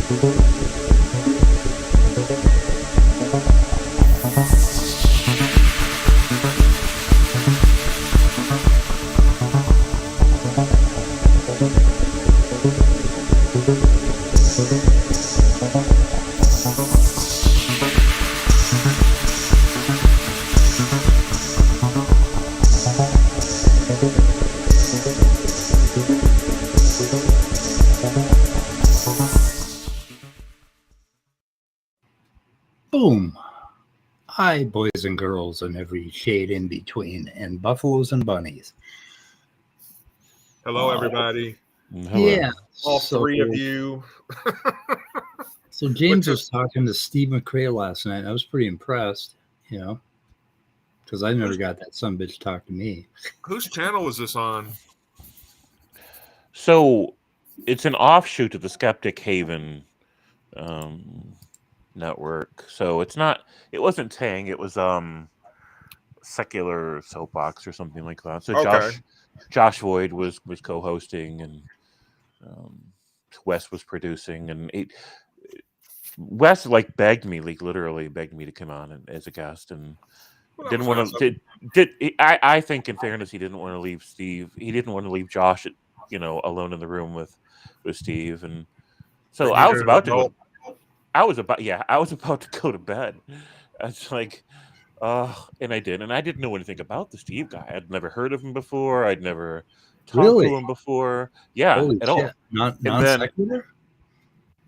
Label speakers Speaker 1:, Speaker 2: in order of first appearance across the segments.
Speaker 1: Boom. Hi, boys and girls and every shade in between, and buffaloes and bunnies.
Speaker 2: Hello, everybody.
Speaker 3: Hello.
Speaker 1: Yeah.
Speaker 2: All three of you.
Speaker 1: So James was talking to Steve McRae last night. I was pretty impressed, because I never got that sumbitch to talk to me.
Speaker 2: Whose channel was this on?
Speaker 3: So it's an offshoot of the Skeptic Haven network. So it wasn't Tang, it was Secular Soapbox or something like that. So
Speaker 2: Okay.
Speaker 3: Josh Void was co-hosting, and Wes was producing, and Wes literally begged me to come on as a guest, and
Speaker 2: Well,
Speaker 3: didn't want to. I think, in fairness, he didn't want to leave Steve. He didn't want to leave Josh, alone in the room with Steve, and so I was about to go. I was about to go to bed. It's like, and I did, and I didn't know anything about the Steve guy. I'd never heard of him before. I'd never talked to him before. Yeah,
Speaker 1: Holy
Speaker 3: at
Speaker 1: shit.
Speaker 3: all.
Speaker 1: Non-secular?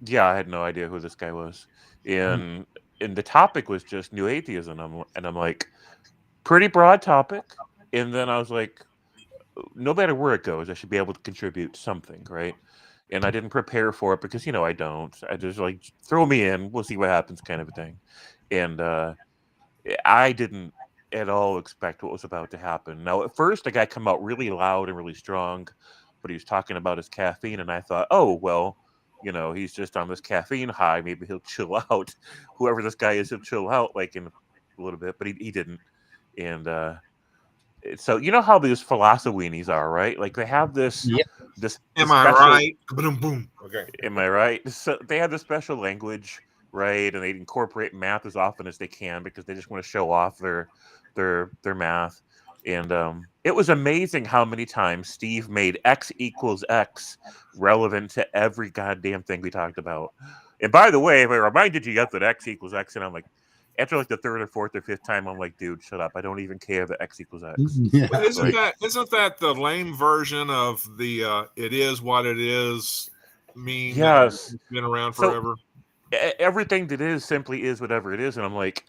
Speaker 3: Yeah, I had no idea who this guy was, and the topic was just new atheism. I'm like, pretty broad topic, and then I was like, no matter where it goes, I should be able to contribute something, right? And I didn't prepare for it because I don't. I just throw me in, we'll see what happens, kind of a thing. And I didn't at all expect what was about to happen. Now, at first, the guy come out really loud and really strong, but he was talking about his caffeine, and I thought, oh well, he's just on this caffeine high. Maybe he'll chill out. Whoever this guy is, he'll chill out in a little bit, but he didn't. And so how these philosophy-weenies are, right? Like they have this.
Speaker 1: Yep.
Speaker 3: This.
Speaker 2: Am I right? Boom, boom. Okay.
Speaker 3: Am I right? So they have this special language, right? And they incorporate math as often as they can because they just want to show off their math. And it was amazing how many times Steve made X equals X relevant to every goddamn thing we talked about. And by the way, if I reminded you yet that X equals X, and I'm like, after the third or fourth or fifth time, I'm like, dude, shut up. I don't even care that X equals X.
Speaker 1: Yeah.
Speaker 2: Isn't that the lame version of the it is what it is meme?
Speaker 3: Yes.
Speaker 2: It's been around forever.
Speaker 3: So, everything that is simply is whatever it is. And I'm like,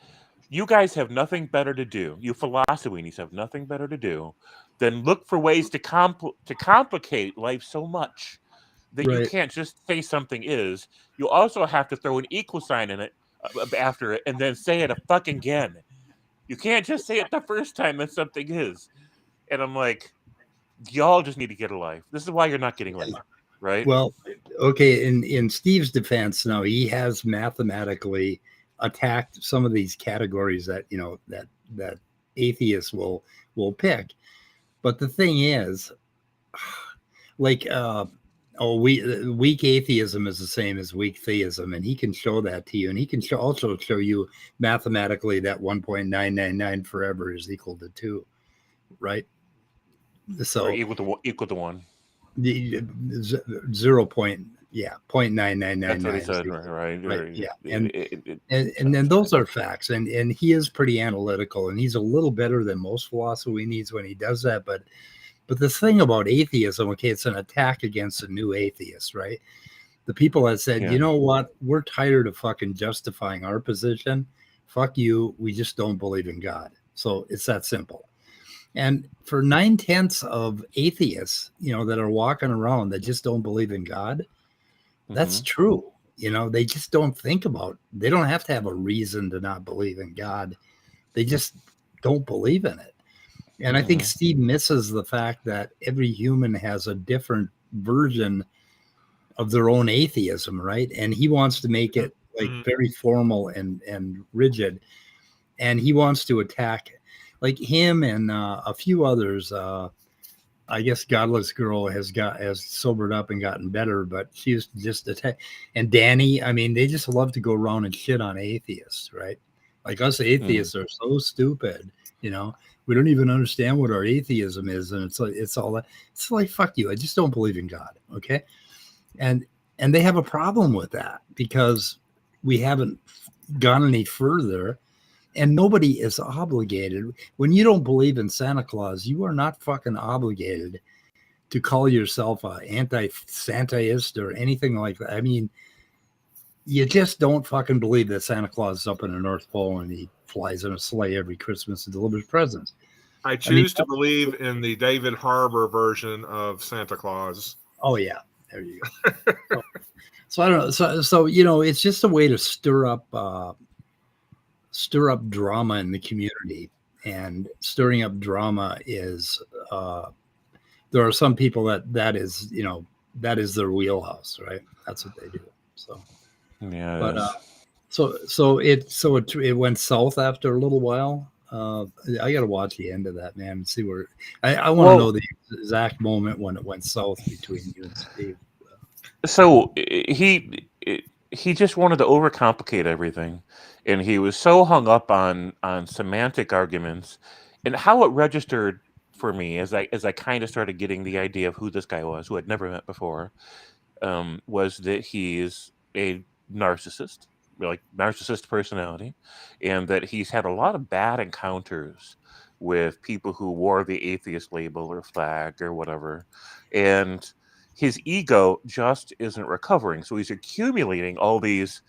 Speaker 3: you guys have nothing better to do. You philosophy-weenies have nothing better to do than look for ways to complicate life so much that you can't just say something is. You also have to throw an equal sign in it after it and then say it again. You can't just say it the first time that something is. And I'm like, y'all just need to get a life. This is why you're not getting laid, right?
Speaker 1: Well, okay. In Steve's defense, now he has mathematically attacked some of these categories that that atheists will pick. But the thing is, weak atheism is the same as weak theism, and he can show that to you, and he can also show you mathematically that 1.999 forever is equal to 2, right? So
Speaker 3: or equal to 1.
Speaker 1: The 0.99999.
Speaker 3: That's what he said, right?
Speaker 1: Yeah, and then those are facts, and he is pretty analytical, and he's a little better than most philosophy-weenies when he does that, but the thing about atheism, okay, it's an attack against the new atheists, right? The people that said, you know what, we're tired of fucking justifying our position. Fuck you. We just don't believe in God. So it's that simple. And for 9/10 of atheists, that are walking around that just don't believe in God, that's true. They just don't think they don't have to have a reason to not believe in God. They just don't believe in it. And I think Steve misses the fact that every human has a different version of their own atheism, right? And he wants to make it very formal and rigid. And he wants to attack, like him and a few others. I guess Godless Girl has sobered up and gotten better, but she used to just attack. And Danny, I mean, they just love to go around and shit on atheists, right? Like us atheists are so stupid, you know. We don't even understand what our atheism is, and it's all that. It's like fuck you. I just don't believe in God, okay? And they have a problem with that because we haven't gone any further. And nobody is obligated. When you don't believe in Santa Claus, you are not fucking obligated to call yourself a anti-Santaist or anything like that. I mean, you just don't fucking believe that Santa Claus is up in the North Pole and he flies in a sleigh every Christmas and delivers presents.
Speaker 2: I choose to believe in the David Harbour version of Santa Claus.
Speaker 1: Oh yeah, there you go. So I don't know. So you know, it's just a way to stir up drama in the community, and stirring up drama is there are some people that is, you know, that is their wheelhouse, right? That's what they do. So
Speaker 3: Yeah,
Speaker 1: but it went south after a little while. I gotta watch the end of that, man, and see where I want to know the exact moment when it went south between you and Steve.
Speaker 3: So he just wanted to overcomplicate everything, and he was so hung up on semantic arguments, and how it registered for me as I kind of started getting the idea of who this guy was, who I'd never met before, was that he's a narcissist, like narcissist personality, and that he's had a lot of bad encounters with people who wore the atheist label or flag or whatever, and his ego just isn't recovering. So he's accumulating all these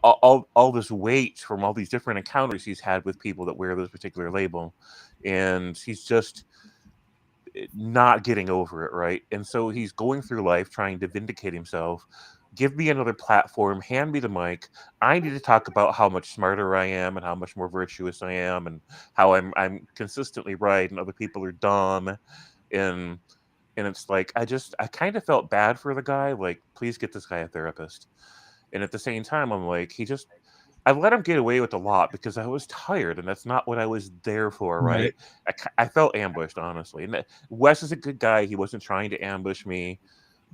Speaker 3: all this weight from all these different encounters he's had with people that wear this particular label, and he's just not getting over it, right? And so he's going through life trying to vindicate himself. Give me another platform, hand me the mic. I need to talk about how much smarter I am and how much more virtuous I am and how I'm consistently right and other people are dumb. And it's like I kind of felt bad for the guy, like, please get this guy a therapist. And at the same time, I'm like, I let him get away with a lot because I was tired, and that's not what I was there for, right? I felt ambushed, honestly. And Wes is a good guy. He wasn't trying to ambush me,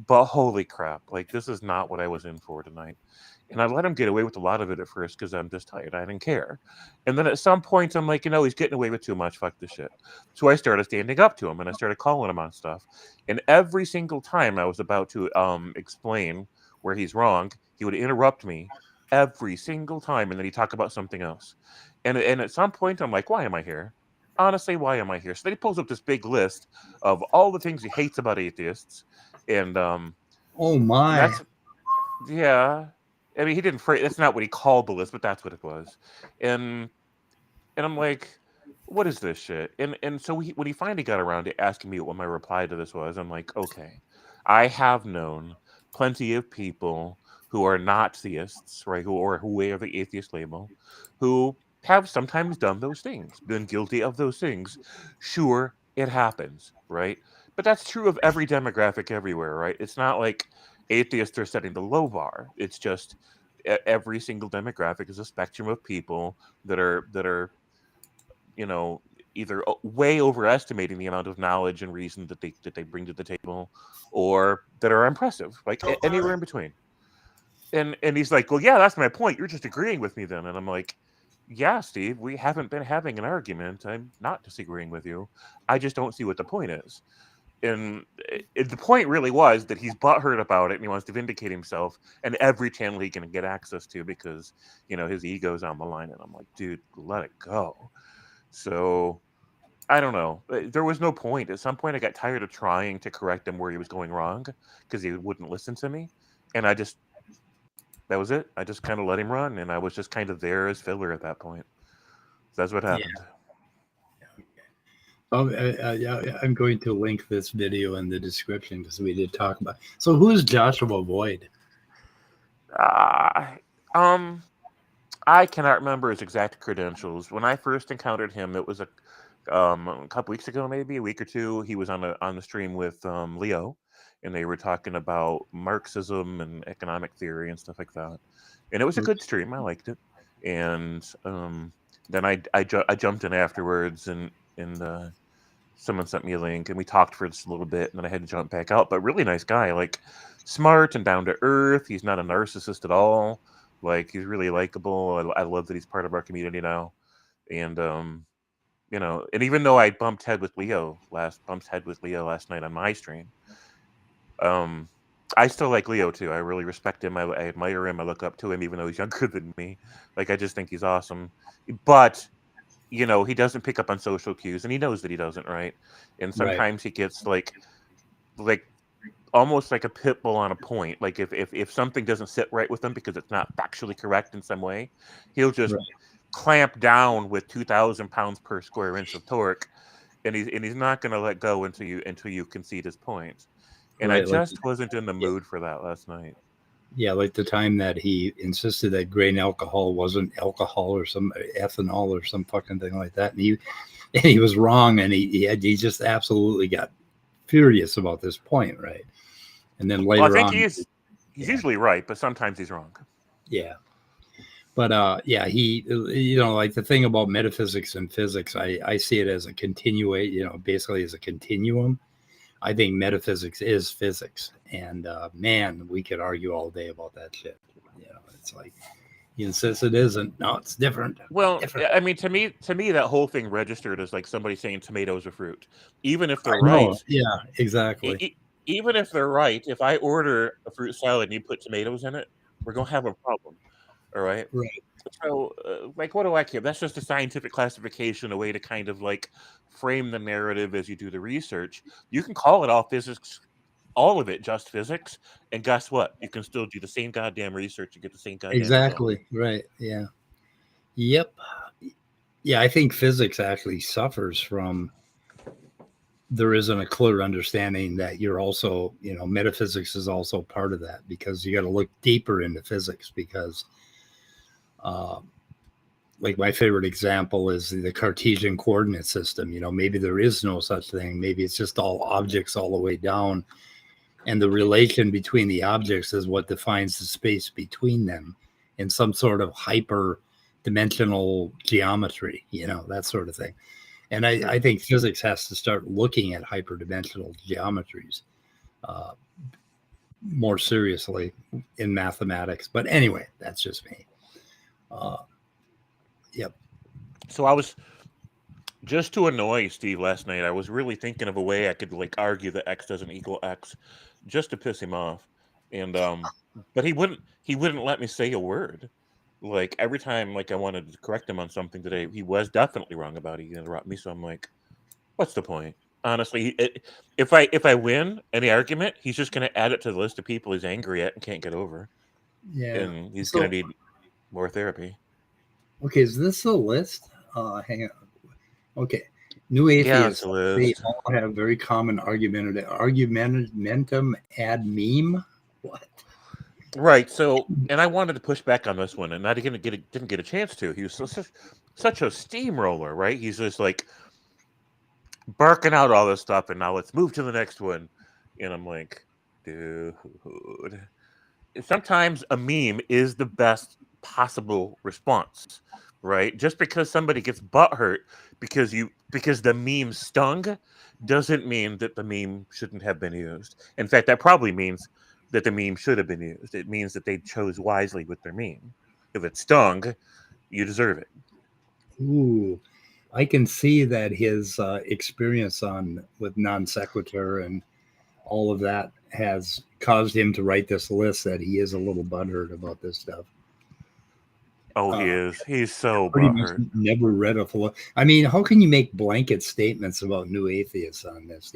Speaker 3: but holy crap, like, this is not what I was in for tonight. And I let him get away with a lot of it at first because I'm just tired. I didn't care. And then at some points, I'm like, he's getting away with too much. Fuck this shit. So I started standing up to him, and I started calling him on stuff. And every single time I was about to explain where he's wrong, he would interrupt me every single time, and then he'd talk about something else. And at some point, I'm like, why am I here? Honestly, why am I here? So then he pulls up this big list of all the things he hates about atheists. And
Speaker 1: oh my,
Speaker 3: that's, yeah. I mean, he didn't phrase, that's not what he called the list, but that's what it was. And I'm like, what is this shit? And so when he finally got around to asking me what my reply to this was, I'm like, okay, I have known plenty of people who are not theists, right? Who wear the atheist label, who have sometimes done those things, been guilty of those things. Sure, it happens, right? But that's true of every demographic everywhere, right? It's not like atheists are setting the low bar. It's just every single demographic is a spectrum of people that are either way overestimating the amount of knowledge and reason that they bring to the table, or that are impressive, like anywhere in between. And he's like, well, yeah, that's my point. You're just agreeing with me then. And I'm like, yeah, Steve, we haven't been having an argument. I'm not disagreeing with you. I just don't see what the point is. And the point really was that he's butthurt about it and he wants to vindicate himself, and every channel he can get access to because, his ego's on the line. And I'm like, dude, let it go. So I don't know. There was no point. At some point, I got tired of trying to correct him where he was going wrong because he wouldn't listen to me. And that was it. I just kind of let him run, and I was just kind of there as filler at that point. So that's what happened.
Speaker 1: Yeah. I'm going to link this video in the description because we did talk about. So who's Joshua Boyd?
Speaker 3: I cannot remember his exact credentials. When I first encountered him, it was a couple weeks ago, maybe a week or two. He was on the stream with Leo, and they were talking about Marxism and economic theory and stuff like that. And it was a good stream. I liked it. And then I jumped in afterwards, and someone sent me a link, and we talked for just a little bit, and then I had to jump back out. But really nice guy, like smart and down to earth. He's not a narcissist at all. Like he's really likable. I love that he's part of our community now. And and even though I bumped head with Leo last night on my stream, I still like Leo too. I really respect him. I admire him. I look up to him, even though he's younger than me. Like I just think he's awesome. But he doesn't pick up on social cues, and he knows that he doesn't, right? And sometimes he gets like almost like a pit bull on a point. Like if something doesn't sit right with him because it's not factually correct in some way, he'll just clamp down with 2,000 pounds per square inch of torque, and he's not going to let go until you concede his point. And I just wasn't in the mood for that last night.
Speaker 1: Yeah, like the time that he insisted that grain alcohol wasn't alcohol or some ethanol or some fucking thing like that, and he was wrong, and he just absolutely got furious about this point, right? And then later on,
Speaker 3: I think he's usually right, but sometimes he's wrong.
Speaker 1: Yeah, but he, like the thing about metaphysics and physics, I see it as a basically as a continuum. I think metaphysics is physics, and man, we could argue all day about that shit. It's like he insists it isn't. No, it's different.
Speaker 3: Well,
Speaker 1: different.
Speaker 3: I mean, to me, that whole thing registered as like somebody saying tomatoes are fruit, even if they're right.
Speaker 1: Yeah, exactly.
Speaker 3: Even if they're right, if I order a fruit salad and you put tomatoes in it, we're gonna have a problem. All right.
Speaker 1: Right.
Speaker 3: So, what do I care? That's just a scientific classification, a way to kind of like frame the narrative as you do the research. You can call it all physics, all of it just physics, and guess what? You can still do the same goddamn research and get the same goddamn
Speaker 1: exactly
Speaker 3: result.
Speaker 1: Right. Yeah. Yep. Yeah, I think physics actually suffers from there isn't a clear understanding that you're also, metaphysics is also part of that, because you got to look deeper into physics, because like my favorite example is the Cartesian coordinate system. Maybe there is no such thing. Maybe it's just all objects all the way down. And the relation between the objects is what defines the space between them in some sort of hyper dimensional geometry, that sort of thing. And I think physics has to start looking at hyperdimensional geometries more seriously in mathematics. But anyway, that's just me. Yep.
Speaker 3: So I was, just to annoy Steve last night, I was really thinking of a way I could like argue that X doesn't equal X, just to piss him off. And but he wouldn't let me say a word. Like every time like I wanted to correct him on something today, he was definitely wrong about it. He interrupted me, so I'm like, what's the point? Honestly, if I win any argument, he's just going to add it to the list of people he's angry at and can't get over.
Speaker 1: Yeah.
Speaker 3: And he's going to need more therapy.
Speaker 1: Okay, is this a list? Hang on. Okay. New atheists, they all have very common argumentum ad meme. What?
Speaker 3: Right. So, and I wanted to push back on this one, and I didn't get a chance to. He was such a steamroller, right? He's just like barking out all this stuff, and now let's move to the next one. And I'm like, dude, sometimes a meme is the best possible response, right? Just because somebody gets butthurt because the meme stung doesn't mean that the meme shouldn't have been used. In fact, that probably means that the meme should have been used. It means that they chose wisely with their meme. If it stung, you deserve it.
Speaker 1: Ooh, I can see that his experience with non sequitur and all of that has caused him to write this list, that he is a little butthurt about this stuff.
Speaker 3: Oh, he is. He's so
Speaker 1: pretty much
Speaker 3: butthurt.
Speaker 1: Never read a full. I mean, how can you make blanket statements about new atheists on this?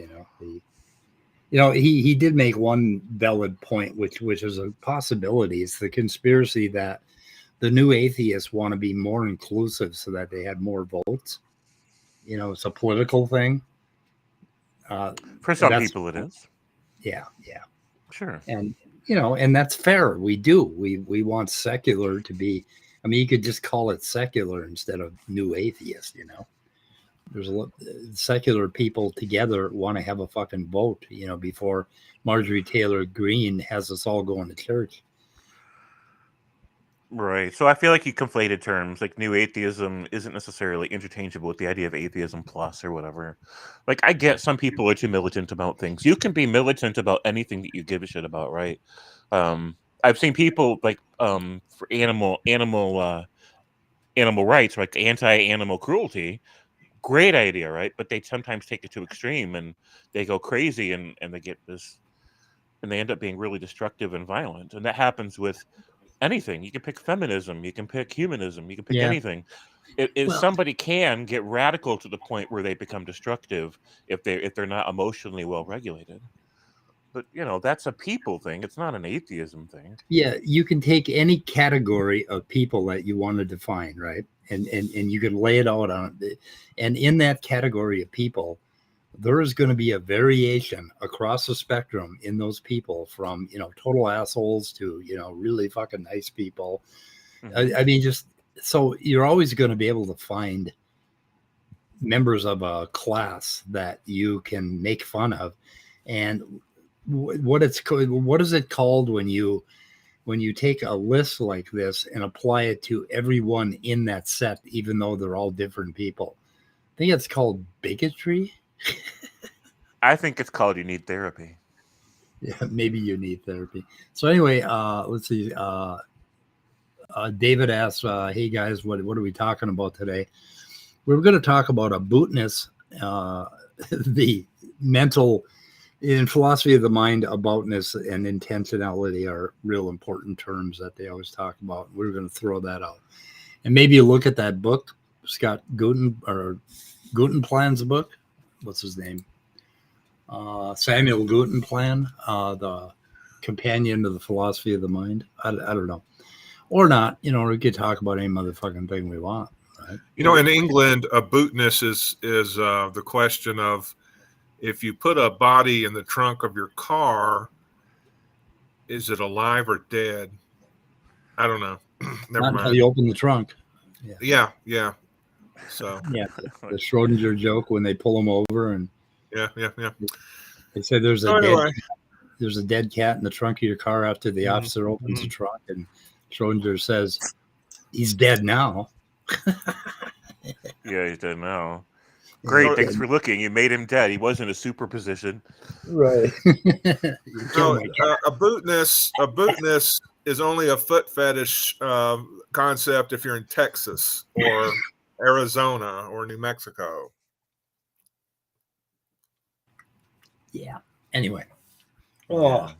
Speaker 1: He did make one valid point, which is a possibility. It's the conspiracy that the new atheists want to be more inclusive so that they had more votes. It's a political thing.
Speaker 3: For some people, it is.
Speaker 1: Yeah.
Speaker 3: Sure.
Speaker 1: And and that's fair. We do. We want secular to be. I mean, you could just call it secular instead of new atheist. There's secular people together want to have a fucking vote, before Marjorie Taylor Greene has us all going to church.
Speaker 3: Right. So I feel like you conflated terms. Like new atheism isn't necessarily interchangeable with the idea of atheism plus or whatever. Like I get some people are too militant about things. You can be militant about anything that you give a shit about, right? I've seen people like for animal rights, like anti-animal cruelty. Great idea, right? But they sometimes take it to extreme and they go crazy and they get this and they end up being really destructive and violent. And that happens with anything. You can pick feminism, you can pick humanism, you can pick
Speaker 1: Yeah.
Speaker 3: anything. If
Speaker 1: Well,
Speaker 3: somebody can get radical to the point where they become destructive if they're not emotionally well regulated. But that's a people thing. It's not an atheism thing.
Speaker 1: yeah, you can take any category of people that you want to define, right? And you can lay it out on it. And in that category of people, there is going to be a variation across the spectrum in those people from, total assholes to, really fucking nice people.
Speaker 3: Mhm.
Speaker 1: I mean, just so you're always going to be able to find members of a class that you can make fun of. And what is it called when you take a list like this and apply it to everyone in that set, even though they're all different people? I think it's called bigotry.
Speaker 3: I think it's called you need therapy.
Speaker 1: Yeah, maybe you need therapy. So anyway, let's see. David asks, "Hey guys, what are we talking about today?" We're going to talk about abootness, the mental in philosophy of the mind. Aboutness and intentionality are real important terms that they always talk about. We're going to throw that out, and maybe you look at that book, Scott Gutenplan's book. What's his name? Samuel Gutenplan, the companion to the philosophy of the mind. I don't know. Or not, we could talk about any motherfucking thing we want. Right?
Speaker 2: In England, abootness is the question of if you put a body in the trunk of your car, is it alive or dead? I don't know. Never
Speaker 1: Not
Speaker 2: mind.
Speaker 1: until you open the trunk.
Speaker 2: Yeah. So
Speaker 1: yeah, the Schrodinger joke when they pull him over and
Speaker 2: yeah.
Speaker 1: they say there's
Speaker 2: So anyway.
Speaker 1: a dead cat in the trunk of your car after the officer opens the trunk, and Schrodinger says he's dead now.
Speaker 3: Yeah, he's dead now. Great, thanks for looking. You made him dead. He wasn't a superposition.
Speaker 1: Right.
Speaker 2: So abootness is only a foot fetish concept if you're in Texas or Arizona or New Mexico.
Speaker 1: Yeah. Anyway.
Speaker 3: Yeah.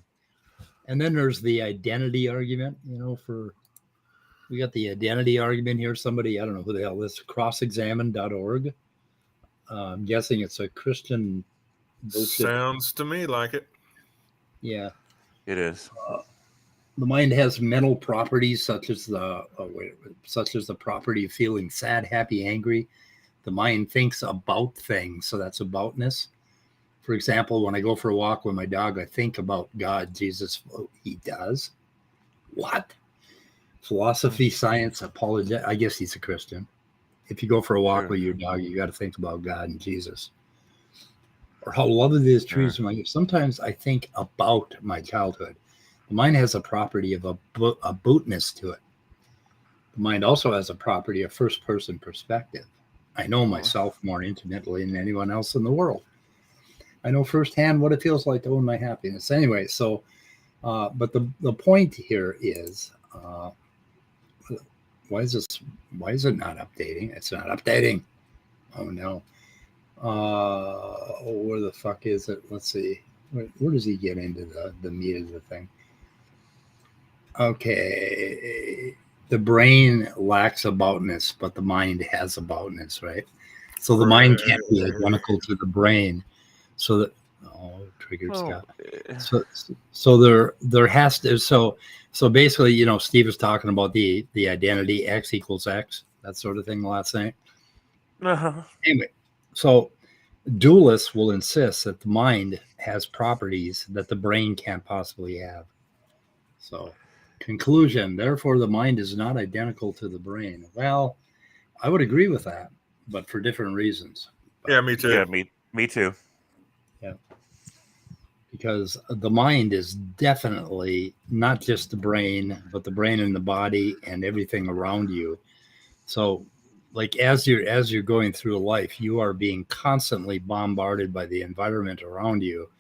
Speaker 1: And then there's the identity argument, we got the identity argument here. Somebody, I don't know who the hell this crossexamine.org. I'm guessing it's a Christian bullshit.
Speaker 2: Sounds to me like it.
Speaker 1: Yeah.
Speaker 3: It is.
Speaker 1: The mind has mental properties such as the property of feeling sad, happy, angry. The mind thinks about things, so that's aboutness. For example, when I go for a walk with my dog, I think about God, Jesus. Oh, he does. What? Philosophy, science, apologetic. I guess he's a Christian. If you go for a walk with your dog, you got to think about God and Jesus. Or how lovely these trees are. Sometimes I think about my childhood. The mind has a property of abootness to it. The mind also has a property of first-person perspective. I know myself more intimately than anyone else in the world. I know firsthand what it feels like to own my happiness. Anyway, so, but the point here is, why is it not updating? It's not updating. Oh no. Where the fuck is it? Let's see. Where does he get into the meat of the thing? Okay. The brain lacks aboutness, but the mind has aboutness, right? So the mind can't be identical to the brain. So that triggered Scott. So there has to so basically, Steve was talking about the identity X equals X, that sort of thing last night. Anyway, so dualists will insist that the mind has properties that the brain can't possibly have. So conclusion, therefore the mind is not identical to the brain. Well, I would agree with that, but for different reasons.
Speaker 2: Yeah, me too.
Speaker 3: Yeah, me too.
Speaker 1: Yeah. because the mind is definitely not just the brain, but the brain and the body and everything around you. So, like as you're going through life, you are being constantly bombarded by the environment around you,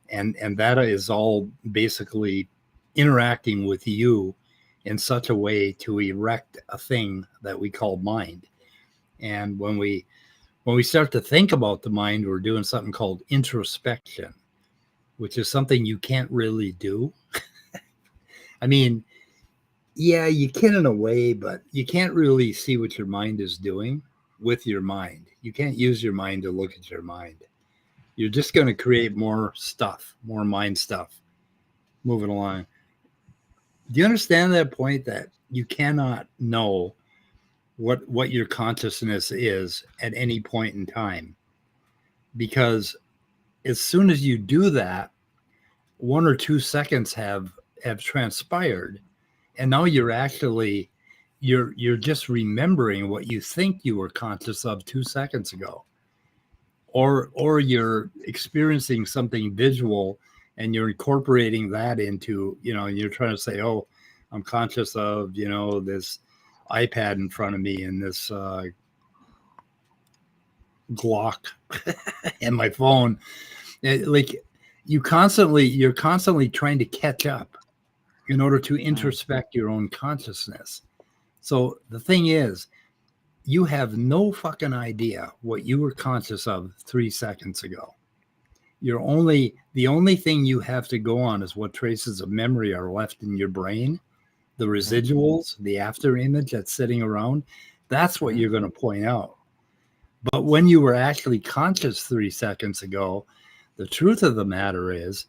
Speaker 1: and that is all basically interacting with you in such a way to erect a thing that we call mind. And when we start to think about the mind, we're doing something called introspection, which is something you can't really do. I mean, yeah, you can in a way, but you can't really see what your mind is doing with your mind. You can't use your mind to look at your mind. You're just going to create more stuff, more mind stuff moving along. Do you understand that point that you cannot know what your consciousness is at any point in time? Because as soon as you do that, 1 or 2 seconds have transpired, and now you're just remembering what you think you were conscious of 2 seconds ago, or you're experiencing something visual and you're incorporating that into, you're trying to say, oh, I'm conscious of, this iPad in front of me and this Glock and my phone. Like you're constantly trying to catch up in order to introspect your own consciousness. So the thing is, you have no fucking idea what you were conscious of 3 seconds ago. The only thing you have to go on is what traces of memory are left in your brain, the residuals, the after image that's sitting around. That's what you're going to point out. But when you were actually conscious 3 seconds ago, the truth of the matter is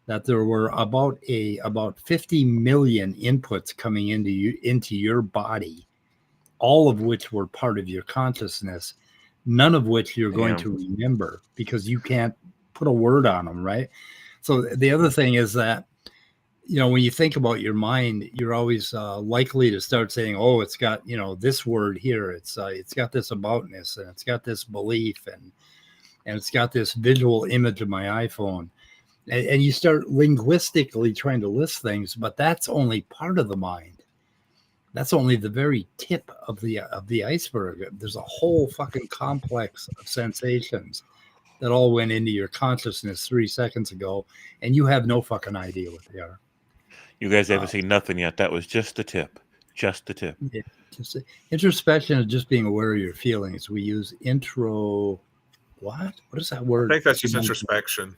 Speaker 1: that there were about 50 million inputs coming into your body, all of which were part of your consciousness, none of which you're going to remember because you can't put a word on them, right? So the other thing is that, when you think about your mind, you're always likely to start saying, oh, it's got, this word here. It's got this aboutness, and it's got this belief, and it's got this visual image of my iPhone. And you start linguistically trying to list things, but that's only part of the mind. That's only the very tip of the iceberg. There's a whole fucking complex of sensations that all went into your consciousness 3 seconds ago, and you have no fucking idea what they are.
Speaker 3: You guys haven't seen nothing yet. That was just the tip. Just the tip.
Speaker 1: Yeah, introspection is just being aware of your feelings. We use what is that word?
Speaker 2: I think that's just introspection.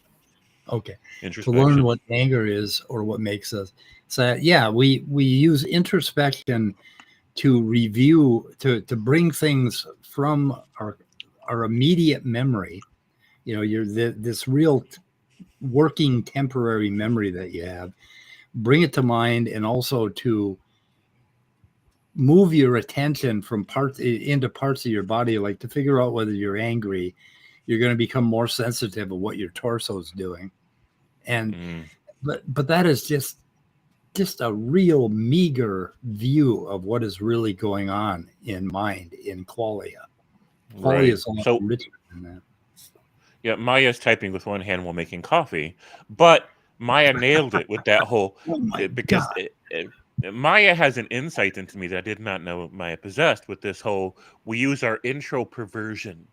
Speaker 1: Okay. To learn what anger is or what makes us sad. Yeah, we use introspection to review, to bring things from our immediate memory. This real working temporary memory that you have, bring it to mind, and also to move your attention from into parts of your body, like to figure out whether you're angry. You're going to become more sensitive of what your torso is doing. And but that is just a real meager view of what is really going on in mind, in qualia. Qualia is a lot richer than that.
Speaker 3: Yeah, Maya's typing with one hand while making coffee, but Maya nailed it with that whole because Maya has an insight into me that I did not know Maya possessed with this whole, we use our intro perversion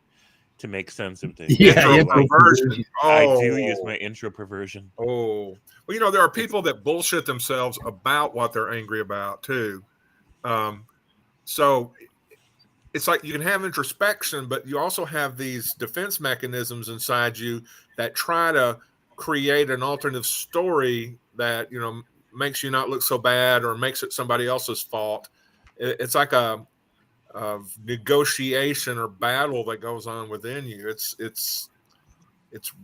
Speaker 3: to make sense of things.
Speaker 2: Yeah, perversion.
Speaker 3: I do use my intro perversion.
Speaker 2: Oh, well, there are people that bullshit themselves about what they're angry about too. So it's like you can have introspection, but you also have these defense mechanisms inside you that try to create an alternative story that, makes you not look so bad or makes it somebody else's fault. It's like a negotiation or battle that goes on within you. It's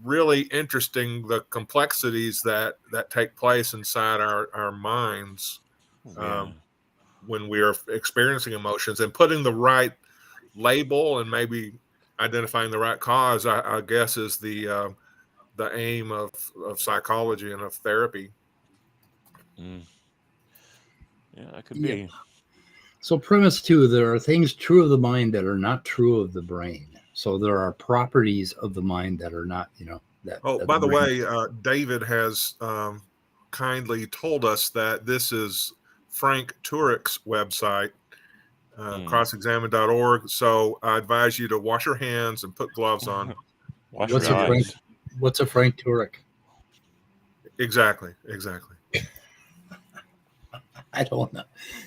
Speaker 2: really interesting, the complexities that take place inside our minds when we are experiencing emotions, and putting the right label and maybe identifying the right cause, I guess, is the aim of psychology and of therapy.
Speaker 3: Yeah, that could be.
Speaker 1: So premise 2, there are things true of the mind that are not true of the brain. So there are properties of the mind that are not,
Speaker 2: Oh,
Speaker 1: that
Speaker 2: by the
Speaker 1: brain.
Speaker 2: way, David has kindly told us that this is Frank Turek's website, crossexamine.org. So I advise you to wash your hands and put gloves on.
Speaker 3: Wash
Speaker 1: What's
Speaker 3: your
Speaker 1: a Frank?
Speaker 3: eyes.
Speaker 1: What's a Frank Turek?
Speaker 2: Exactly.
Speaker 1: I don't know.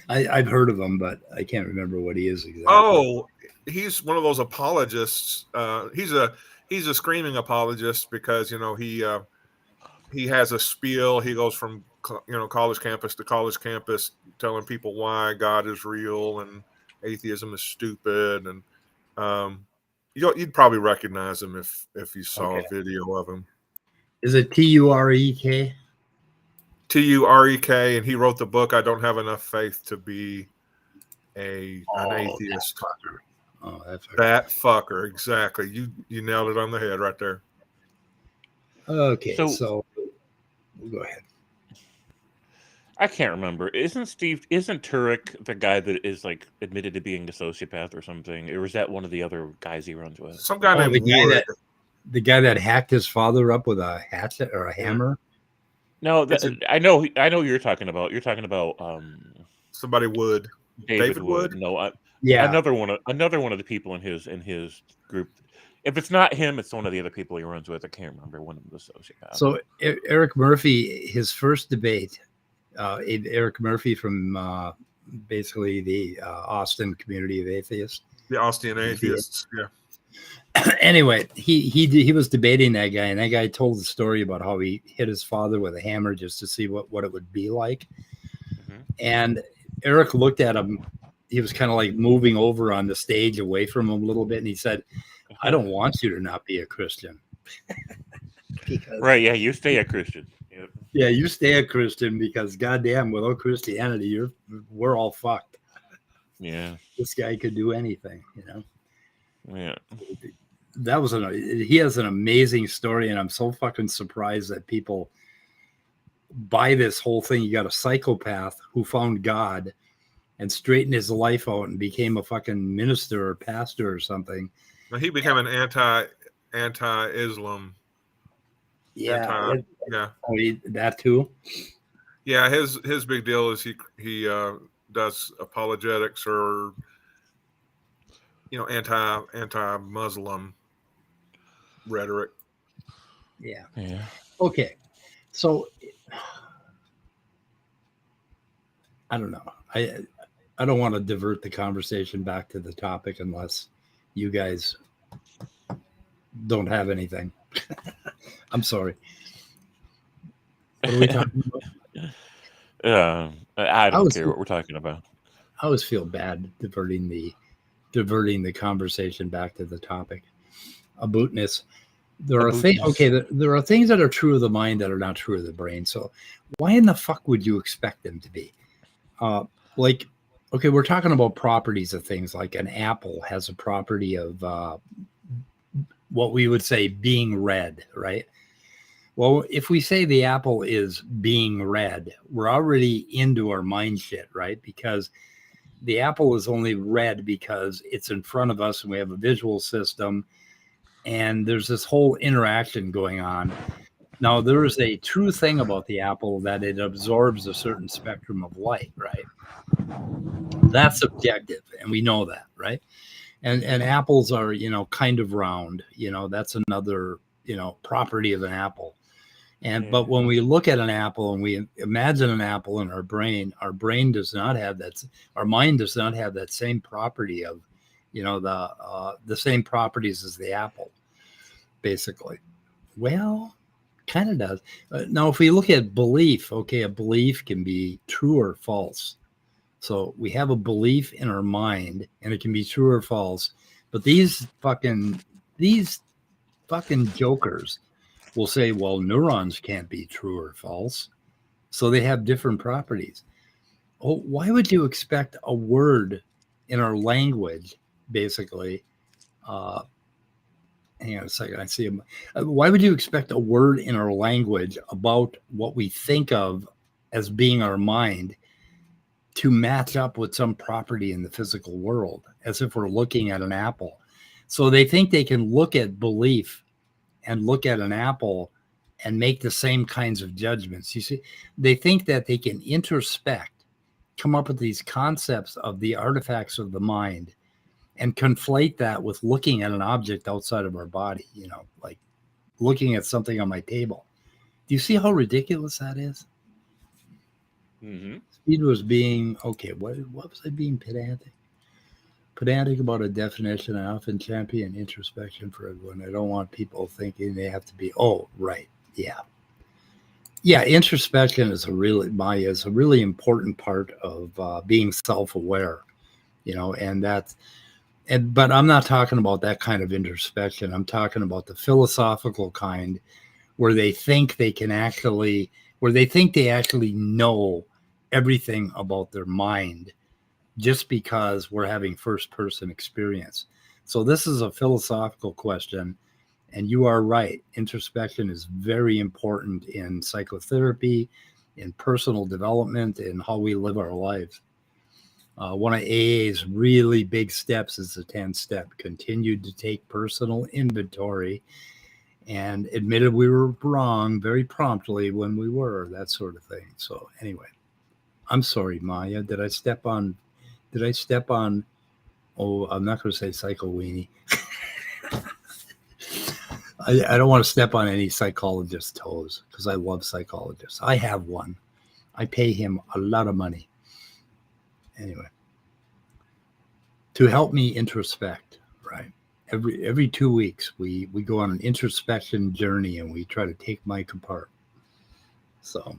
Speaker 1: I've heard of him, but I can't remember what he is exactly.
Speaker 2: Oh, he's one of those apologists. He's a screaming apologist because he has a spiel. He goes from college campus to college campus, telling people why God is real and atheism is stupid. And you'd probably recognize him if you saw a video of him.
Speaker 1: Is it Turek?
Speaker 2: Turek, and he wrote the book "I Don't Have Enough Faith to Be an Atheist." That fucker, exactly. You nailed it on the head right there.
Speaker 1: Okay, so go ahead.
Speaker 3: I can't remember. Isn't Turek the guy that is like admitted to being a sociopath or something? Or is that one of the other guys he runs with?
Speaker 2: Some guy named Wood.
Speaker 1: The guy that hacked his father up with a hatchet or a hammer.
Speaker 3: No, I know who you're talking about. You're talking about
Speaker 2: somebody Wood. David Wood?
Speaker 3: No,
Speaker 1: yeah,
Speaker 3: another one of the people in his group. If it's not him, it's one of the other people he runs with. I can't remember. One of them was sociopath.
Speaker 1: So Eric Murphy, his first debate, Eric Murphy from basically the Austin community of atheists.
Speaker 2: The Austin atheists, yeah.
Speaker 1: Anyway, he was debating that guy, and that guy told the story about how he hit his father with a hammer just to see what it would be like. Mm-hmm. And Eric looked at him. He was kind of like moving over on the stage away from him a little bit, and he said, "I don't want you to not be a Christian."
Speaker 3: Right? Yeah, you stay a Christian. Yep.
Speaker 1: Yeah, you stay a Christian because goddamn, without Christianity, we're all fucked.
Speaker 3: Yeah,
Speaker 1: this guy could do anything,
Speaker 3: Yeah.
Speaker 1: He has an amazing story, and I'm so fucking surprised that people buy this whole thing. You got a psychopath who found God and straightened his life out and became a fucking minister or pastor or something.
Speaker 2: Well, he became an anti-Islam.
Speaker 1: Yeah, that too.
Speaker 2: Yeah, his big deal is he does apologetics or anti-Muslim rhetoric.
Speaker 1: Yeah.
Speaker 4: Okay,
Speaker 1: so I don't know. I don't want to divert the conversation back to the topic unless you guys don't have anything. I'm sorry. What are we talking
Speaker 3: about? I don't care what we're talking about.
Speaker 1: I always feel bad diverting the conversation back to the topic. Abootness. There are things. Okay, there are things that are true of the mind that are not true of the brain. So why in the fuck would you expect them to be? Okay, we're talking about properties of things. Like an apple has a property of what we would say being red, right? Well, if we say the apple is being red, we're already into our mind shit, right? Because the apple is only red because it's in front of us and we have a visual system and there's this whole interaction going on. Now, there is a true thing about the apple that it absorbs a certain spectrum of light, right? That's subjective, and we know that, right? And apples are, kind of round, that's another, property of an apple. But when we look at an apple and we imagine an apple in our brain does not have that. Our mind does not have that same property of, the same properties as the apple, basically. Well, kind of does. Now, if we look at belief, okay, a belief can be true or false. So we have a belief in our mind, and it can be true or false. But these fucking jokers will say, well, neurons can't be true or false. So they have different properties. Oh, why would you expect a word in our language, basically? Hang on a second. I see him. Why would you expect a word in our language about what we think of as being our mind to match up with some property in the physical world, as if we're looking at an apple? So they think they can look at belief and look at an apple and make the same kinds of judgments. You see, they think that they can introspect, come up with these concepts of the artifacts of the mind, and conflate that with looking at an object outside of our body, like looking at something on my table. Do you see how ridiculous that is?
Speaker 3: Mm-hmm.
Speaker 1: Speed was being, okay, what was I being pedantic? Pedantic about a definition. I often champion introspection for everyone. I don't want people thinking they have to be, oh, right. Yeah. Yeah, introspection is a really important part of being self-aware, but I'm not talking about that kind of introspection. I'm talking about the philosophical kind where they think they actually know everything about their mind just because we're having first person experience. So this is a philosophical question, and you are right. Introspection is very important in psychotherapy, in personal development, in how we live our lives. One of AA's really big steps is the 10-step. Continued to take personal inventory and admitted we were wrong very promptly when we were, that sort of thing. So anyway, I'm sorry, Maya. Did I step on, oh, I'm not going to say psycho weenie. I don't want to step on any psychologist's toes because I love psychologists. I have one. I pay him a lot of money. Anyway, to help me introspect, right? Every 2 weeks, we go on an introspection journey and we try to take Mike apart. So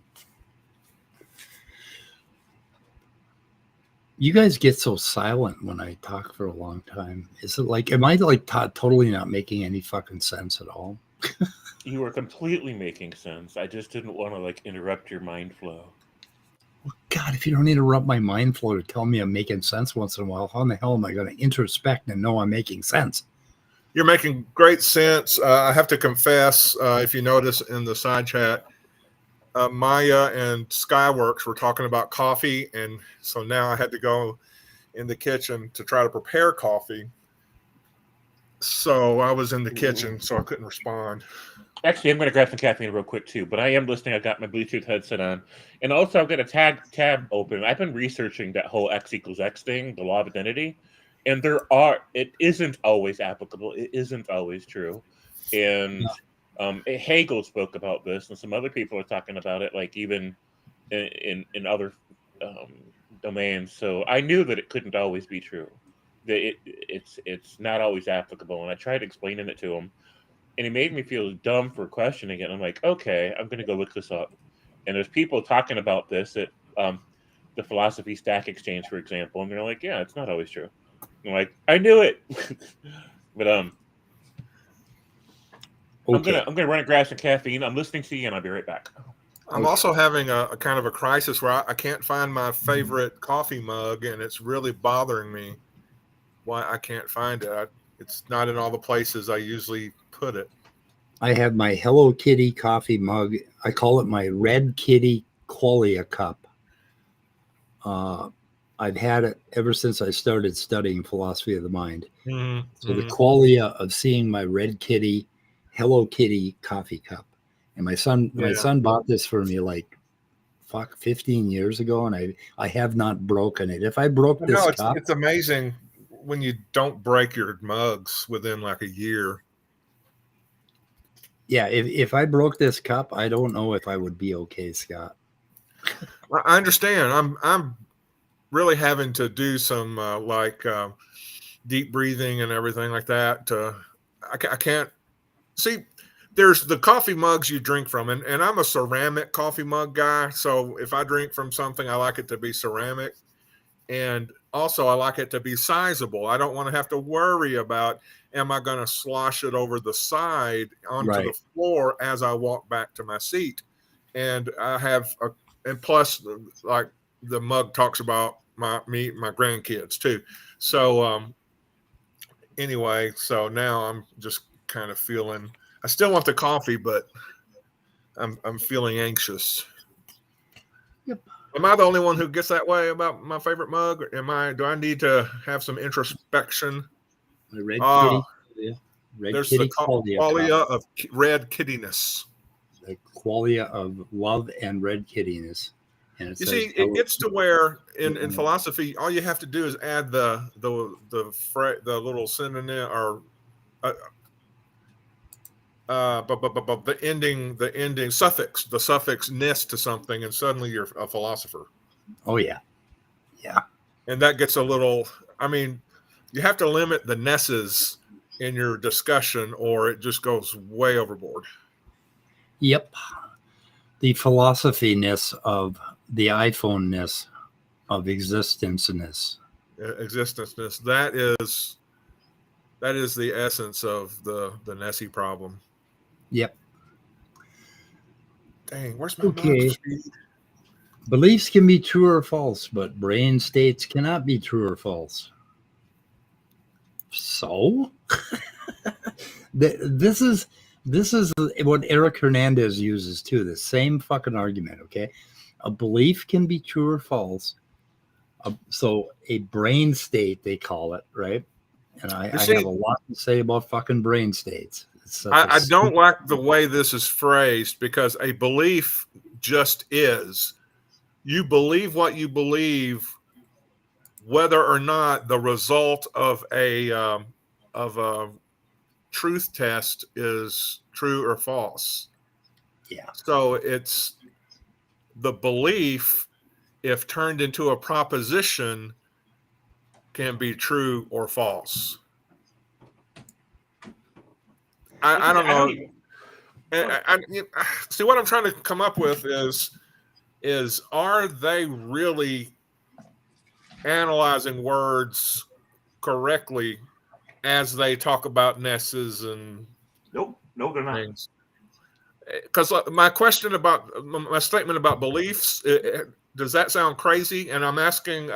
Speaker 1: you guys get so silent when I talk for a long time. Is it like, am I like totally not making any fucking sense at all?
Speaker 3: You were completely making sense. I just didn't want to like interrupt your mind flow.
Speaker 1: Well, God, if you don't interrupt my mind flow to tell me I'm making sense once in a while, how in the hell am I going to introspect and know I'm making sense?
Speaker 2: You're making great sense. I have to confess, if you notice in the side chat, Maya and Skyworks were talking about coffee, and so now I had to go in the kitchen to try to prepare coffee. So I was in the kitchen, so I couldn't respond.
Speaker 3: Actually, I'm going to grab some caffeine real quick too, but I am listening. I've got my Bluetooth headset on, and also I've got a tab open. I've been researching that whole X equals X thing, the law of identity, and it isn't always applicable. It isn't always true, and Hegel spoke about this, and some other people are talking about it, like even in other domains. So I knew that it couldn't always be true. That it's not always applicable, and I tried explaining it to him, and he made me feel dumb for questioning it. I'm like, okay, I'm going to go look this up. And there's people talking about this at the Philosophy Stack Exchange, for example, and they're like, yeah, it's not always true. I'm like, I knew it, but
Speaker 1: Okay.
Speaker 3: I'm gonna run and grab some caffeine. I'm listening to you, and I'll be right back.
Speaker 2: I'm also having a kind of a crisis where I can't find my favorite coffee mug, and it's really bothering me why I can't find it. It's not in all the places I usually put it.
Speaker 1: I have my Hello Kitty coffee mug. I call it my Red Kitty Qualia cup. I've had it ever since I started studying philosophy of the mind.
Speaker 2: Mm-hmm.
Speaker 1: So the qualia of seeing my Red Kitty, Hello Kitty coffee cup. And my son bought this for me like 15 years ago, and I have not broken it. If I broke this cup,
Speaker 2: it's amazing when you don't break your mugs within like a year.
Speaker 1: Yeah, if I broke this cup, I don't know if I would be okay, Scott.
Speaker 2: I understand. I'm really having to do some deep breathing and everything like that. I can't see. There's the coffee mugs you drink from, and I'm a ceramic coffee mug guy. So if I drink from something, I like it to be ceramic, and also I like it to be sizable. I don't want to have to worry about, am I going to slosh it over the side onto the floor as I walk back to my seat? And I have and plus, like the mug talks about my grandkids too. So anyway, so now I'm just kind of feeling, I still want the coffee, but I'm feeling anxious.
Speaker 1: Yep.
Speaker 2: Am I the only one who gets that way about my favorite mug? Or do I need to have some introspection?
Speaker 1: My Red Kitty. Yeah. Red
Speaker 2: There's
Speaker 1: kitty,
Speaker 2: the qualia of red kiddiness.
Speaker 1: the qualia of love and red kiddiness. And it
Speaker 2: You
Speaker 1: says,
Speaker 2: see, it gets to where in philosophy, all you have to do is add the little synonym or the ending suffix, the suffix ness to something, and suddenly you're a philosopher.
Speaker 1: oh yeah, yeah.
Speaker 2: And that gets a little. I mean, you have to limit the nesses in your discussion, or it just goes way overboard.
Speaker 1: Yep. The philosophy-ness of the iPhone-ness of existence-ness.
Speaker 2: Existence-ness. That is the essence of the Nessie problem.
Speaker 1: Yep.
Speaker 2: Dang, where's my
Speaker 1: Okay.
Speaker 2: mouse?
Speaker 1: Beliefs can be true or false, but brain states cannot be true or false. So, this is what Eric Hernandez uses too. The same fucking argument. Okay, a belief can be true or false. So a brain state, they call it, right? And I have a lot to say about fucking brain states.
Speaker 2: I don't like the way this is phrased, because a belief just is. You believe what you believe, whether or not the result of a truth test is true or false.
Speaker 1: Yeah.
Speaker 2: So it's the belief, if turned into a proposition, can be true or false. I don't know. See, what I'm trying to come up with is are they really analyzing words correctly as they talk about nesses and
Speaker 3: Nope, they're not. Things?
Speaker 2: Because my statement about beliefs, does that sound crazy? And I'm asking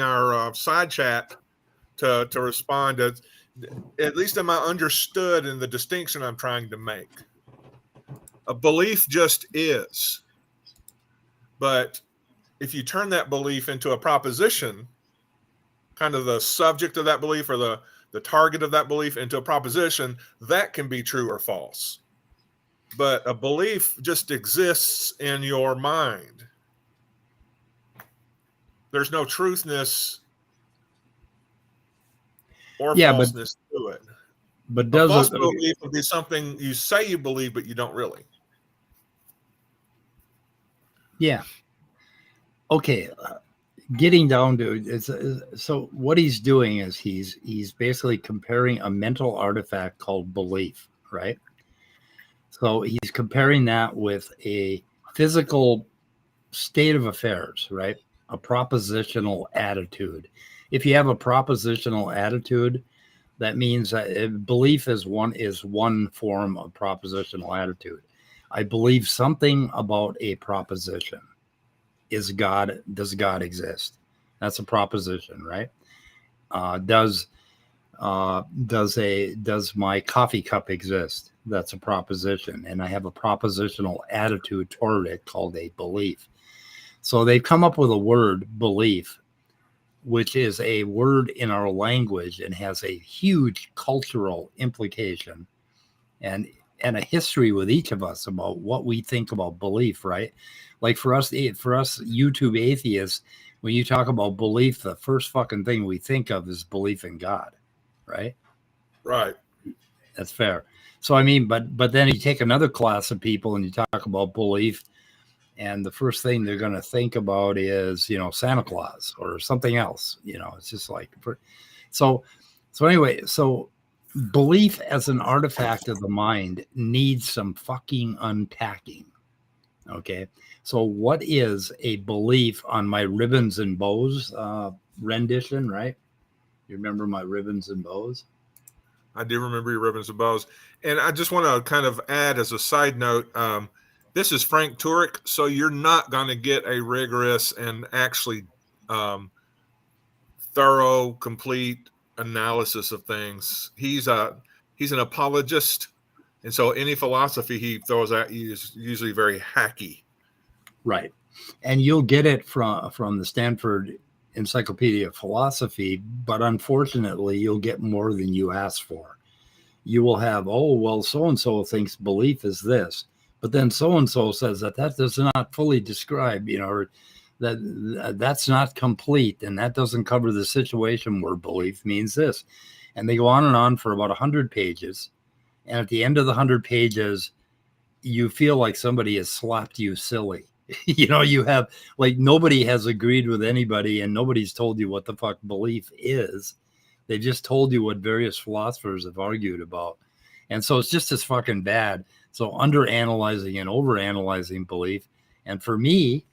Speaker 2: our side chat to respond. At least am I understood in the distinction I'm trying to make? A belief just is. But if you turn that belief into a proposition, kind of the subject of that belief or the target of that belief into a proposition, that can be true or false. But a belief just exists in your mind. There's no truthness or falseness to it.
Speaker 1: But does
Speaker 2: a false belief would be something you say you believe, but you don't really.
Speaker 1: Yeah. Okay. Getting down to so what he's doing is he's basically comparing a mental artifact called belief, right? So he's comparing that with a physical state of affairs, right? A propositional attitude. If you have a propositional attitude, that means that belief is one form of propositional attitude. I believe something about a proposition. Does God exist? That's a proposition, right? Does my coffee cup exist? That's a proposition, and I have a propositional attitude toward it called a belief. So they've come up with a word, belief, which is a word in our language and has a huge cultural implication and a history with each of us about what we think about belief, right? Like for us YouTube atheists, when you talk about belief, the first fucking thing we think of is belief in God, right?
Speaker 2: Right.
Speaker 1: That's fair. So I mean, but then you take another class of people and you talk about belief, and the first thing they're going to think about is, Santa Claus or something else. It's just like, so anyway, so belief as an artifact of the mind needs some fucking unpacking. Okay. So what is a belief on my ribbons and bows rendition, right? You remember my ribbons and bows?
Speaker 2: I do remember your ribbons and bows. And I just want to kind of add as a side note, this is Frank Turek, so you're not going to get a rigorous and actually thorough, complete analysis of things. He's an apologist, and so any philosophy he throws at you is usually very hacky.
Speaker 1: Right. And you'll get it from the Stanford encyclopedia of philosophy, but unfortunately, you'll get more than you ask for. You will have, oh, well, so-and-so thinks belief is this, but then so-and-so says that does not fully describe, or that's not complete, and that doesn't cover the situation where belief means this. And they go on and on for about 100 pages. And at the end of the 100 pages, you feel like somebody has slapped you silly. You have, like, nobody has agreed with anybody, and nobody's told you what the fuck belief is. They just told you what various philosophers have argued about. And so it's just as fucking bad. So under-analyzing and over-analyzing belief. And for me,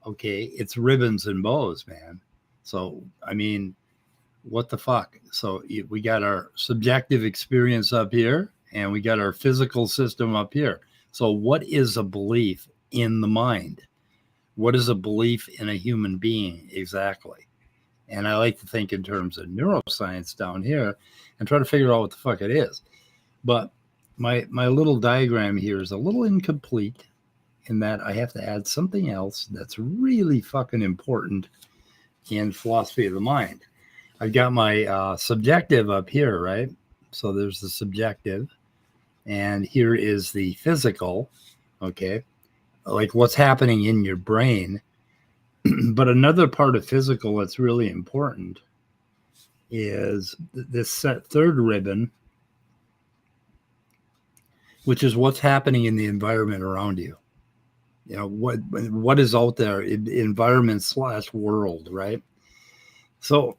Speaker 1: okay, it's ribbons and bows, man. So, I mean, what the fuck? So we got our subjective experience up here, and we got our physical system up here. So what is a belief in the mind? What is a belief in a human being exactly? And I like to think in terms of neuroscience down here and try to figure out what the fuck it is. But my little diagram here is a little incomplete in that I have to add something else that's really fucking important in philosophy of the mind. I've got my subjective up here, right? So there's the subjective, and here is the physical, okay? Like what's happening in your brain. But another part of physical that's really important is this third ribbon, which is what's happening in the environment around you. What is out there, environment / world, right? So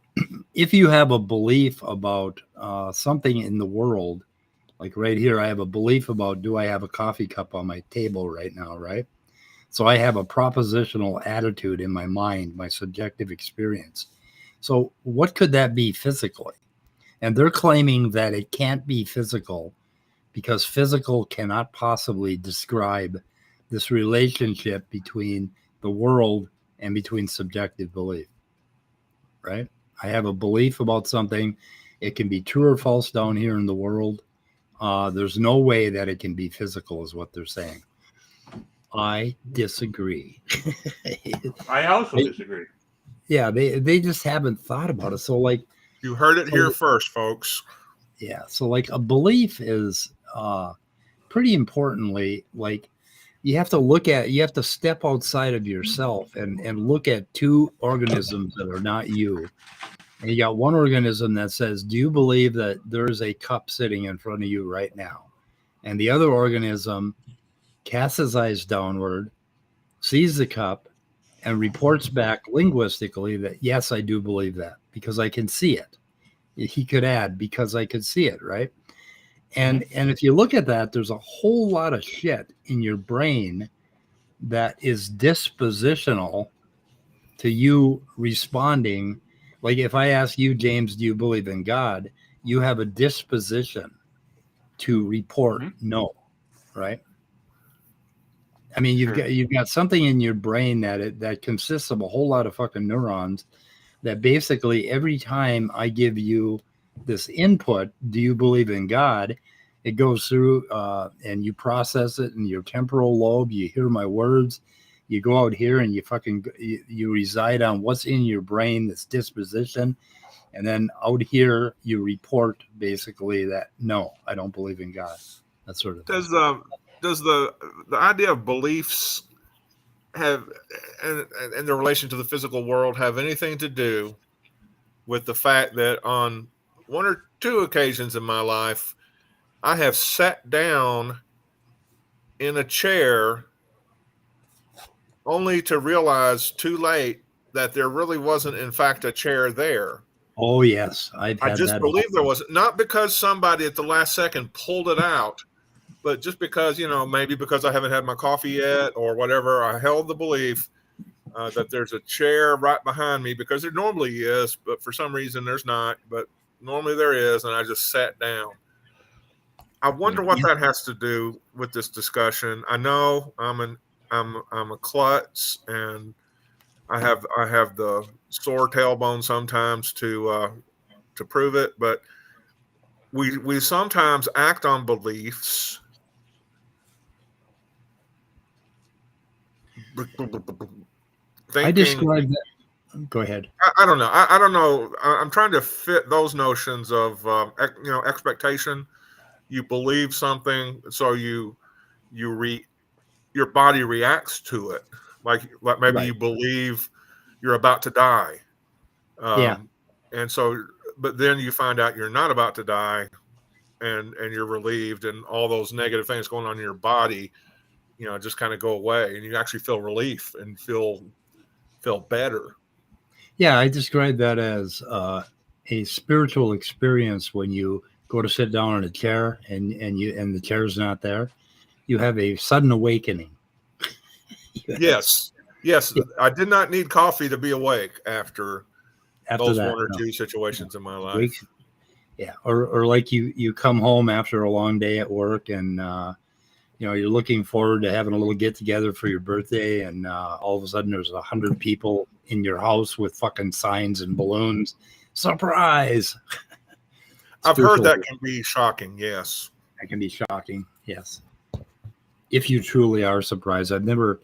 Speaker 1: if you have a belief about something in the world, like right here, I have a belief about, do I have a coffee cup on my table right now, right? So I have a propositional attitude in my mind, my subjective experience. So what could that be physically? And they're claiming that it can't be physical because physical cannot possibly describe this relationship between the world and between subjective belief, right? I have a belief about something. It can be true or false down here in the world. There's no way that it can be physical is what they're saying. I disagree.
Speaker 3: I also disagree.
Speaker 1: Yeah, they just haven't thought about it. So like,
Speaker 2: you heard it here first, folks.
Speaker 1: Yeah. So like a belief is pretty importantly, like you have to step outside of yourself and look at two organisms that are not you. And you got one organism that says, do you believe that there's a cup sitting in front of you right now? And the other organism casts his eyes downward, sees the cup, and reports back linguistically that, yes, I do believe that because I can see it. He could add, because I could see it, right? And if you look at that, there's a whole lot of shit in your brain that is dispositional to you responding. Like if I ask you, James, do you believe in God? You have a disposition to report no, right? I mean, you've got something in your brain that consists of a whole lot of fucking neurons that basically every time I give you this input, do you believe in God? It goes through and you process it in your temporal lobe. You hear my words. You go out here and you reside on what's in your brain, this disposition. And then out here, you report basically that, no, I don't believe in God. That sort of thing.
Speaker 2: Does the idea of beliefs have and the relation to the physical world have anything to do with the fact that on one or two occasions in my life, I have sat down in a chair only to realize too late that there really wasn't, in fact, a chair there?
Speaker 1: Oh, yes. I
Speaker 2: just believe there was, not because somebody at the last second pulled it out, but just because, maybe because I haven't had my coffee yet or whatever, I held the belief that there's a chair right behind me, because there normally is, but for some reason there's not, but normally there is, and I just sat down. I wonder what that has to do with this discussion. I know I'm a klutz, and I have the sore tailbone sometimes to prove it, but we sometimes act on beliefs.
Speaker 1: I describe that. Go ahead.
Speaker 2: I don't know. I don't know. I'm trying to fit those notions of expectation. You believe something, so your body reacts to it. Like maybe
Speaker 1: Right.
Speaker 2: you believe you're about to die,
Speaker 1: Yeah.
Speaker 2: and so, but then you find out you're not about to die, and you're relieved, and all those negative things going on in your body, just kind of go away, and you actually feel relief and feel better.
Speaker 1: Yeah, I describe that as a spiritual experience when you go to sit down in a chair and the chair's not there. You have a sudden awakening.
Speaker 2: Yes.
Speaker 1: Yeah,
Speaker 2: I did not need coffee to be awake after
Speaker 1: after
Speaker 2: those
Speaker 1: that,
Speaker 2: one or
Speaker 1: no.
Speaker 2: two situations in my
Speaker 1: Wake,
Speaker 2: life.
Speaker 1: yeah, or like you come home after a long day at work and you're looking forward to having a little get together for your birthday, and all of a sudden there's 100 people in your house with fucking signs and balloons. Surprise!
Speaker 2: I've heard
Speaker 1: Spiritual.
Speaker 2: that can be shocking. Yes.
Speaker 1: That can be shocking. Yes, if you truly are surprised. I've never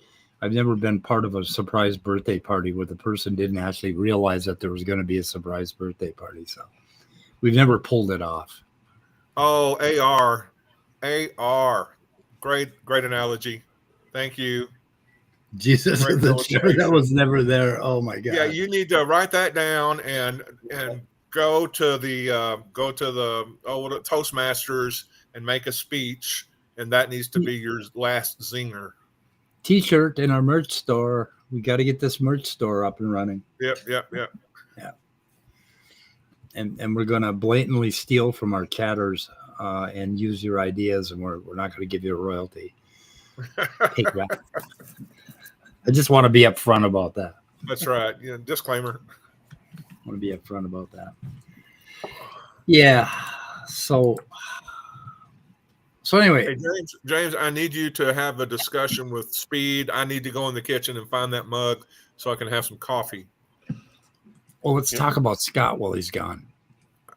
Speaker 1: been part of a surprise birthday party where the person didn't actually realize that there was going to be a surprise birthday party. So we've never pulled it off.
Speaker 2: Oh, AR. Great analogy. Thank you.
Speaker 1: Jesus
Speaker 2: Great
Speaker 1: of the chair that
Speaker 2: illustration.
Speaker 1: was never there. Oh my god.
Speaker 2: Yeah, you need to write that down and go to the Toastmasters and make a speech, and that needs to be your last zinger.
Speaker 1: T-shirt in our merch store. We got to get this merch store up and running.
Speaker 2: Yep.
Speaker 1: Yeah. And we're going to blatantly steal from our chatters and use your ideas, and we're not going to give you a royalty. Take that. I just want to be upfront about that.
Speaker 2: That's right. Disclaimer.
Speaker 1: I want to be upfront about that. Yeah. So anyway.
Speaker 2: Hey, James, I need you to have a discussion with Speed. I need to go in the kitchen and find that mug so I can have some coffee.
Speaker 1: Well, let's talk about Scott while he's gone.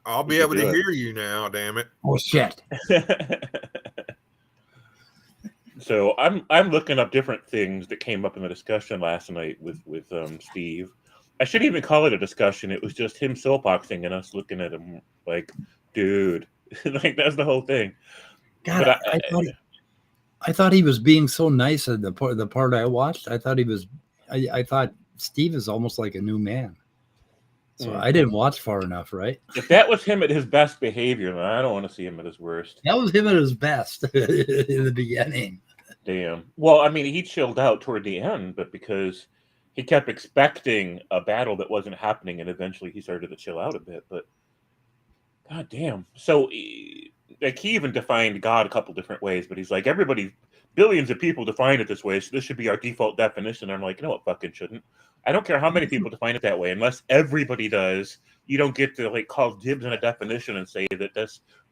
Speaker 2: I'll be able to hear you now, damn it.
Speaker 1: Oh, shit.
Speaker 3: So I'm looking up different things that came up in the discussion last night with Steve. I shouldn't even call it a discussion. It was just him soapboxing and us looking at him like, dude, like that's the whole thing.
Speaker 1: God, but I thought he was being so nice at the part I watched. I thought Steve is almost like a new man. So I didn't watch far enough, right?
Speaker 3: If that was him at his best behavior, then I don't want to see him at his worst.
Speaker 1: That was him at his best in the beginning.
Speaker 3: Damn. Well, I mean, he chilled out toward the end, but because he kept expecting a battle that wasn't happening, and eventually he started to chill out a bit. But god damn. So like he even defined God a couple different ways, but he's like, billions of people define it this way, so this should be our default definition. And I'm like, no, it fucking shouldn't. I don't care how many people define it that way, unless everybody does. You don't get to like call dibs on a definition and say that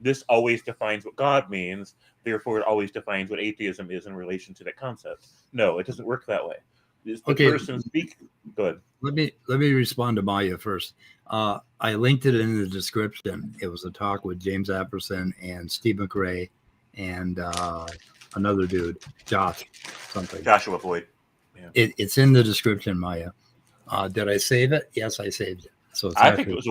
Speaker 3: this always defines what God means, therefore it always defines what atheism is in relation to that concept. No, it doesn't work that way. The person speak. Good.
Speaker 1: Let me respond to Maya first. I linked it in the description. It was a talk with James Apperson and Steve McRae and another dude, Joshua
Speaker 3: Floyd.
Speaker 1: Yeah. It's in the description, Maya. Did I save it? Yes, I saved it. So
Speaker 3: I think it was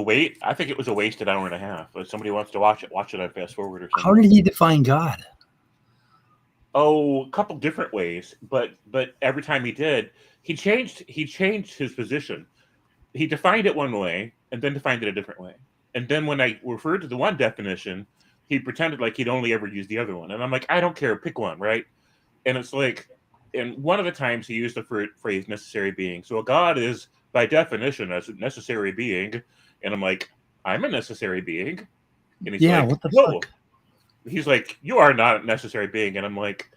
Speaker 3: a wasted hour and a half. If somebody wants to watch it on fast forward or something.
Speaker 1: How did he define God?
Speaker 3: Oh, a couple different ways, but every time he did, he changed his position. He defined it one way and then defined it a different way. And then when I referred to the one definition, he pretended like he'd only ever used the other one. And I'm like, I don't care, pick one, right? And it's like, and one of the times he used the phrase necessary being. So a God is by definition as a necessary being. And I'm like, I'm a necessary being. And he's like,
Speaker 1: what the fuck?
Speaker 3: He's like, you are not a necessary being. And I'm like,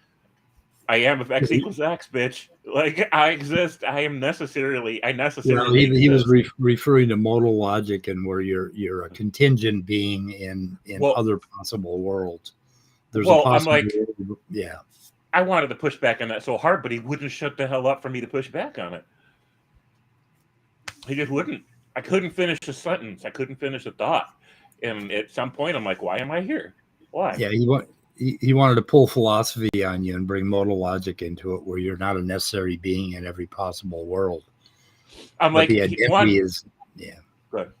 Speaker 3: I am if X equals X, bitch. Like, I exist. I necessarily
Speaker 1: he was referring to modal logic and where you're a contingent being in other possible worlds. There's a possibility.
Speaker 3: I'm like, yeah. I wanted to push back on that so hard, but he wouldn't shut the hell up for me to push back on it. He just wouldn't. I couldn't finish a sentence. I couldn't finish a thought. And at some point, I'm like, why am I here? Why?
Speaker 1: Yeah, he wanted to pull philosophy on you and bring modal logic into it where you're not a necessary being in every possible world.
Speaker 3: I'm
Speaker 1: But
Speaker 3: like,
Speaker 1: the identity is,
Speaker 3: good.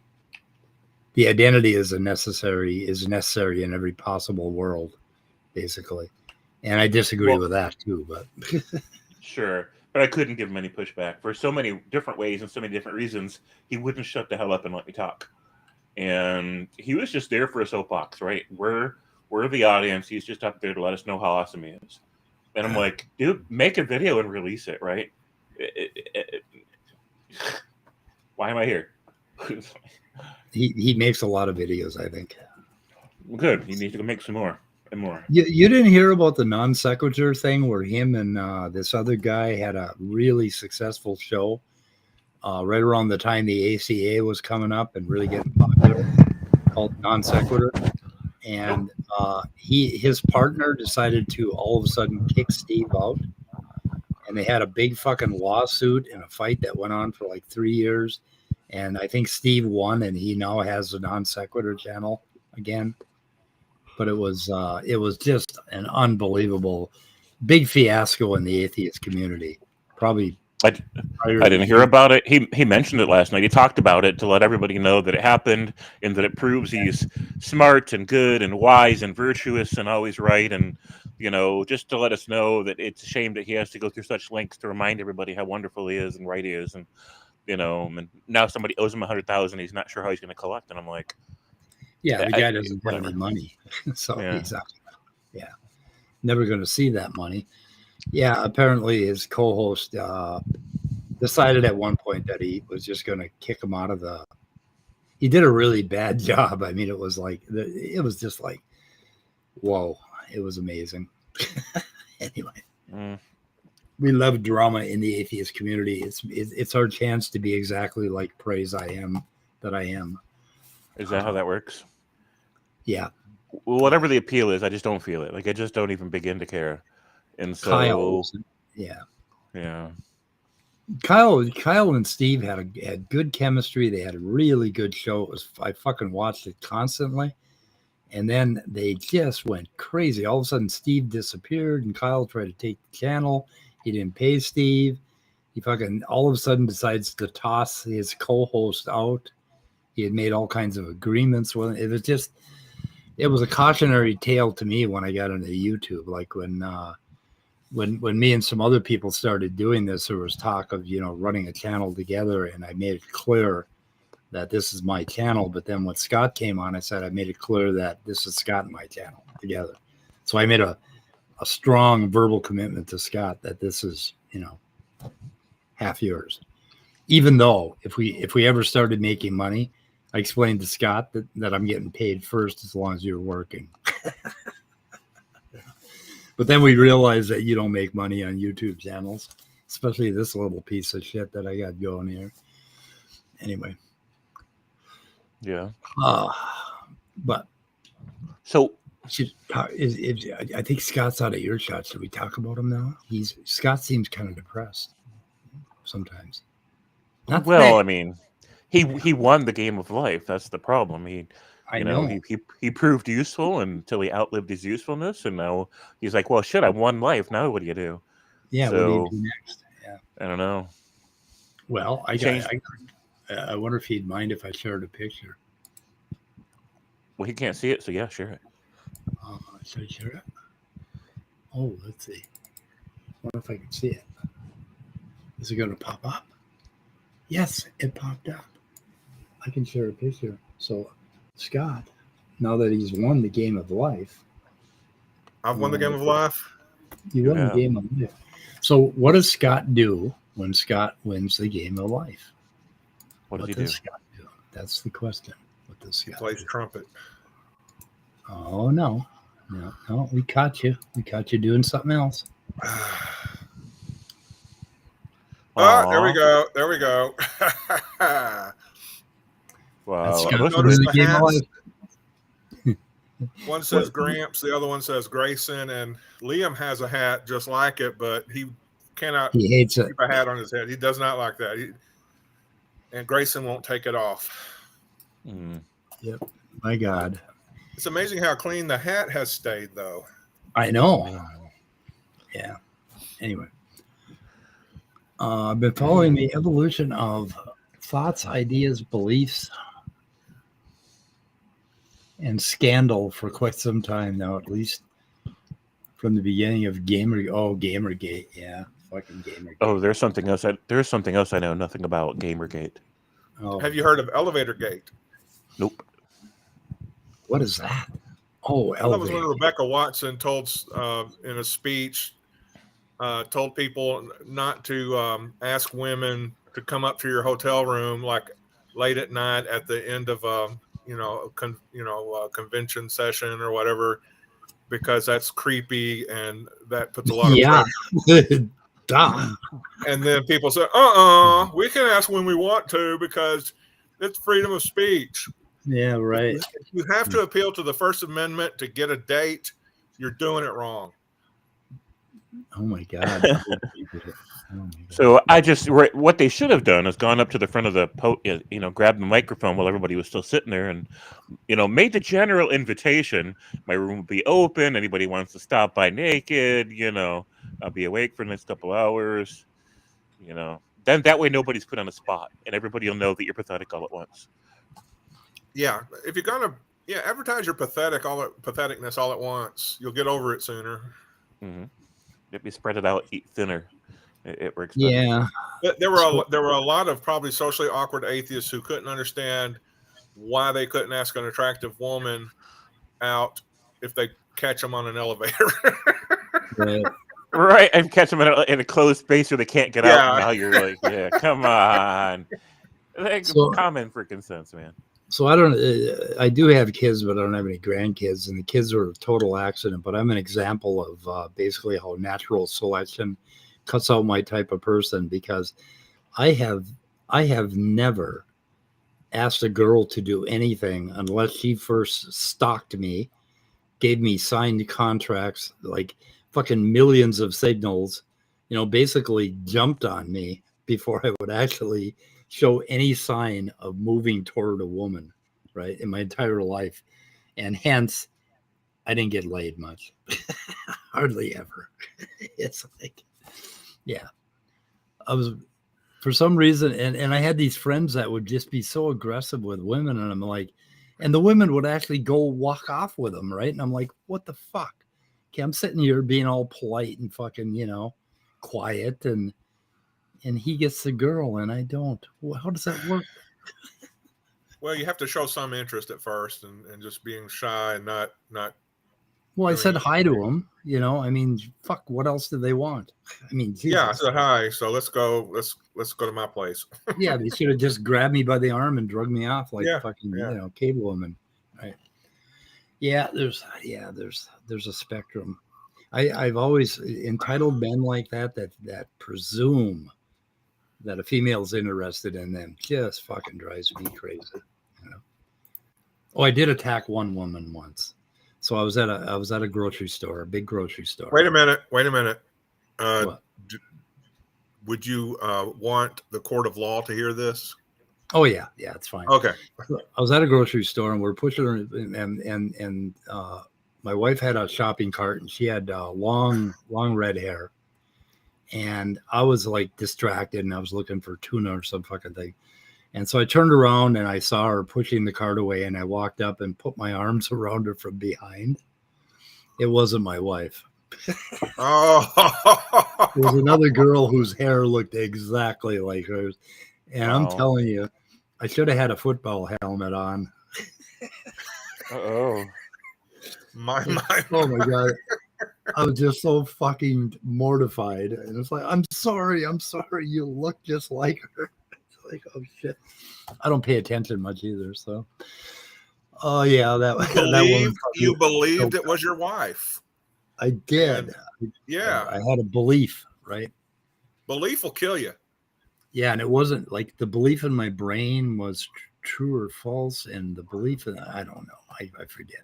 Speaker 1: The identity is necessary in every possible world, basically. And I disagree with that too, but
Speaker 3: Sure. But I couldn't give him any pushback for so many different ways and so many different reasons. He wouldn't shut the hell up and let me talk. And he was just there for a soapbox, right? We're the audience. He's just up there to let us know how awesome he is. And I'm like, dude, make a video and release it, right? Why am I here?
Speaker 1: he makes a lot of videos, I think.
Speaker 3: Good. He needs to make some more and more.
Speaker 1: You didn't hear about the non sequitur thing where him and this other guy had a really successful show right around the time the ACA was coming up and really getting popular, called Non Sequitur. And his partner decided to all of a sudden kick Steve out. And they had a big fucking lawsuit and a fight that went on for like 3 years. And I think Steve won, and he now has a Non Sequitur channel again. But it was just an unbelievable big fiasco in the atheist community. Probably
Speaker 3: I didn't hear about it. He mentioned it last night. He talked about it to let everybody know that it happened and that it proves he's smart and good and wise and virtuous and always right. And, just to let us know that it's a shame that he has to go through such lengths to remind everybody how wonderful he is and right he is. And, and now somebody owes him $100,000. He's not sure how he's going to collect. And I'm like,
Speaker 1: yeah, the guy doesn't have any money. So he's never going to see that money. Yeah, apparently his co-host decided at one point that he was just going to kick him out of the. He did a really bad job. I mean, it was just like, whoa, it was amazing. Anyway, we love drama in the atheist community. It's our chance to be exactly like praise I am that I am.
Speaker 3: Is that how that works?
Speaker 1: Yeah.
Speaker 3: Well, whatever the appeal is, I just don't feel it. Like I just don't even begin to care. And so,
Speaker 1: Kyle and Steve had good chemistry. They had a really good show. I fucking watched it constantly, and then they just went crazy. All of a sudden, Steve disappeared, and Kyle tried to take the channel. He didn't pay Steve. He fucking all of a sudden decides to toss his co-host out. He had made all kinds of agreements with him. It was a cautionary tale to me when I got into YouTube, like when me and some other people started doing this, there was talk of, running a channel together, and I made it clear that this is my channel. But then when Scott came on, I said, I made it clear that this is Scott and my channel together. So I made a strong verbal commitment to Scott that this is, half yours. Even though if we ever started making money, I explained to Scott that I'm getting paid first as long as you're working. But then we realized that you don't make money on YouTube channels, especially this little piece of shit that I got going here. Anyway.
Speaker 3: Yeah.
Speaker 1: But
Speaker 3: so
Speaker 1: I think Scott's out of earshot. Should we talk about him now? Scott seems kind of depressed sometimes.
Speaker 3: I mean, he won the game of life. That's the problem. I know he proved useful until he outlived his usefulness, and now he's like, well, shit, I won life. Now what do you do?
Speaker 1: Yeah, what do you do next? Yeah,
Speaker 3: I don't know.
Speaker 1: Well, I wonder if he'd mind if I shared a picture.
Speaker 3: Well, he can't see it, so yeah, share it.
Speaker 1: Should I share it? Oh, let's see. I wonder if I can see it. Is it going to pop up? Yes, it popped up. I can share a picture. So, Scott, now that he's won the game of life.
Speaker 2: I've won the game of life?
Speaker 1: You won the game of life. So what does Scott do when Scott wins the game of life?
Speaker 3: What does
Speaker 1: Scott do? That's the question. What does Scott
Speaker 2: plays
Speaker 1: do?
Speaker 2: Trumpet.
Speaker 1: Oh, no. We caught you. We caught you doing something else.
Speaker 2: Oh, there we go.
Speaker 3: Wow.
Speaker 2: One says Gramps, the other one says Grayson, and Liam has a hat just like it, but he cannot
Speaker 1: hates
Speaker 2: keep a hat on his head. He does not like that. And Grayson won't take it off.
Speaker 1: Yep. My God.
Speaker 2: It's amazing how clean the hat has stayed, though.
Speaker 1: I know. Yeah. Anyway. I've been following the evolution of thoughts, ideas, beliefs, and scandal for quite some time now, at least from the beginning of Gamergate. Yeah, fucking Gamergate.
Speaker 3: Oh, there's something else. There's something else I know nothing about. Gamergate.
Speaker 1: Oh,
Speaker 2: Have you heard of Elevator Gate?
Speaker 3: Nope.
Speaker 1: what is that? Oh,
Speaker 2: Well, that was when
Speaker 1: Elevator.
Speaker 2: Rebecca Watson told in a speech told people not to ask women to come up to your hotel room like late at night at the end of a convention session or whatever, because that's creepy and that puts a lot of
Speaker 1: Yeah.
Speaker 2: pressure.
Speaker 1: Duh.
Speaker 2: And then people say, we can ask when we want to because it's freedom of speech.
Speaker 1: Yeah, right.
Speaker 2: If you have to appeal to the First Amendment to get a date, you're doing it wrong.
Speaker 1: Oh my God.
Speaker 3: So what they should have done is gone up to the front of the grabbed the microphone while everybody was still sitting there, and made the general invitation. My room will be open. Anybody wants to stop by naked, I'll be awake for the next couple hours. Then that way nobody's put on a spot, and everybody will know that you're pathetic all at once.
Speaker 2: Yeah, if you're gonna advertise your patheticness all at once, you'll get over it sooner.
Speaker 3: Mm-hmm. If you spread it out, eat thinner. It works
Speaker 1: better. Yeah.
Speaker 2: There were a lot of probably socially awkward atheists who couldn't understand why they couldn't ask an attractive woman out if they catch them on an elevator.
Speaker 3: Right, and catch them in a closed space where they can't get out. And now you're like, yeah, come on. Common freaking sense, man.
Speaker 1: So I do have kids, but I don't have any grandkids, and the kids were a total accident. But I'm an example of basically how natural selection cuts out my type of person, because I have never asked a girl to do anything unless she first stalked me, gave me signed contracts, like fucking millions of signals, basically jumped on me before I would actually show any sign of moving toward a woman, right, in my entire life. And hence, I didn't get laid much. Hardly ever. It's like, yeah. I was, for some reason, and I had these friends that would just be so aggressive with women, and I'm like, and the women would actually go walk off with them, right? And I'm like, what the fuck? Okay, I'm sitting here being all polite and fucking, quiet, and he gets the girl and I don't. Well, how does that work?
Speaker 2: Well, you have to show some interest at first, and just being shy and not.
Speaker 1: Well, I said hi to him. I mean, fuck. What else did they want? I mean, Jesus.
Speaker 2: Yeah, I said hi. So let's go. Let's go to my place.
Speaker 1: Yeah, they should have just grabbed me by the arm and drug me off like fucking cable woman, right? Yeah, there's a spectrum. I've always entitled men like that presume that a female's interested in them just fucking drives me crazy. Oh, I did attack one woman once. So I was at a grocery store, a big grocery store.
Speaker 2: Wait a minute. Would you want the court of law to hear this?
Speaker 1: Oh yeah, it's fine.
Speaker 2: Okay.
Speaker 1: I was at a grocery store and we're pushing her, and my wife had a shopping cart and she had long red hair, and I was like distracted and I was looking for tuna or some fucking thing. And so I turned around and I saw her pushing the cart away, and I walked up and put my arms around her from behind. It wasn't my wife.
Speaker 2: Oh,
Speaker 1: it was another girl whose hair looked exactly like hers. And I'm telling you, I should have had a football helmet on.
Speaker 2: Oh my
Speaker 1: God. I was just so fucking mortified. And it's like, I'm sorry. You look just like her. Like, oh shit, I don't pay attention much either. So, oh yeah, that one.
Speaker 2: You believed it was your wife.
Speaker 1: I did.
Speaker 2: Yeah,
Speaker 1: I had a belief, right?
Speaker 2: Belief will kill you.
Speaker 1: Yeah, and it wasn't like the belief in my brain was true or false, and the belief in I don't know. I forget.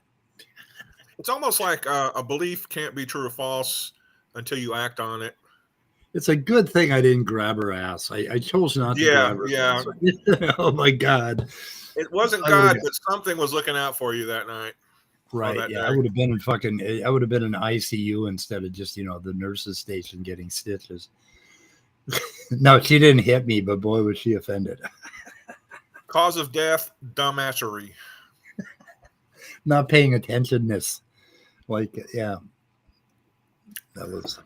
Speaker 2: It's almost like a belief can't be true or false until you act on it.
Speaker 1: It's a good thing I didn't grab her ass. I chose not to grab her ass. Oh my God.
Speaker 2: It wasn't God, but something was looking out for you that night.
Speaker 1: Right. Yeah. I would have been in ICU instead of just, the nurse's station getting stitches. No, she didn't hit me, but boy, was she offended.
Speaker 2: Cause of death, dumbassery.
Speaker 1: Not paying attentionness. Like, yeah, that was.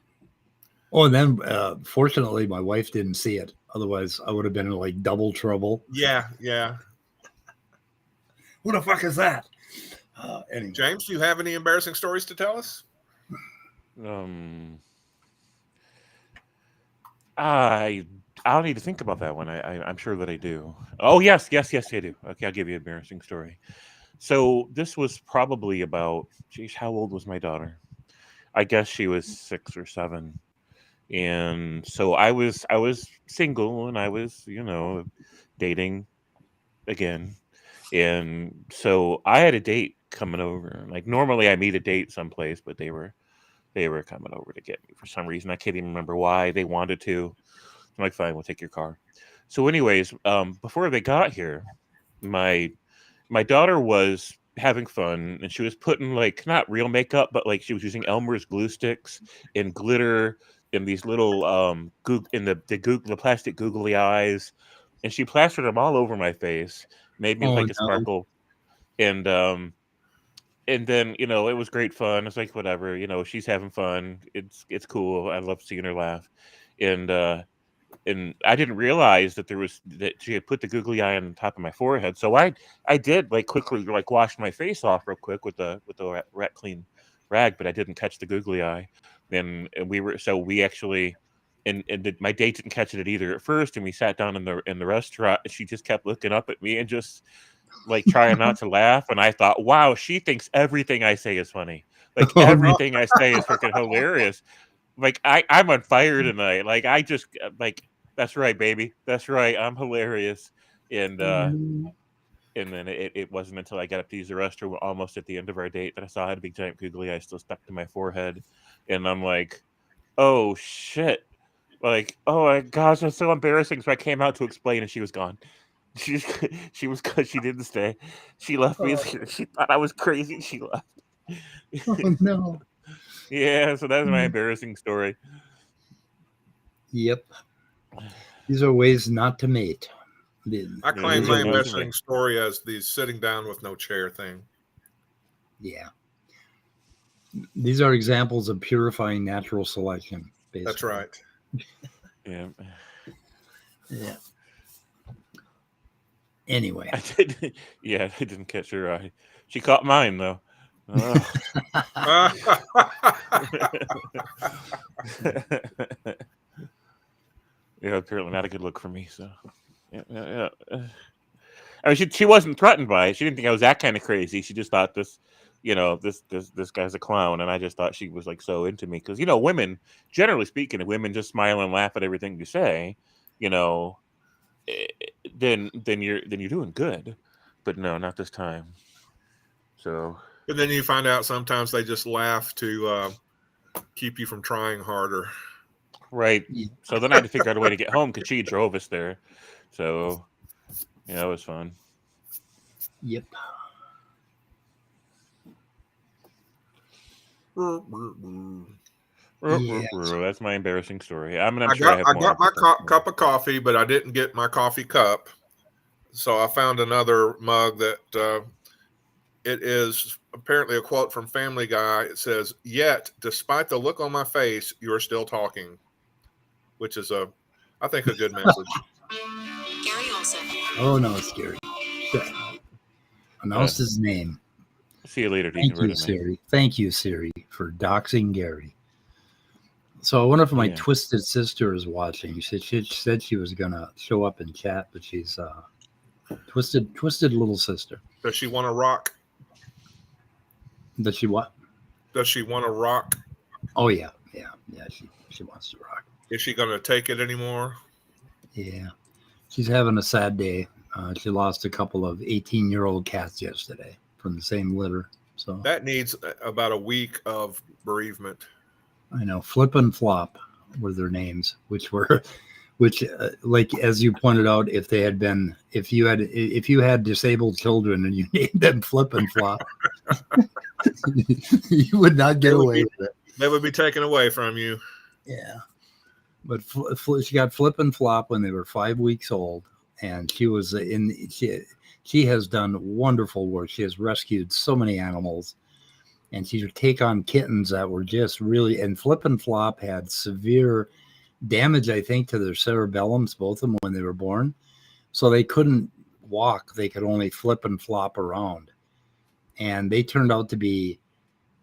Speaker 1: Oh, and then fortunately, my wife didn't see it. Otherwise, I would have been in like double trouble.
Speaker 2: Yeah, yeah.
Speaker 1: What the fuck is that? Anyway.
Speaker 2: James, do you have any embarrassing stories to tell us?
Speaker 3: I'll need to think about that one. I'm sure that I do. Oh yes, I do. Okay, I'll give you an embarrassing story. So this was probably about, geez, how old was my daughter? I guess she was 6 or 7, and so I was single and I was dating again, and so I had a date coming over. Like normally I meet a date someplace, but they were coming over to get me for some reason. I can't even remember why. They wanted to. I'm like, fine, we'll take your car. So, anyways, before they got here, my daughter was having fun, and she was putting like not real makeup, but like she was using Elmer's glue sticks and glitter in these little the plastic googly eyes, and she plastered them all over my face, made me like a sparkle, and then it was great fun. It's like whatever, she's having fun. It's cool. I love seeing her laugh, and I didn't realize that she had put the googly eye on top of my forehead. So I did like quickly like wash my face off real quick with the rat clean rag, but I didn't catch the googly eye. And we actually my date didn't catch it either at first, and we sat down in the restaurant, and she just kept looking up at me and just like trying not to laugh. And I thought, wow, she thinks everything I say is funny. Like everything I say is freaking hilarious. Like I'm on fire tonight. Like I just like, that's right, baby. That's right. I'm hilarious. And then it wasn't until I got up to use the restroom almost at the end of our date that I saw I had a big giant googly eye still stuck to my forehead. And I'm like, oh shit. Like, oh my gosh, that's so embarrassing. So I came out to explain, and she was gone. She was good. She didn't stay. She left me. She thought I was crazy. She left.
Speaker 1: Oh no.
Speaker 3: Yeah, so that's my embarrassing story.
Speaker 1: Yep. These are ways not to mate.
Speaker 2: I claim my embarrassing story as the sitting down with no chair thing.
Speaker 1: Yeah. These are examples of purifying natural selection. Basically.
Speaker 2: That's right.
Speaker 3: Yeah.
Speaker 1: Yeah. Anyway.
Speaker 3: I didn't catch her eye. She caught mine though. Yeah, apparently not a good look for me. So, yeah. I mean, she wasn't threatened by it. She didn't think I was that kind of crazy. She just thought this guy's a clown, and I just thought she was like so into me because women, generally speaking, if women just smile and laugh at everything you say, then you're doing good. But no, not this time. So.
Speaker 2: And then you find out sometimes they just laugh to keep you from trying harder.
Speaker 3: Right. So then I had to figure out a way to get home because she drove us there. So, yeah, it was fun.
Speaker 1: Yep.
Speaker 3: That's my embarrassing story. I
Speaker 2: got my cup of coffee, but I didn't get my coffee cup. So I found another mug that it is apparently a quote from Family Guy. It says, "Yet, despite the look on my face, you are still talking," which is I think a good message.
Speaker 4: Gary Olson.
Speaker 1: Oh no, it's Gary. Announced his name.
Speaker 3: See you later.
Speaker 1: Thank you, Siri. Thank you, Siri, for doxing Gary. So I wonder if my twisted sister is watching. She said she was gonna show up and chat, but she's twisted little sister.
Speaker 2: Does she want to rock?
Speaker 1: Does she what?
Speaker 2: Does she want to rock?
Speaker 1: Oh yeah. She wants to rock.
Speaker 2: Is she gonna take it anymore?
Speaker 1: Yeah, she's having a sad day. She lost a couple of 18-year-old cats yesterday from the same litter. So
Speaker 2: that needs about a week of bereavement.
Speaker 1: I know. Flip and Flop were their names, which like as you pointed out, if you had disabled children and you named them Flip and Flop, you would not get away with it.
Speaker 2: They would be taken away from you.
Speaker 1: Yeah. But she got Flip and Flop when they were 5 weeks old, and she was she has done wonderful work. She has rescued so many animals, and she would take on kittens that were just really. And Flip and Flop had severe damage, I think, to their cerebellums, both of them, when they were born, so they couldn't walk. They could only flip and flop around, and they turned out to be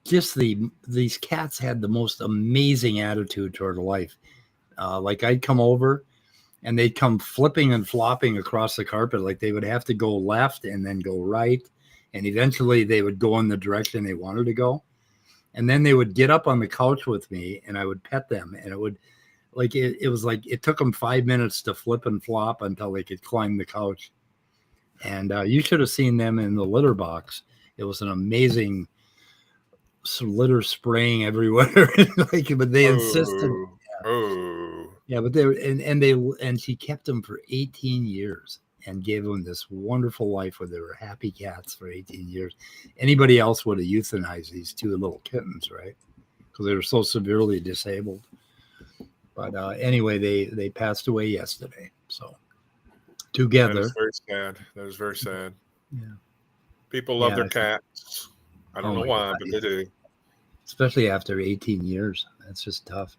Speaker 1: just these cats had the most amazing attitude toward life. Like I'd come over and they'd come flipping and flopping across the carpet. Like they would have to go left and then go right. And eventually they would go in the direction they wanted to go. And then they would get up on the couch with me and I would pet them. And it would like, it was like, it took them 5 minutes to flip and flop until they could climb the couch. And you should have seen them in the litter box. It was an amazing litter spraying everywhere. Like, but they insisted. Yeah, but they were, and she kept them for 18 years and gave them this wonderful life where they were happy cats for 18 years. Anybody else would have euthanized these two little kittens, right? Because they were so severely disabled. But anyway, they passed away yesterday. So together.
Speaker 2: That is very sad. That is very sad.
Speaker 1: Yeah.
Speaker 2: People love their cats. I don't know why, but they do.
Speaker 1: Especially after 18 years. That's just tough.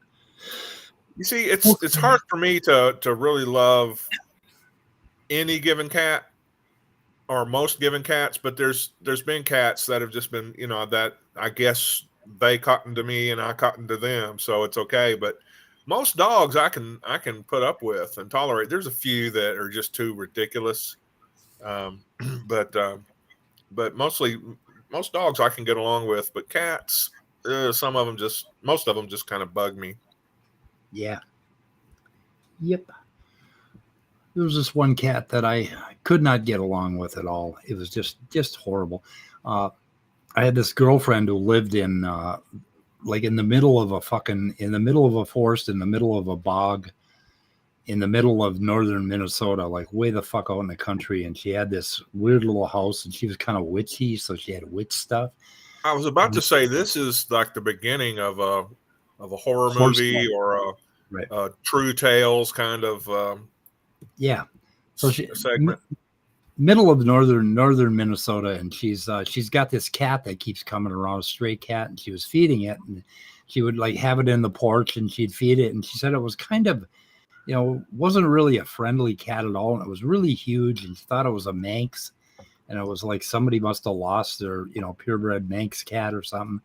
Speaker 2: You see, it's hard for me to really love any given cat or most given cats, but there's been cats that have just been, that I guess they cotton to me and I cotton to them, so it's okay. But most dogs I can put up with and tolerate. There's a few that are just too ridiculous, but mostly most dogs I can get along with. But cats, most of them just kind of bug me.
Speaker 1: Yeah. Yep. There was this one cat that I could not get along with at all. It was just horrible. I had this girlfriend who lived in like in the middle of a forest, in the middle of a bog, in the middle of northern Minnesota, like way the fuck out in the country. And she had this weird little house, and she was kind of witchy, so she had witch stuff. I
Speaker 2: was about to say this is like the beginning of a horror movie or a True Tales kind of
Speaker 1: so she
Speaker 2: segment.
Speaker 1: Middle of northern Minnesota, and she's got this cat that keeps coming around, a stray cat, and she was feeding it, and she would like have it in the porch and she'd feed it, and she said it was kind of, wasn't really a friendly cat at all, and it was really huge, and she thought it was a Manx, and it was like somebody must have lost their purebred Manx cat or something.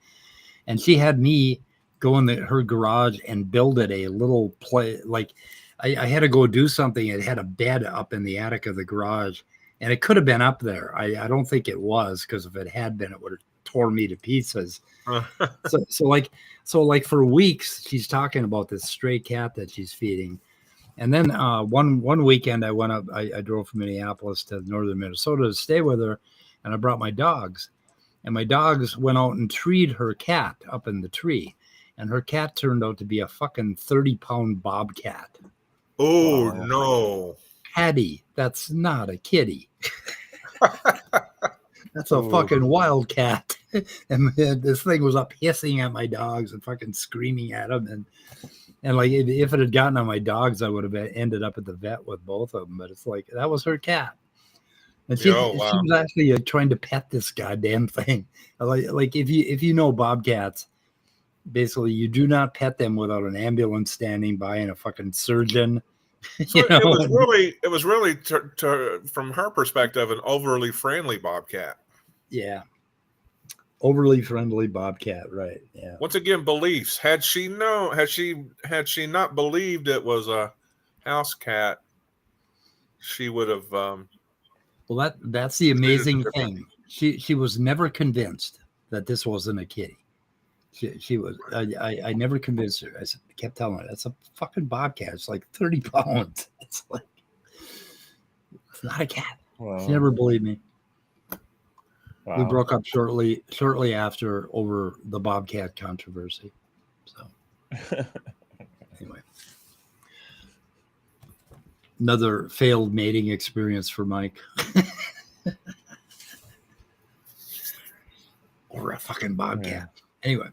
Speaker 1: And she had me go in her garage and build it a little play. Like I had to go do something. It had a bed up in the attic of the garage, and it could have been up there. I don't think it was, because if it had been, it would have torn me to pieces. So like for weeks, she's talking about this stray cat that she's feeding. And then one weekend I went up, I drove from Minneapolis to northern Minnesota to stay with her, and I brought my dogs. And my dogs went out and treed her cat up in the tree. And her cat turned out to be a fucking 30-pound bobcat.
Speaker 2: Oh, no.
Speaker 1: Patty, that's not a kitty. That's a fucking wildcat. And this thing was up hissing at my dogs and fucking screaming at them. And like, if it had gotten on my dogs, I would have ended up at the vet with both of them. But it's like, that was her cat. And she was actually trying to pet this goddamn thing. Like if you know bobcats, basically you do not pet them without an ambulance standing by and a fucking surgeon.
Speaker 2: So it was really from her perspective an overly friendly bobcat.
Speaker 1: Yeah. Overly friendly bobcat, right? Yeah.
Speaker 2: Once again, beliefs. Had she not believed it was a house cat, she would have.
Speaker 1: Well, that's the amazing thing. She was never convinced that this wasn't a kitty. She was. I never convinced her. I kept telling her that's a fucking bobcat. It's like 30 pounds. It's like, it's not a cat. Wow. She never believed me. Wow. We broke up shortly after over the bobcat controversy. So anyway, another failed mating experience for Mike. Or a fucking bobcat. Yeah. Anyway,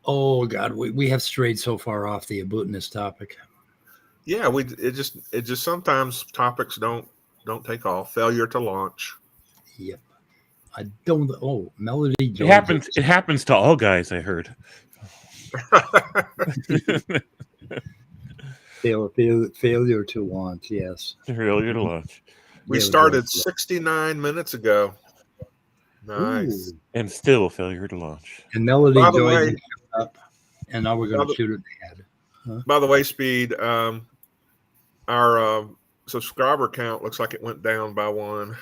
Speaker 1: Oh God, we have strayed so far off the Abootness topic.
Speaker 2: Yeah, it just sometimes topics don't take off. Failure to launch.
Speaker 1: Yep. I don't. Oh, Melody
Speaker 3: It
Speaker 1: Joy.
Speaker 3: happens. It happens to all guys. I heard.
Speaker 1: Failure to launch. Yes.
Speaker 3: Failure to launch,
Speaker 2: We
Speaker 1: Yeah,
Speaker 2: started 69 minutes ago. Nice.
Speaker 1: Ooh.
Speaker 3: and still failure to launch.
Speaker 1: And Melody
Speaker 2: By the
Speaker 1: Joy
Speaker 2: way-
Speaker 1: just showed up, and now we're going to shoot it in the head.
Speaker 2: By the way, Speed, our subscriber count looks like it went down by one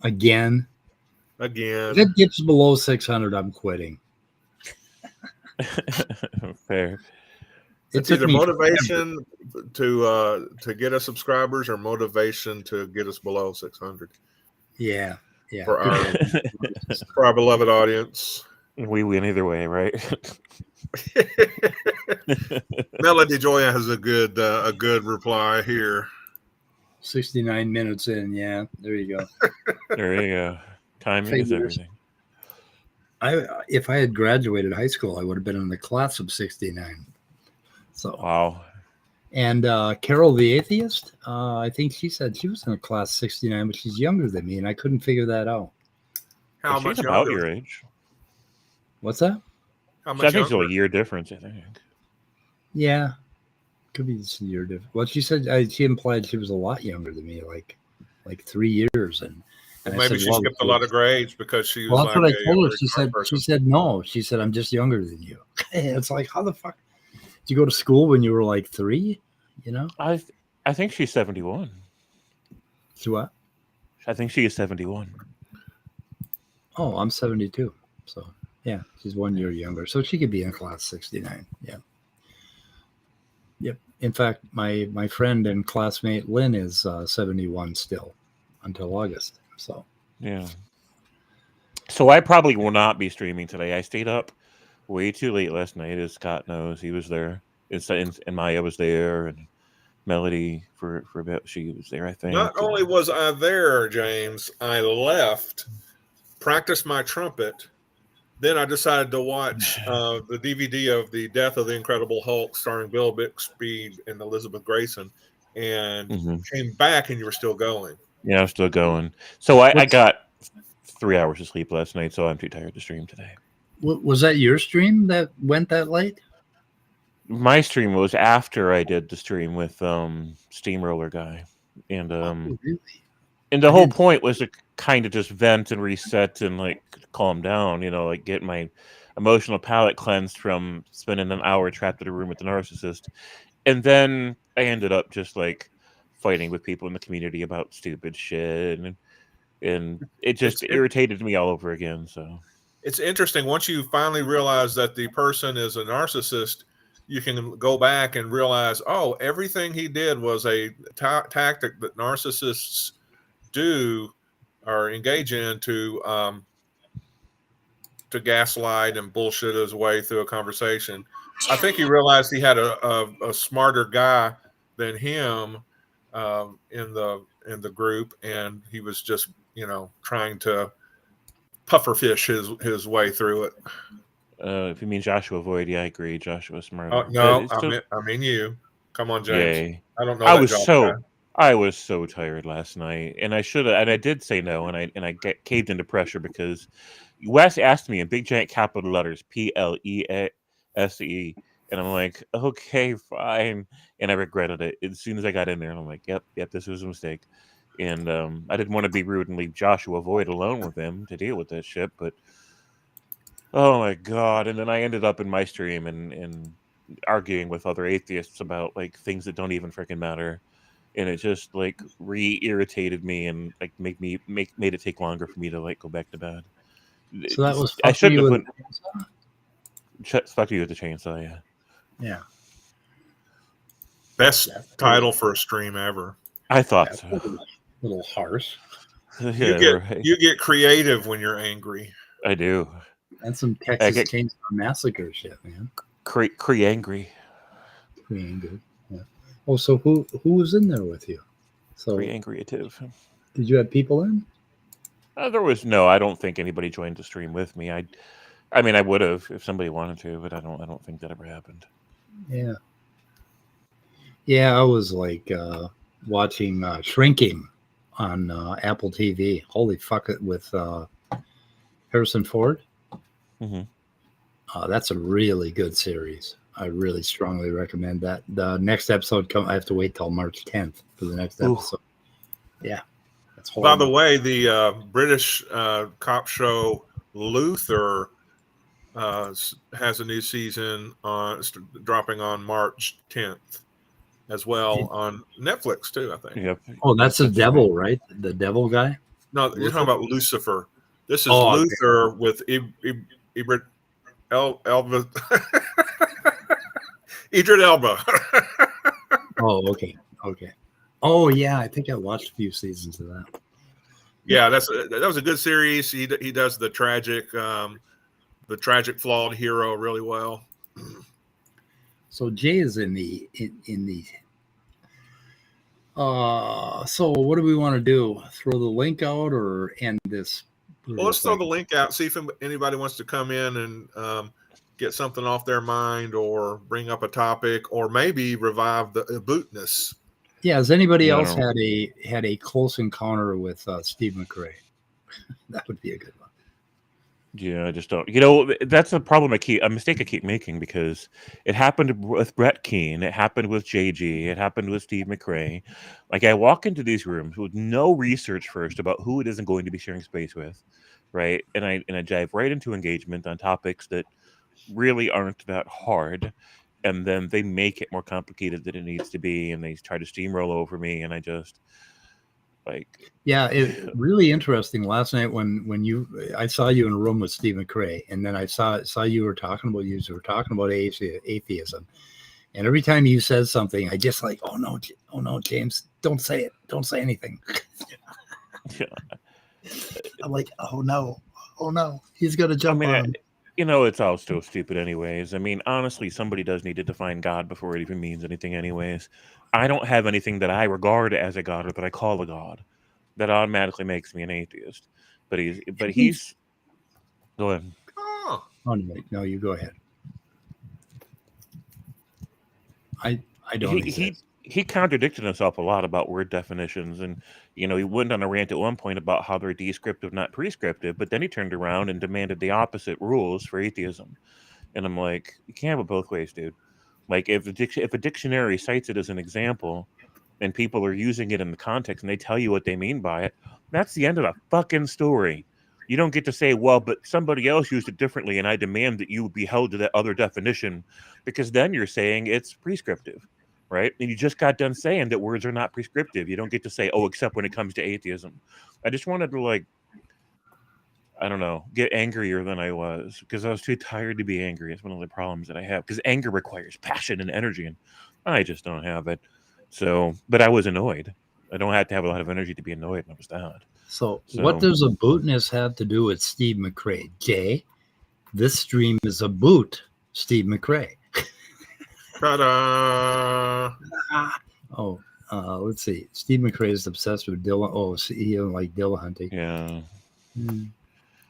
Speaker 1: Again.
Speaker 2: again.
Speaker 1: If it dips below 600, I'm quitting.
Speaker 3: Fair.
Speaker 2: It's
Speaker 1: took
Speaker 2: either
Speaker 1: me
Speaker 2: motivation to get us subscribers or motivation to get us below 600
Speaker 1: Yeah. Yeah.
Speaker 2: for our beloved audience.
Speaker 3: We win either way, right?
Speaker 2: Melody Joy has a good reply here.
Speaker 1: 69 minutes in. Yeah. There you go.
Speaker 3: There you go. Timing is
Speaker 1: Figures.
Speaker 3: everything.
Speaker 1: If I had graduated high school, I would have been in the class of 69. So,
Speaker 3: Wow.
Speaker 1: and Carol the Atheist, I think she said she was in a class 69, but she's younger than me, and I couldn't figure that out.
Speaker 2: How
Speaker 3: She's
Speaker 2: much
Speaker 3: about
Speaker 2: younger?
Speaker 3: your age.
Speaker 1: What's that?
Speaker 2: How
Speaker 3: I
Speaker 2: much
Speaker 3: think it's
Speaker 2: younger?
Speaker 3: a year difference. I think.
Speaker 1: Yeah, could be just a year different. Well, she said she implied she was a lot younger than me, like 3 years, and I
Speaker 2: Maybe
Speaker 1: said,
Speaker 2: she
Speaker 1: well,
Speaker 2: skipped a lot of grades because she was
Speaker 1: well, that's
Speaker 2: like
Speaker 1: what I
Speaker 2: a
Speaker 1: told her.
Speaker 2: very
Speaker 1: She
Speaker 2: smart
Speaker 1: said,
Speaker 2: person.
Speaker 1: no. She said, I'm just younger than you. It's like, how the fuck did you go to school when you were like 3? You know?
Speaker 3: I think she's 71.
Speaker 1: So what?
Speaker 3: I think she is 71.
Speaker 1: Oh, I'm 72. So yeah, she's 1 year younger. So she could be in class 69. Yeah. Yep. In fact, my friend and classmate Lynn is 71 still until August. So
Speaker 3: Yeah. So I probably will not be streaming today. I stayed up way too late last night, as Scott knows. He was there, and Maya was there, and Melody for a bit. She was there, I think.
Speaker 2: Not only was I there, James, I left, practiced my trumpet. Then I decided to watch the DVD of The Death of the Incredible Hulk starring Bill Bixby and Elizabeth Grayson, and came back and you were still going.
Speaker 3: Yeah, I'm still going. So I got 3 hours of sleep last night, so I'm too tired to stream today.
Speaker 1: was that your stream that went that late?
Speaker 3: My stream was after I did the stream with Steamroller Guy, and
Speaker 1: Oh, really?
Speaker 3: and the whole point was to kind of just vent and reset and like calm down, like get my emotional palate cleansed from spending an hour trapped in a room with a narcissist. And then I ended up just like fighting with people in the community about stupid shit, and it just irritated me all over again. So
Speaker 2: it's interesting. Once you finally realize that the person is a narcissist, you can go back and realize, oh, everything he did was a tactic that narcissists do or engage in to gaslight and bullshit his way through a conversation. I think he realized he had a smarter guy than him in the group, and he was just trying to pufferfish his way through it.
Speaker 3: if you mean Joshua Void, yeah, I agree. Joshua's smarter.
Speaker 2: No, I mean you. Come on, James.
Speaker 3: Yay.
Speaker 2: I don't know.
Speaker 3: I was so tired last night, and I should have, and I did say no, and I caved into pressure because Wes asked me in big giant capital letters PLESE, and I'm like, okay, fine, and I regretted it as soon as I got in there. And I'm like, yep, this was a mistake, and I didn't want to be rude and leave Joshua Void alone with him to deal with that shit, but oh my god! And then I ended up in my stream and arguing with other atheists about like things that don't even freaking matter. And it just like re-irritated me and like made it take longer for me to like go back to bed.
Speaker 1: So that was
Speaker 3: I shouldn't have
Speaker 1: went.
Speaker 3: Fuck you with the chainsaw. Yeah.
Speaker 1: Yeah.
Speaker 2: Best title for a stream ever.
Speaker 3: I thought so.
Speaker 1: A little harsh.
Speaker 2: You get creative when you're angry.
Speaker 3: I do.
Speaker 1: And some Texas Chainsaw Massacre shit, man.
Speaker 3: Angry.
Speaker 1: Angry. Yeah. Oh, so who was in there with you? So
Speaker 3: Angry-ative.
Speaker 1: Did you have people in?
Speaker 3: There was no. I don't think anybody joined the stream with me. I I mean, I would have if somebody wanted to, but I don't think that ever happened.
Speaker 1: Yeah. Yeah, I was like watching Shrinking on Apple TV. Holy fuck it, with Harrison Ford.
Speaker 3: Mm-hmm.
Speaker 1: That's a really good series. I really strongly recommend that. The next episode I have to wait till March 10th for the next episode. Yeah, that's horrible.
Speaker 2: By the way, the British cop show Luther has a new season dropping on March 10th as well on Netflix too, I think.
Speaker 3: Yep.
Speaker 1: Oh, that's the devil, right? The devil guy?
Speaker 2: No, you're talking about Lucifer. This is
Speaker 1: Oh,
Speaker 2: Luther with Idris Elba. Idris Elba.
Speaker 1: Oh, okay. Oh, yeah, I think I watched a few seasons of that.
Speaker 2: Yeah, that was a good series. He does the tragic flawed hero really well.
Speaker 1: So Jay is in the so what do we want to do? Throw the link out or end this?
Speaker 2: Well, let's throw the link out, see if anybody wants to come in and get something off their mind or bring up a topic or maybe revive the Abootness.
Speaker 1: Yeah, has anybody else had a close encounter with Steve McRae? That would be a good one.
Speaker 3: Yeah, I just don't. That's a problem a mistake I keep making, because it happened with Brett Keane, it happened with JG, it happened with Steve McRae. Like, I walk into these rooms with no research first about who it is I'm going to be sharing space with, right? And I dive right into engagement on topics that really aren't that hard, and then they make it more complicated than it needs to be, and they try to steamroll over me, and I just
Speaker 1: it really interesting last night when I saw you in a room with Steve McRae, and then I saw you were talking about atheism, and every time you said something, I just like, oh no, James, don't say anything.
Speaker 3: Yeah.
Speaker 1: I'm like, oh no, he's gonna jump on.
Speaker 3: It's all still stupid anyways. I mean, honestly, somebody does need to define God before it even means anything anyways. I don't have anything that I regard as a God or that I call a God. That automatically makes me an atheist. But he's go ahead.
Speaker 2: Oh,
Speaker 1: no, you go ahead. I don't.
Speaker 3: He contradicted himself a lot about word definitions, and he went on a rant at one point about how they're descriptive, not prescriptive, but then he turned around and demanded the opposite rules for atheism. And I'm like, you can't have it both ways, dude. Like, if a dictionary cites it as an example and people are using it in the context and they tell you what they mean by it, that's the end of the fucking story. You don't get to say, well, but somebody else used it differently and I demand that you be held to that other definition, because then you're saying it's prescriptive, right? And you just got done saying that words are not prescriptive. You don't get to say, oh, except when it comes to atheism. I just wanted to, I don't know, get angrier than I was, because I was too tired to be angry. It's one of the problems that I have, because anger requires passion and energy, and I just don't have it. So, but I was annoyed. I don't have to have a lot of energy to be annoyed, and I was that. So
Speaker 1: what does Abootness have to do with Steve McRae? Jay, this stream is Aboot Steve McRae.
Speaker 2: Ta-da!
Speaker 1: Let's see. Steve McRae is obsessed with Dylan. Oh, he doesn't like Dylan hunting.
Speaker 3: Yeah.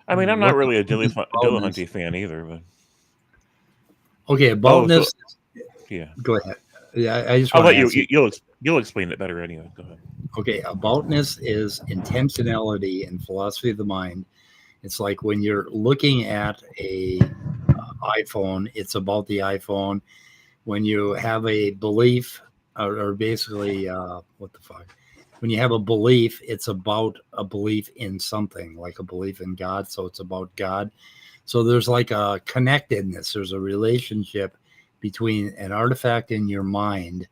Speaker 3: I mean, I'm not really a Dylan hunting fan either, but
Speaker 1: okay, Abootness.
Speaker 3: Yeah.
Speaker 1: Go ahead. Yeah, I just.
Speaker 3: I'll let you. You'll explain it better anyway. Go ahead.
Speaker 1: Okay, Aboutness is intentionality and philosophy of the mind. It's like when you're looking at a iPhone, it's about the iPhone. When you have a belief, or basically, what the fuck? When you have a belief, it's about a belief in something, like a belief in God. So it's about God. So there's like a connectedness. There's a relationship between an artifact in your mind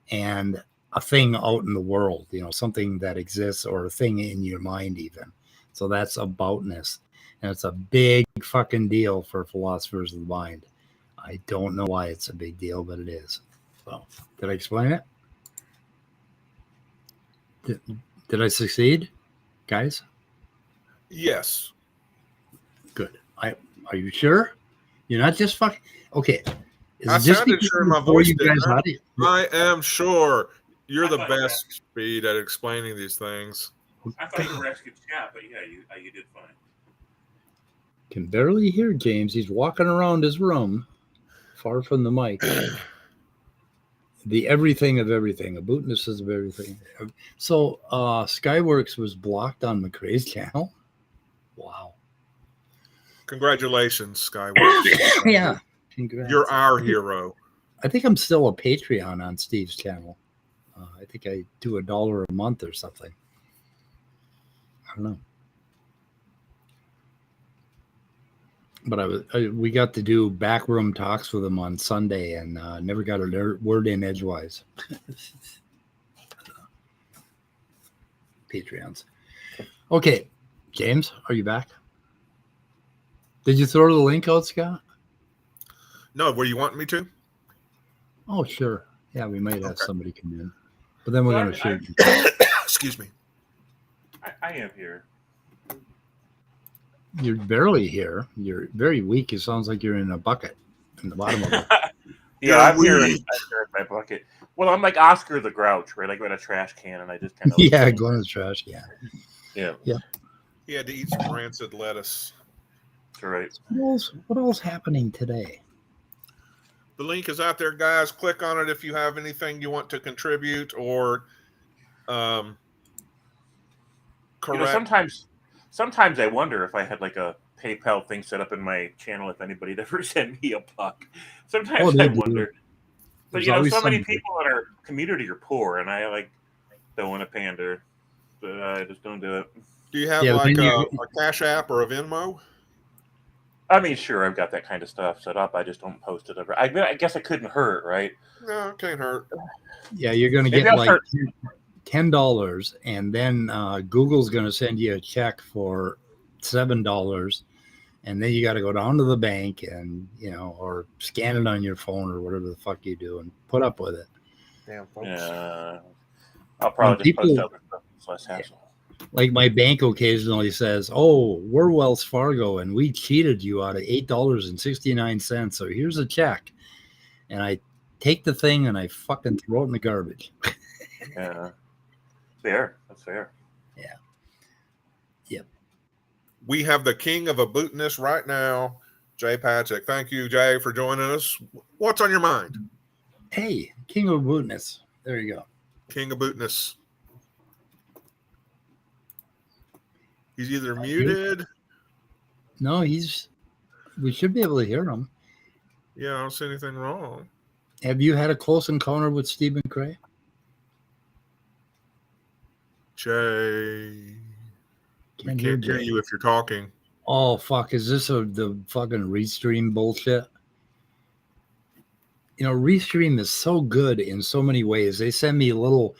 Speaker 1: and a thing out in the world, something that exists, or a thing in your mind even. So that's aboutness. And it's a big fucking deal for philosophers of the mind. I don't know why it's a big deal, but it is. So, did I explain it? Did I succeed, guys?
Speaker 2: Yes.
Speaker 1: Good. Are you sure? You're not just fucking... Okay.
Speaker 2: I sounded sure in my voice. I am sure. You're the best, Speed, at explaining these things.
Speaker 3: I thought you were asking chat, but yeah, you did fine.
Speaker 1: Can barely hear James. He's walking around his room, far from the mic. The everything of everything. Abootness is of everything. So Skyworks was blocked on McRae's channel. Wow.
Speaker 2: Congratulations, Skyward.
Speaker 1: Yeah. Congrats.
Speaker 2: You're our hero.
Speaker 1: I think I'm still a Patreon on Steve's channel. I think I do $1 a month or something. I don't know. But we got to do backroom talks with him on Sunday and never got a word in edgewise. Patreons. Okay, James, are you back? Did you throw the link out, Scott?
Speaker 2: No, were you wanting me to?
Speaker 1: Oh, sure. Yeah, we might have somebody come in. But then we're going to shoot.
Speaker 2: Excuse me.
Speaker 3: I am here.
Speaker 1: You're barely here. You're very weak. It sounds like you're in a bucket in the bottom of it.
Speaker 3: Yeah, I'm here in my bucket. Well, I'm like Oscar the Grouch, right? I go in a trash can and I just kind of...
Speaker 1: Yeah, go in the trash can.
Speaker 3: Yeah.
Speaker 1: Yeah.
Speaker 2: He had to eat some rancid lettuce.
Speaker 3: That's right.
Speaker 1: What else happening today?
Speaker 2: The link is out there, guys. Click on it if you have anything you want to contribute or correct.
Speaker 3: You know, sometimes I wonder if I had like a PayPal thing set up in my channel if anybody'd ever send me a buck. Sometimes I wonder. But
Speaker 1: There's
Speaker 3: you know, so
Speaker 1: somebody.
Speaker 3: many people in our community are poor, and I like don't want to pander, but I just don't do it.
Speaker 2: Do you have like a Cash App or a Venmo?
Speaker 3: I mean, sure, I've got that kind of stuff set up. I just don't post it ever. I guess it couldn't hurt, right?
Speaker 2: No, it can't hurt.
Speaker 1: Yeah, you're going to get like $10, and then Google's going to send you a check for $7, and then you got to go down to the bank and or scan it on your phone or whatever the fuck you do and put up with it.
Speaker 2: Damn, folks.
Speaker 3: Yeah, I'll probably just post other stuff. It's less hassle.
Speaker 1: Like my bank occasionally says, "Oh, we're Wells Fargo, and we cheated you out of $8.69. So here's a check," and I take the thing and I fucking throw it in the garbage.
Speaker 3: Yeah, fair. That's fair.
Speaker 1: Yeah. Yep.
Speaker 2: We have the king of Abootness right now, Jay Patrick. Thank you, Jay, for joining us. What's on your mind?
Speaker 1: Hey, king of Abootness. There you go.
Speaker 2: King of Abootness. He's either muted.
Speaker 1: No, we should be able to hear him.
Speaker 2: Yeah, I don't see anything wrong.
Speaker 1: Have you had a close encounter with Steve McRae?
Speaker 2: Jay. We can't hear you if you're talking.
Speaker 1: Oh, fuck. Is this the fucking Restream bullshit? Restream is so good in so many ways. They send me a little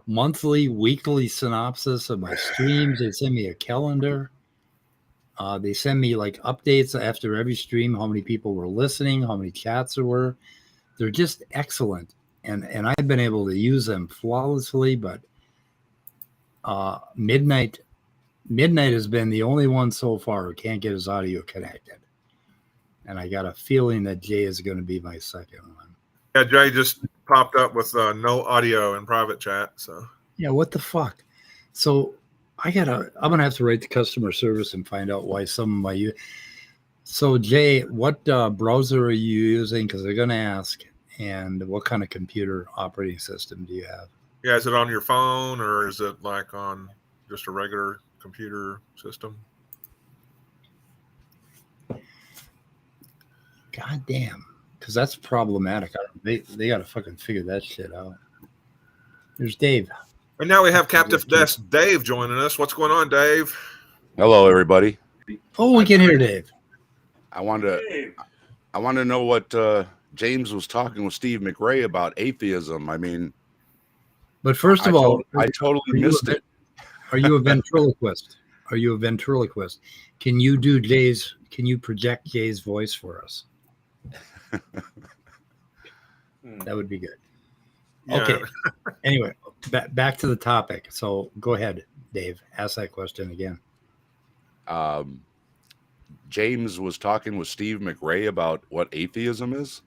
Speaker 1: monthly, weekly synopsis of my streams. They send me a calendar. They send me like updates after every stream, how many people were listening, how many chats there were. They're just excellent. And I've been able to use them flawlessly, but Midnight has been the only one so far who can't get his audio connected. And I got a feeling that Jay is going to be my second one.
Speaker 2: Yeah, Jay just popped up with no audio in private chat. So
Speaker 1: yeah, what the fuck? So I'm gonna have to write to customer service and find out why some of my. So Jay, what browser are you using? Because they're gonna ask. And what kind of computer operating system do you have?
Speaker 2: Yeah, is it on your phone or is it like on just a regular computer system?
Speaker 1: God damn. Because that's problematic. They got to fucking figure that shit out. There's Dave.
Speaker 2: And now we have Captive Desk Dave joining us. What's going on, Dave?
Speaker 5: Hello, everybody.
Speaker 1: Oh, we can hear Dave.
Speaker 5: I wanted to know what James was talking with Steve McRae about atheism. I mean,
Speaker 1: but first of all,
Speaker 5: I totally missed it.
Speaker 1: Are you a ventriloquist? Can you project Jay's voice for us? That would be good.
Speaker 2: Yeah.
Speaker 1: Okay. Anyway, back to the topic. So go ahead, Dave. Ask that question again.
Speaker 5: James was talking with Steve McRae about what atheism is.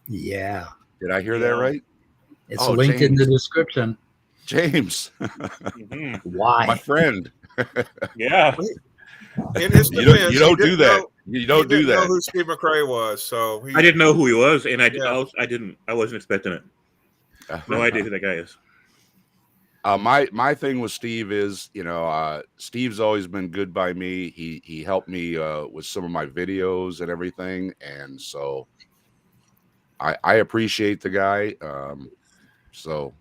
Speaker 1: Yeah.
Speaker 5: Did I hear that right?
Speaker 1: It's linked in the description.
Speaker 5: James.
Speaker 1: Why?
Speaker 5: My friend.
Speaker 3: Yeah.
Speaker 2: In his
Speaker 5: You
Speaker 2: defense,
Speaker 5: don't
Speaker 2: he
Speaker 5: do
Speaker 2: didn't
Speaker 5: that.
Speaker 2: know-
Speaker 5: You
Speaker 2: he
Speaker 5: don't do
Speaker 2: didn't know
Speaker 5: that.
Speaker 2: who Steve McRae was, so
Speaker 3: I didn't know who he was, and I wasn't expecting it. No idea who that guy is.
Speaker 5: My thing with Steve is, Steve's always been good by me. He helped me with some of my videos and everything, and so I appreciate the guy. So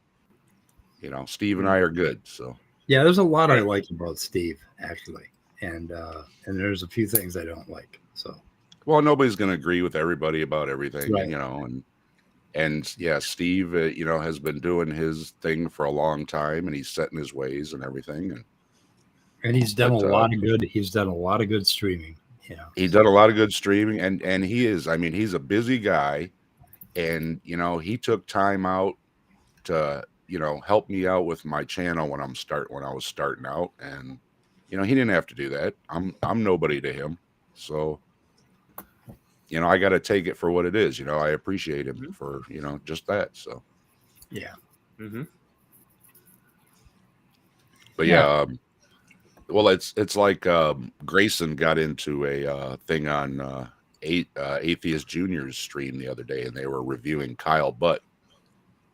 Speaker 5: Steve and I are good. So
Speaker 1: Yeah, there's a lot I like about Steve, actually, and there's a few things I don't like. So,
Speaker 5: well, nobody's going to agree with everybody about everything,
Speaker 1: Right.
Speaker 5: and yeah, Steve, has been doing his thing for a long time, and he's setting his ways and everything,
Speaker 1: and he's done a lot of good. He's done a lot of good streaming.
Speaker 5: He's done a lot of good streaming, and he is. I mean, he's a busy guy, and he took time out to help me out with my channel when I was starting out, and he didn't have to do that. I'm nobody to him, so I got to take it for what it is. I appreciate him for just that. So
Speaker 1: yeah.
Speaker 3: Mm-hmm.
Speaker 5: But yeah, well, it's like Grayson got into a thing on Atheist Junior's stream the other day, and they were reviewing Kyle Butt,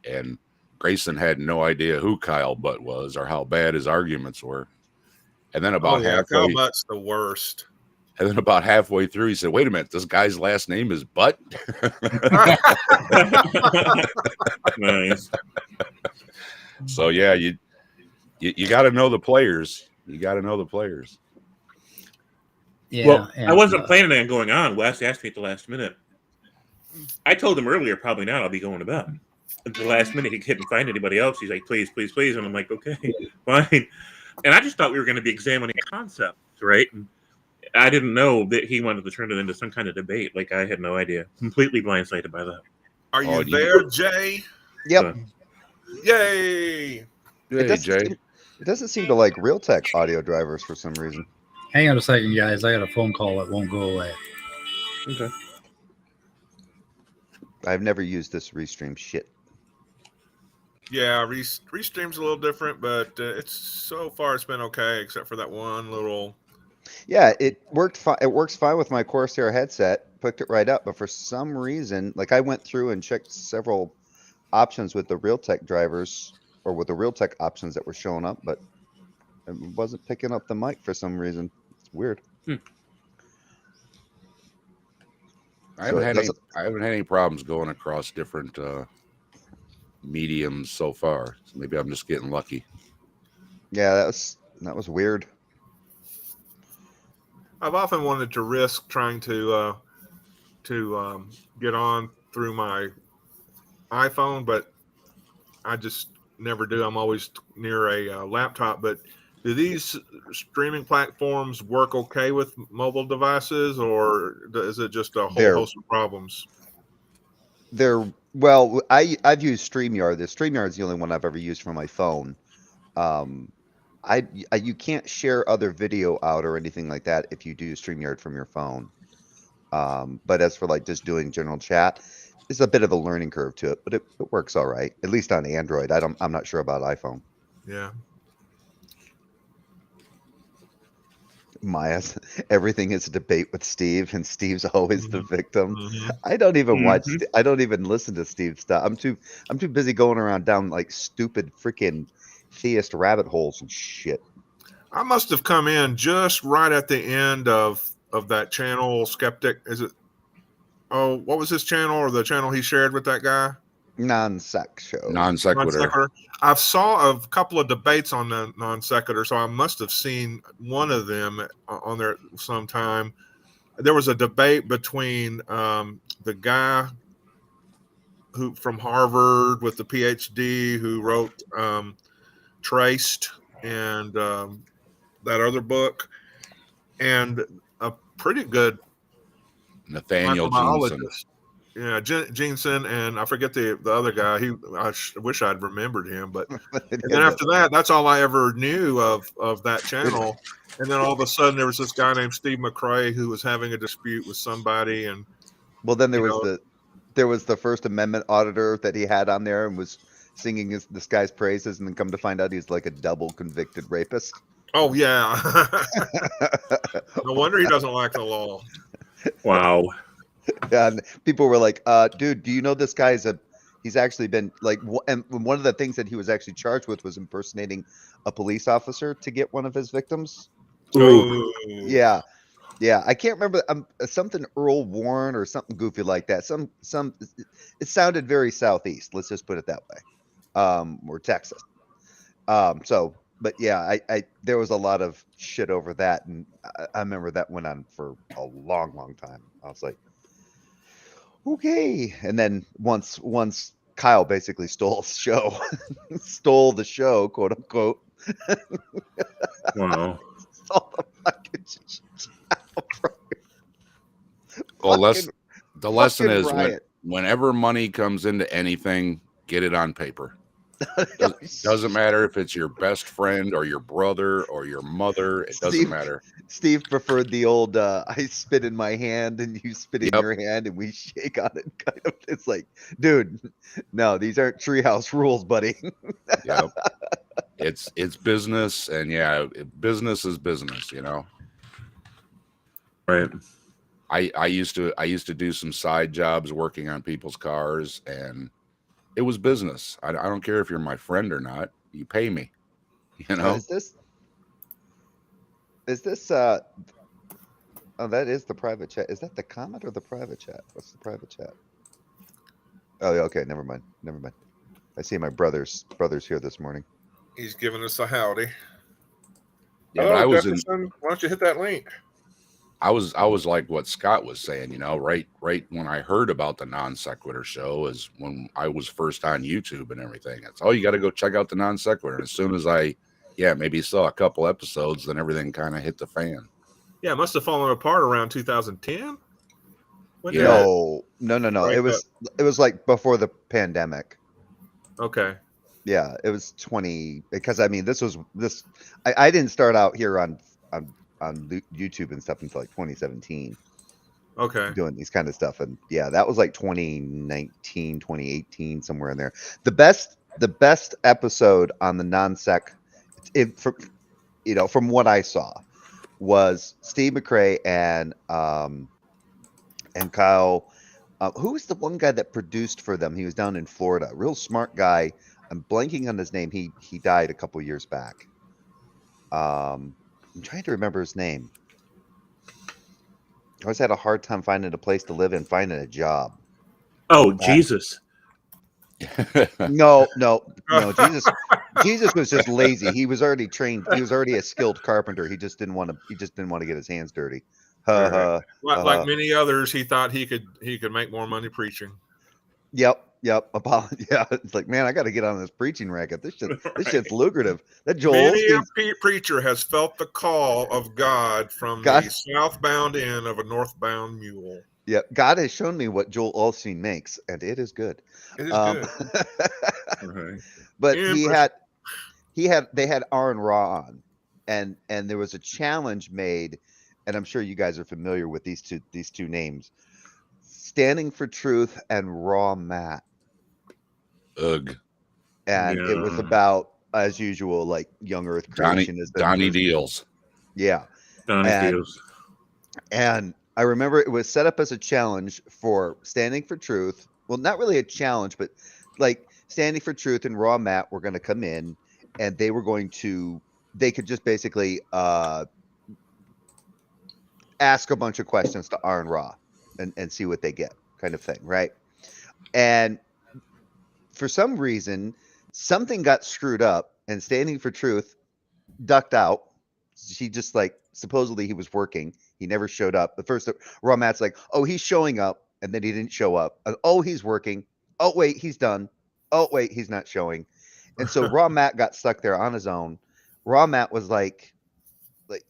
Speaker 5: and Grayson had no idea who Kyle Butt was or how bad his arguments were. And then about
Speaker 2: Kyle Butt's the worst.
Speaker 5: And then about halfway through, he said, "Wait a minute, this guy's last name is Butt."
Speaker 3: Nice.
Speaker 5: So yeah, you got to know the players. You got to know the players.
Speaker 1: Yeah.
Speaker 3: Well,
Speaker 1: and,
Speaker 3: I wasn't planning on going on. Wes asked me at the last minute. I told him earlier, probably not. I'll be going to bed. At the last minute, he couldn't find anybody else. He's like, "Please, please, please," and I'm like, "Okay, fine." And I just thought we were going to be examining concepts, right? And I didn't know that he wanted to turn it into some kind of debate. Like, I had no idea. Completely blindsided by that.
Speaker 2: Are you there, Jay?
Speaker 6: Yep.
Speaker 2: Yay!
Speaker 5: Hey, Jay.
Speaker 6: It doesn't seem to like Realtek audio drivers for some reason.
Speaker 1: hang on a second, guys. I got a phone call that won't go away.
Speaker 3: Okay.
Speaker 6: I've never used this Restream shit.
Speaker 2: Yeah, Restream's a little different, but it's so far it's been okay, except for that one little.
Speaker 6: Yeah, it worked fine. It works fine with my Corsair headset. Picked it right up, but for some reason, like I went through and checked several options with the Realtek drivers or with the Realtek options that were showing up, but it wasn't picking up the mic for some reason. It's weird.
Speaker 5: I haven't had any problems going across different mediums so far. So maybe I'm just getting lucky.
Speaker 6: Yeah, that was weird.
Speaker 2: I've often wanted to risk trying to get on through my iPhone, but I just never do. I'm always near a laptop. But do these streaming platforms work okay with mobile devices, or is it just a whole host of problems?
Speaker 6: Well, I've used StreamYard. The StreamYard is the only one I've ever used for my phone. You can't share other video out or anything like that if you do StreamYard from your phone. But as for like just doing general chat, it's a bit of a learning curve to it, but it works all right. At least on Android. I'm not sure about iPhone.
Speaker 2: Yeah.
Speaker 6: Maya's everything is a debate with Steve, and Steve's always the victim.
Speaker 2: Mm-hmm.
Speaker 6: I don't even watch. I don't even listen to Steve's stuff. I'm too busy going around down like stupid freaking theist rabbit holes and shit.
Speaker 2: I must have come in just right at the end of that channel. Skeptic, is it? Oh, what was his channel or the channel he shared with that guy?
Speaker 6: Non-sec show.
Speaker 5: Non-sequitur.
Speaker 2: I've saw a couple of debates on the non-sequitur, so I must have seen one of them on there sometime. There was a debate between the guy who from Harvard with the PhD who wrote Traced and that other book, and a pretty good
Speaker 5: Nathaniel Jensen.
Speaker 2: Yeah, Jensen, and I forget the other guy. I wish I'd remembered him, but and then after that, that's all I ever knew of that channel. And then all of a sudden, there was this guy named Steve McRae who was having a dispute with somebody, and
Speaker 6: well, then there was the First Amendment auditor that he had on there and was singing this guy's praises, and then come to find out he's like a double convicted rapist.
Speaker 2: Oh yeah. No wonder he doesn't like the law.
Speaker 3: Wow.
Speaker 6: And people were like, dude, do you know this guy he's actually been like, and one of the things that he was actually charged with was impersonating a police officer to get one of his victims.
Speaker 3: Ooh.
Speaker 6: Yeah. Yeah, I can't remember something Earl Warren or something goofy like that. It sounded very southeast. Let's just put it that way, or Texas. But yeah, I there was a lot of shit over that, and I remember that went on for a long, long time. I was like, okay, and then once Kyle basically stole the show, quote unquote.
Speaker 3: Wow.
Speaker 6: Stole the fucking
Speaker 5: Well,
Speaker 6: fucking
Speaker 5: the lesson
Speaker 6: fucking
Speaker 5: is
Speaker 6: riot.
Speaker 5: whenever money comes into anything, get it on paper. Doesn't matter if it's your best friend or your brother or your mother. It doesn't matter.
Speaker 6: Steve preferred the old I spit in my hand and you spit in your hand and we shake on it kind of. It's like, dude, no, these aren't treehouse rules, buddy.
Speaker 5: Yep. It's business, and yeah, business is business, you know.
Speaker 3: Right.
Speaker 5: I used to do some side jobs working on people's cars, and it was business. I don't care if you're my friend or not. You pay me, you know.
Speaker 6: Is this oh, that is the private chat. Is that the comment or the private chat? What's the private chat? Oh, yeah, okay, never mind. I see my brother's here this morning.
Speaker 2: He's giving us a howdy.
Speaker 5: Yeah,
Speaker 2: Hello,
Speaker 5: but
Speaker 2: Jefferson. Why don't you hit that link?
Speaker 5: I was like what Scott was saying, you know, right when I heard about the Non Sequitur show is when I was first on YouTube and everything. It's, oh, you got to go check out the Non Sequitur. And as soon as maybe saw a couple episodes, then everything kind of hit the fan.
Speaker 2: Yeah, it must have fallen apart around 2010.
Speaker 5: Yeah.
Speaker 6: No.
Speaker 2: Right,
Speaker 6: It was like before the pandemic.
Speaker 2: Okay.
Speaker 6: Yeah, it was 20 because I mean I didn't start out here on YouTube and stuff until like 2017.
Speaker 2: Okay.
Speaker 6: Doing these kind of stuff, and yeah, that was like 2019, 2018, somewhere in there. The best episode on the non-sec, from what I saw, was Steve McRae and Kyle. Who was the one guy that produced for them? He was down in Florida, real smart guy. I'm blanking on his name. He died a couple years back. I'm trying to remember his name. I always had a hard time finding a place to live and finding a job.
Speaker 3: Oh, Jesus.
Speaker 6: No. Jesus was just lazy. He was already trained. He was already a skilled carpenter. He just didn't want to get his hands dirty.
Speaker 2: Like many others, he thought he could make more money preaching.
Speaker 6: Yep. Yeah, it's like, man, I got to get on this preaching racket. This shit's lucrative. That Joel
Speaker 2: Many
Speaker 6: Osteen's
Speaker 2: a preacher has felt the call of God from the southbound end of a northbound mule.
Speaker 6: Yeah, God has shown me what Joel Osteen makes, and it is good.
Speaker 2: It is good.
Speaker 3: Right.
Speaker 6: But they had Aaron Ra on, and there was a challenge made, and I'm sure you guys are familiar with these two names, Standing for Truth and Raw Matt.
Speaker 5: Ugh.
Speaker 6: And it was about, as usual, like young Earth creationism.
Speaker 5: Donnie Deals.
Speaker 6: Yeah.
Speaker 3: Donnie Deals.
Speaker 6: And I remember it was set up as a challenge for Standing for Truth. Well, not really a challenge, but like Standing for Truth and Raw Matt were going to come in, and they could just basically ask a bunch of questions to Aaron Ra and see what they get, kind of thing, right? And for some reason, something got screwed up, and Standing for Truth ducked out. She just supposedly he was working. He never showed up. The first Raw Matt's like, oh, he's showing up, and then he didn't show up. Oh, he's working. Oh, wait, he's done. Oh, wait, he's not showing. And so Raw Matt got stuck there on his own. Raw Matt was like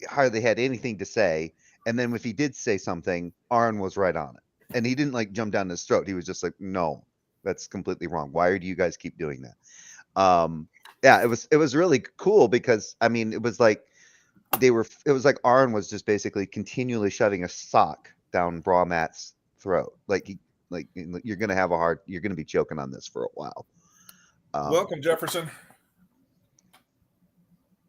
Speaker 6: hardly had anything to say. And then if he did say something, Aaron was right on it. And he didn't jump down his throat. He was just like, no, that's completely wrong. Why do you guys keep doing that? Yeah, it was really cool because I mean, it was like Aaron was just basically continually shoving a sock down Raw Matt's throat. You're gonna be choking on this for a while.
Speaker 2: Welcome, Jefferson.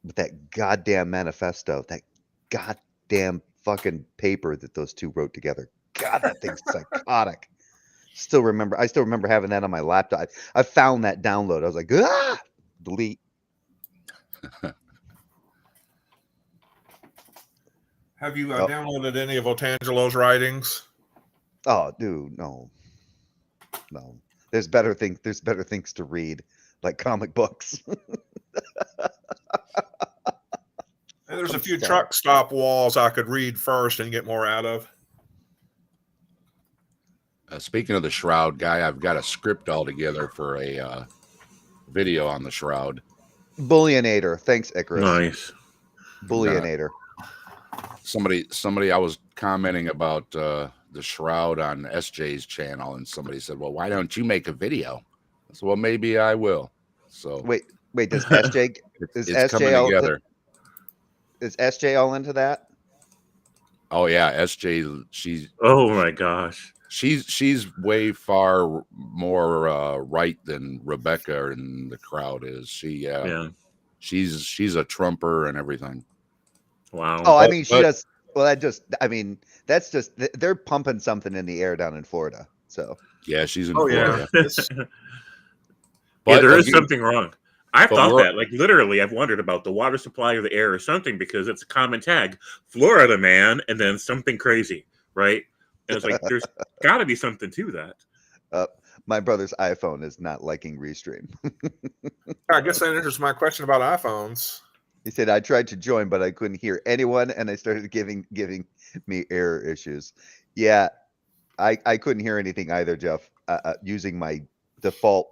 Speaker 6: with that goddamn manifesto, that goddamn fucking paper that those two wrote together. God, that thing's psychotic. I still remember having that on my laptop. I found that download. I was like, delete.
Speaker 2: Have you
Speaker 6: Oh.
Speaker 2: downloaded any of Otangelo's writings?
Speaker 6: Oh, dude, no. There's better things to read, like comic books.
Speaker 2: And there's a
Speaker 6: I'm
Speaker 2: few
Speaker 6: sad.
Speaker 2: truck stop walls I could read first and get more out of.
Speaker 5: Speaking of the Shroud guy, I've got a script all together for a video on the Shroud.
Speaker 6: Bullionator. Thanks, Icarus.
Speaker 3: Nice.
Speaker 6: Bullionator.
Speaker 5: Somebody I was commenting about the Shroud on SJ's channel, and somebody said, well, why don't you make a video? I said, well, maybe I will. So
Speaker 6: Wait, does SJ
Speaker 5: it's
Speaker 6: SJ
Speaker 5: coming together.
Speaker 6: Is SJ all into that?
Speaker 5: Oh yeah, SJ,
Speaker 3: Oh my gosh.
Speaker 5: she's way far more right than Rebecca in the crowd is.
Speaker 3: Yeah.
Speaker 5: She's a Trumper and everything.
Speaker 3: Wow.
Speaker 6: Oh, I
Speaker 5: But-
Speaker 6: mean, she
Speaker 5: but-
Speaker 6: does. Well, that's just they're pumping something in the air down in Florida. So
Speaker 5: Yeah, she's in
Speaker 2: Oh, yeah.
Speaker 5: Florida.
Speaker 3: Yeah,
Speaker 5: But
Speaker 3: there is
Speaker 5: again-
Speaker 3: something wrong. I've
Speaker 5: but
Speaker 3: thought
Speaker 5: we're-
Speaker 3: that. Like literally, I've wondered about the water supply or the air or something because it's a common tag. Florida man, and then something crazy, right? And it's like there's got to be something to that.
Speaker 6: my brother's iPhone is not liking Restream.
Speaker 2: I guess that answers my question about iPhones.
Speaker 6: He said, I tried to join, but I couldn't hear anyone, and they started giving me error issues. Yeah, I couldn't hear anything either, Jeff. Using my default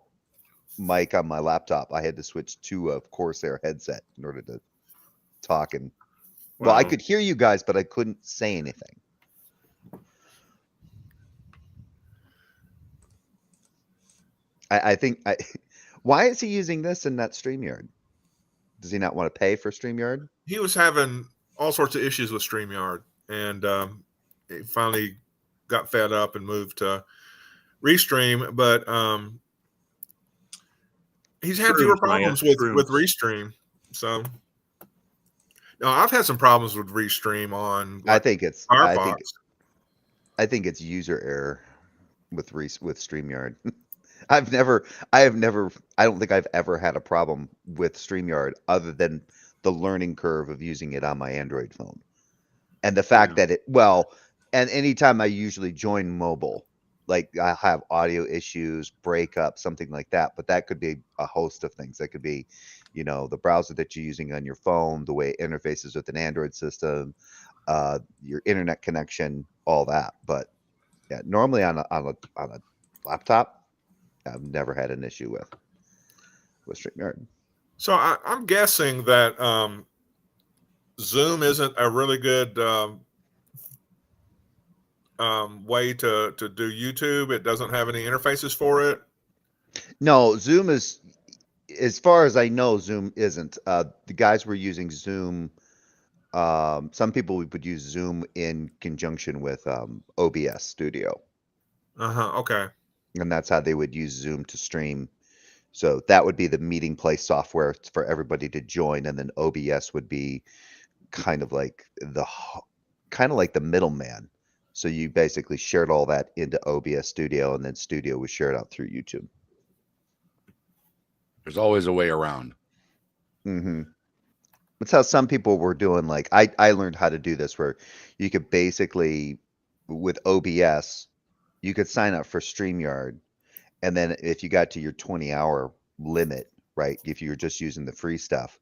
Speaker 6: mic on my laptop, I had to switch to a Corsair headset in order to talk. And well, I
Speaker 3: Wow.
Speaker 6: could hear you guys, but I couldn't say anything. I think why is he using this and not StreamYard? Does he not want to pay for StreamYard?
Speaker 2: He was having all sorts of issues with StreamYard, and he finally got fed up and moved to Restream. But he's had fewer
Speaker 3: Shrooms, Maya,
Speaker 2: problems with
Speaker 3: shrooms.
Speaker 2: Restream. So, no, I've had some problems with Restream on
Speaker 6: I
Speaker 2: like,
Speaker 6: think it's
Speaker 2: Firefox.
Speaker 6: I think it's user error with StreamYard. I don't think I've ever had a problem with StreamYard other than the learning curve of using it on my Android phone. And the fact that and anytime I usually join mobile, like I have audio issues, breakup, something like that, but that could be a host of things. That could be, the browser that you're using on your phone, the way it interfaces with an Android system, your internet connection, all that. But yeah, normally on a laptop, I've never had an issue with StreamYard.
Speaker 2: So I'm guessing that Zoom isn't a really good way to do YouTube. It doesn't have any interfaces for it.
Speaker 6: No, Zoom is, as far as I know, Zoom isn't. The guys were using Zoom. Some people would use Zoom in conjunction with OBS Studio,
Speaker 2: Okay.
Speaker 6: and that's how they would use Zoom to stream. So that would be the meeting place software for everybody to join, and then OBS would be kind of like the middleman. So you basically shared all that into OBS Studio, and then Studio was shared out through YouTube.
Speaker 5: There's always a way around.
Speaker 6: Mm-hmm. That's how some people were doing. Like I learned how to do this, where you could basically, with OBS, you could sign up for StreamYard, and then if you got to your 20-hour limit, right? If you were just using the free stuff,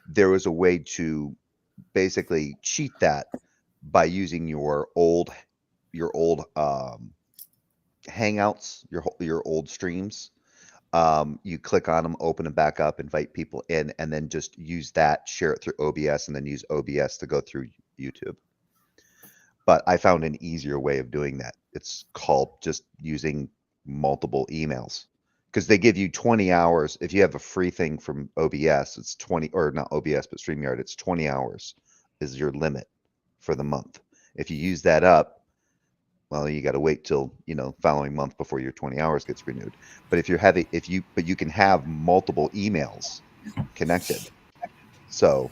Speaker 6: there was a way to basically cheat that by using your old Hangouts, your old streams. You click on them, open them back up, invite people in, and then just use that, share it through OBS, and then use OBS to go through YouTube. But I found an easier way of doing that. It's called just using multiple emails, because they give you 20 hours. If you have a free thing from OBS, it's 20, or not OBS, but StreamYard, it's 20 hours is your limit for the month. If you use that up, well, you got to wait till, following month before your 20 hours gets renewed. But if you can have multiple emails connected. So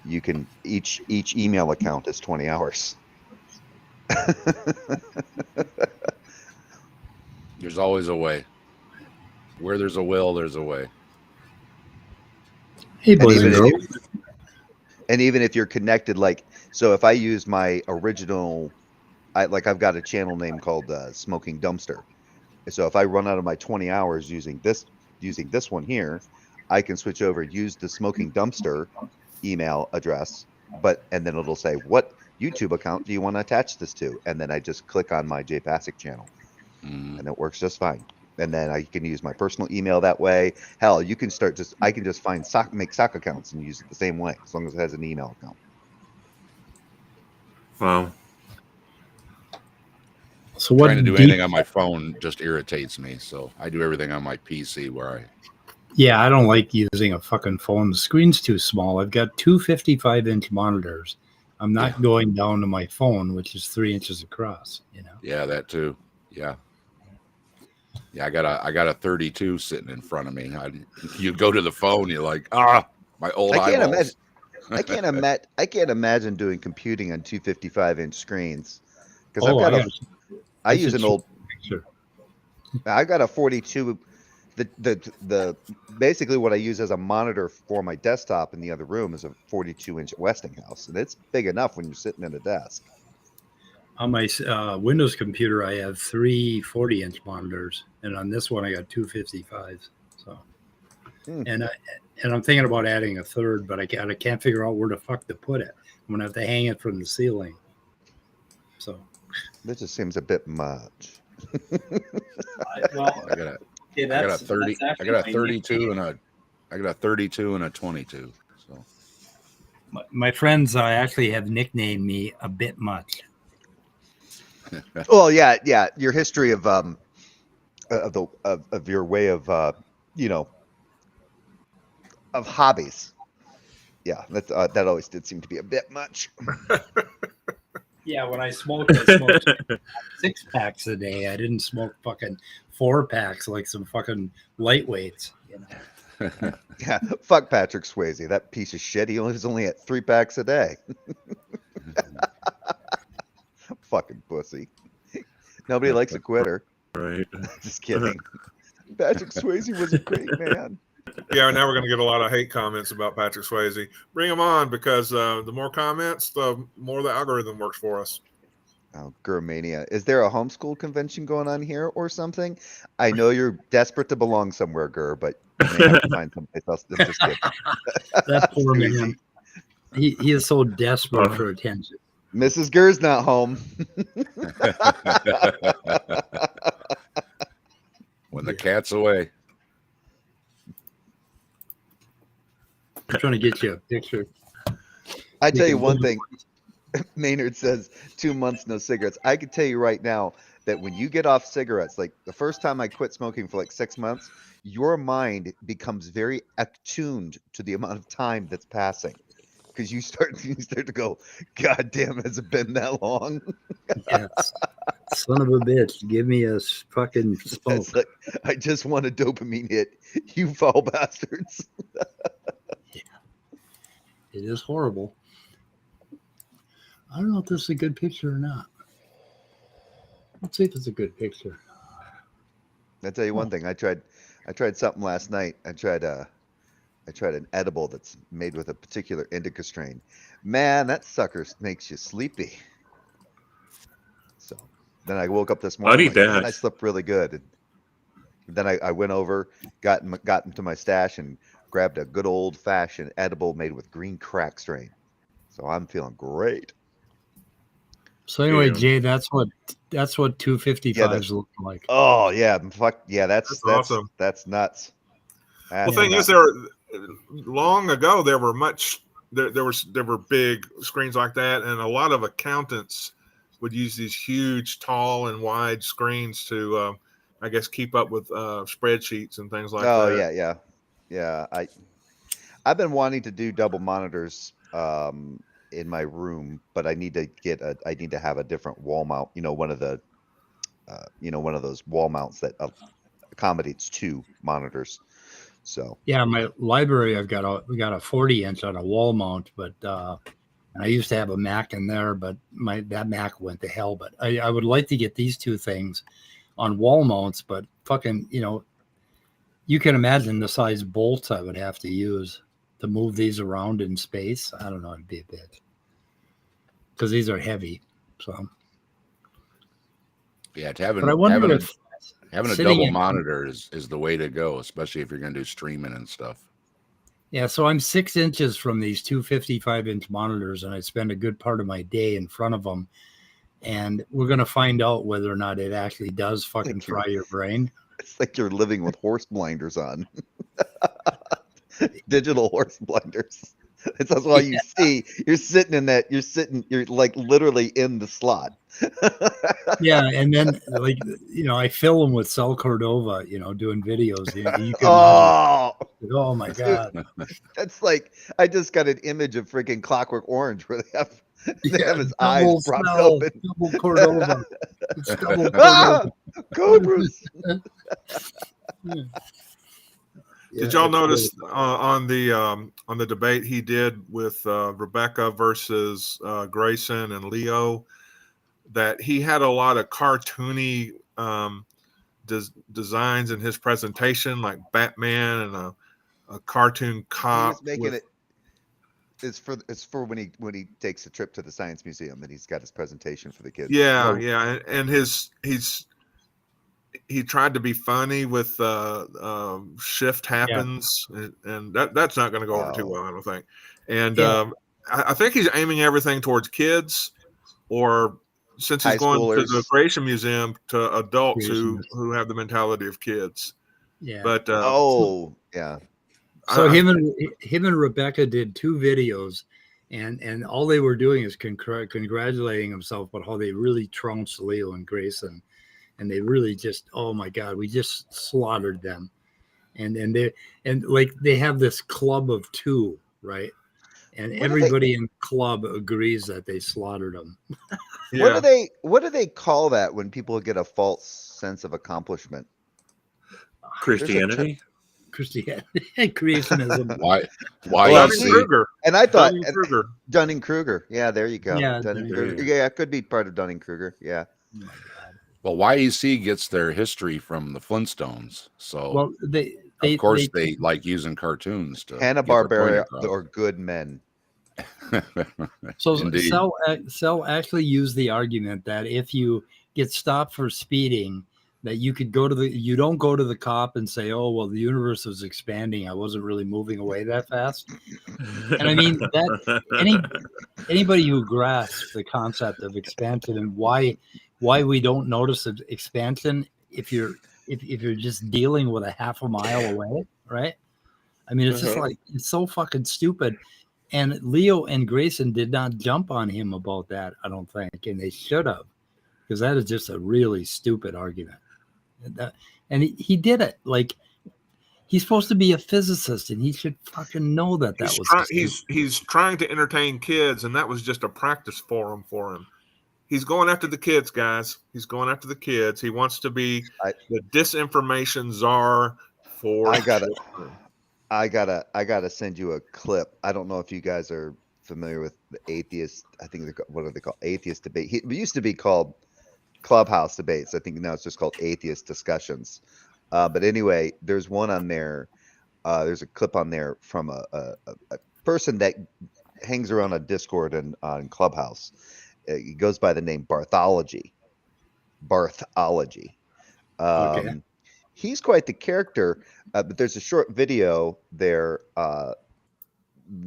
Speaker 6: you can each email account is 20 hours.
Speaker 5: There's always a way. Where there's a will, there's a way.
Speaker 1: Hey,
Speaker 6: And
Speaker 1: boys
Speaker 6: even
Speaker 1: and
Speaker 6: if
Speaker 1: girls.
Speaker 6: And even if you're connected, like, so if I use my original, I've got a channel name called Smoking Dumpster. So if I run out of my 20 hours using this one here, I can switch over, use the Smoking Dumpster email address, and then it'll say, what YouTube account do you want to attach this to? And then I just click on my Jay Pasick channel, and it works just fine. And then I can use my personal email that way. Hell, you can I can just make sock accounts and use it the same way, as long as it has an email account.
Speaker 2: Wow.
Speaker 1: So what
Speaker 5: Trying to do
Speaker 1: deep-
Speaker 5: anything on my phone just irritates me. So I do everything on my PC where
Speaker 1: Yeah, I don't like using a fucking phone. The screen's too small. I've got two 55-inch monitors. I'm not going down to my phone, which is 3 inches across.
Speaker 5: Yeah, that too. Yeah. Yeah, I got a 32 sitting in front of me. You go to the phone, you're like, my old eyeballs.
Speaker 6: I can't imagine doing computing on two 55-inch screens, because I use an old
Speaker 1: picture.
Speaker 6: I got a 42. The basically what I use as a monitor for my desktop in the other room is a 42-inch Westinghouse, and it's big enough when you're sitting at a desk.
Speaker 1: On my Windows computer, I have three 40-inch monitors, and on this one, I got two 55s. So, and I'm thinking about adding a third, but I can't figure out where the fuck to put it. I'm gonna have to hang it from the ceiling. So,
Speaker 6: this just seems a bit much.
Speaker 5: Well, I got a 30. I got a 32 and a 22. So
Speaker 1: my friends actually have nicknamed me a bit much.
Speaker 6: Well, yeah. Your history of your way of of hobbies. Yeah, that always did seem to be a bit much.
Speaker 1: Yeah, when I smoked 6 packs a day. I didn't smoke fucking 4 packs like some fucking lightweights.
Speaker 6: Yeah, fuck Patrick Swayze, that piece of shit. He was only at 3 packs a day. Fucking pussy. Nobody likes a quitter.
Speaker 2: Right.
Speaker 6: Just kidding. Patrick Swayze was a great man.
Speaker 2: Yeah, now we're going to get a lot of hate comments about Patrick Swayze. Bring them on, because the more comments, the more the algorithm works for us.
Speaker 6: Oh, Gurmania. Is there a homeschool convention going on here or something? I know you're desperate to belong somewhere, Gur, but you may have to find someplace else. I'm just kidding.
Speaker 1: That poor man. He is so desperate for attention.
Speaker 6: Mrs. Gur's not home.
Speaker 5: When the cat's away.
Speaker 1: I'm trying to get you a picture.
Speaker 6: I tell you one thing. Maynard says 2 months no cigarettes. I can tell you right now that when you get off cigarettes, like the first time I quit smoking for like 6 months, your mind becomes very attuned to the amount of time that's passing, because you start to go, God damn, has it been that long?
Speaker 1: Yes. Son of a bitch, give me a fucking smoke.
Speaker 6: It's like, I just want a dopamine hit, you foul bastards.
Speaker 1: Yeah. It is horrible. I don't know if this is a good picture or not. Let's see if it's a good picture.
Speaker 6: I'll tell you one thing. I tried something last night. I tried an edible that's made with a particular indica strain. Man, that sucker makes you sleepy. So then I woke up this morning. Man, I slept really good. And then I went over, got into my stash, and grabbed a good old fashioned edible made with green crack strain. So I'm feeling great.
Speaker 1: So anyway, Jay, that's what 255s look like.
Speaker 6: Oh yeah, fuck yeah, that's
Speaker 2: awesome.
Speaker 6: That's nuts.
Speaker 2: The thing is, long ago there were big screens like that, and a lot of accountants would use these huge, tall, and wide screens to, I guess, keep up with spreadsheets and things like that.
Speaker 6: Oh yeah. I've been wanting to do double monitors in my room, but I need to have a different wall mount. One of those wall mounts that accommodates 2 monitors. So
Speaker 1: Yeah, my library, we got a 40-inch on a wall mount, but and I used to have a Mac in there, but that Mac went to hell. But I would like to get these two things on wall mounts, but fucking, you can imagine the size bolts I would have to use to move these around in space. I don't know, it'd be a bit because these are heavy. So,
Speaker 5: Yeah,
Speaker 1: but I wonder if
Speaker 5: having a
Speaker 1: sitting
Speaker 5: double
Speaker 1: in,
Speaker 5: monitor is the way to go, especially if you're going to do streaming and stuff.
Speaker 1: yeah. So I'm 6 inches from these two 55-inch monitors, and I spend a good part of my day in front of them. And we're gonna find out whether or not it actually does fucking fry your brain.
Speaker 6: it's like you're living with horse blinders on. Digital horse blinders. That's all you see. You're sitting in that. You're like literally in the slot.
Speaker 1: Yeah, and then I fill them with Cell Cordova, doing videos. You can
Speaker 6: Oh,
Speaker 1: imagine, oh my god,
Speaker 6: that's like I just got an image of freaking Clockwork Orange where they have his eyes
Speaker 1: double
Speaker 6: propped
Speaker 1: Cell,
Speaker 6: open.
Speaker 1: double Cordova. It's double
Speaker 6: Ah,
Speaker 1: Cordova.
Speaker 6: cobras.
Speaker 2: Did y'all notice on the debate he did with Rebecca versus Grayson and Leo that he had a lot of cartoony designs in his presentation, like Batman and a cartoon cop.
Speaker 6: He's making it. It's for when he takes a trip to the science museum and he's got his presentation for the kids.
Speaker 2: Yeah, yeah, and he tried to be funny with shift happens, and that's not going to go over too well, I don't think. And I think he's aiming everything towards kids, or since he's going to the Creation Museum, to adults who have the mentality of kids.
Speaker 1: Yeah.
Speaker 2: But
Speaker 6: yeah.
Speaker 1: So him and Rebecca did 2 videos, and all they were doing is congratulating themselves about how they really trounced Leo and Grayson, and they really just, oh my god, we just slaughtered them, and they have this club of 2, right? And everybody in the club agrees that they slaughtered them.
Speaker 2: yeah.
Speaker 6: What do they call that when people get a false sense of accomplishment?
Speaker 3: Christianity.
Speaker 1: Creationism.
Speaker 5: Why?
Speaker 2: Dunning-Kruger.
Speaker 6: And I thought
Speaker 2: Dunning-Kruger.
Speaker 6: Dunning-Kruger. Yeah, there you go.
Speaker 1: Yeah,
Speaker 6: Dunning-Kruger. Yeah, it could be part of Dunning-Kruger. Yeah.
Speaker 1: Oh my god.
Speaker 5: Well, YEC gets their history from the Flintstones, so
Speaker 1: they
Speaker 5: like using cartoons to
Speaker 6: Hanna-Barbera or good men.
Speaker 1: So Cell actually used the argument that if you get stopped for speeding, that you could you don't go to the cop and say, oh, well, the universe was expanding, I wasn't really moving away that fast. And I mean, that anybody who grasps the concept of expansion and why we don't notice expansion if you're just dealing with a half a mile away, right? I mean, it's just like, it's so fucking stupid. And Leo and Grayson did not jump on him about that, I don't think, and they should have, because that is just a really stupid argument. And he did it. Like, he's supposed to be a physicist, and he should fucking know that
Speaker 2: he's trying to entertain kids, and that was just a practice forum for him. He's going after the kids, guys. He's going after the kids. He wants to be the disinformation czar for.
Speaker 6: I gotta send you a clip. I don't know if you guys are familiar with the atheist. I think what are they called? Atheist debate. It used to be called Clubhouse debates. I think now it's just called atheist discussions. But anyway, there's one on there. There's a clip on there from a person that hangs around a Discord and on Clubhouse. He goes by the name Barthology.
Speaker 1: Okay.
Speaker 6: He's quite the character, but there's a short video there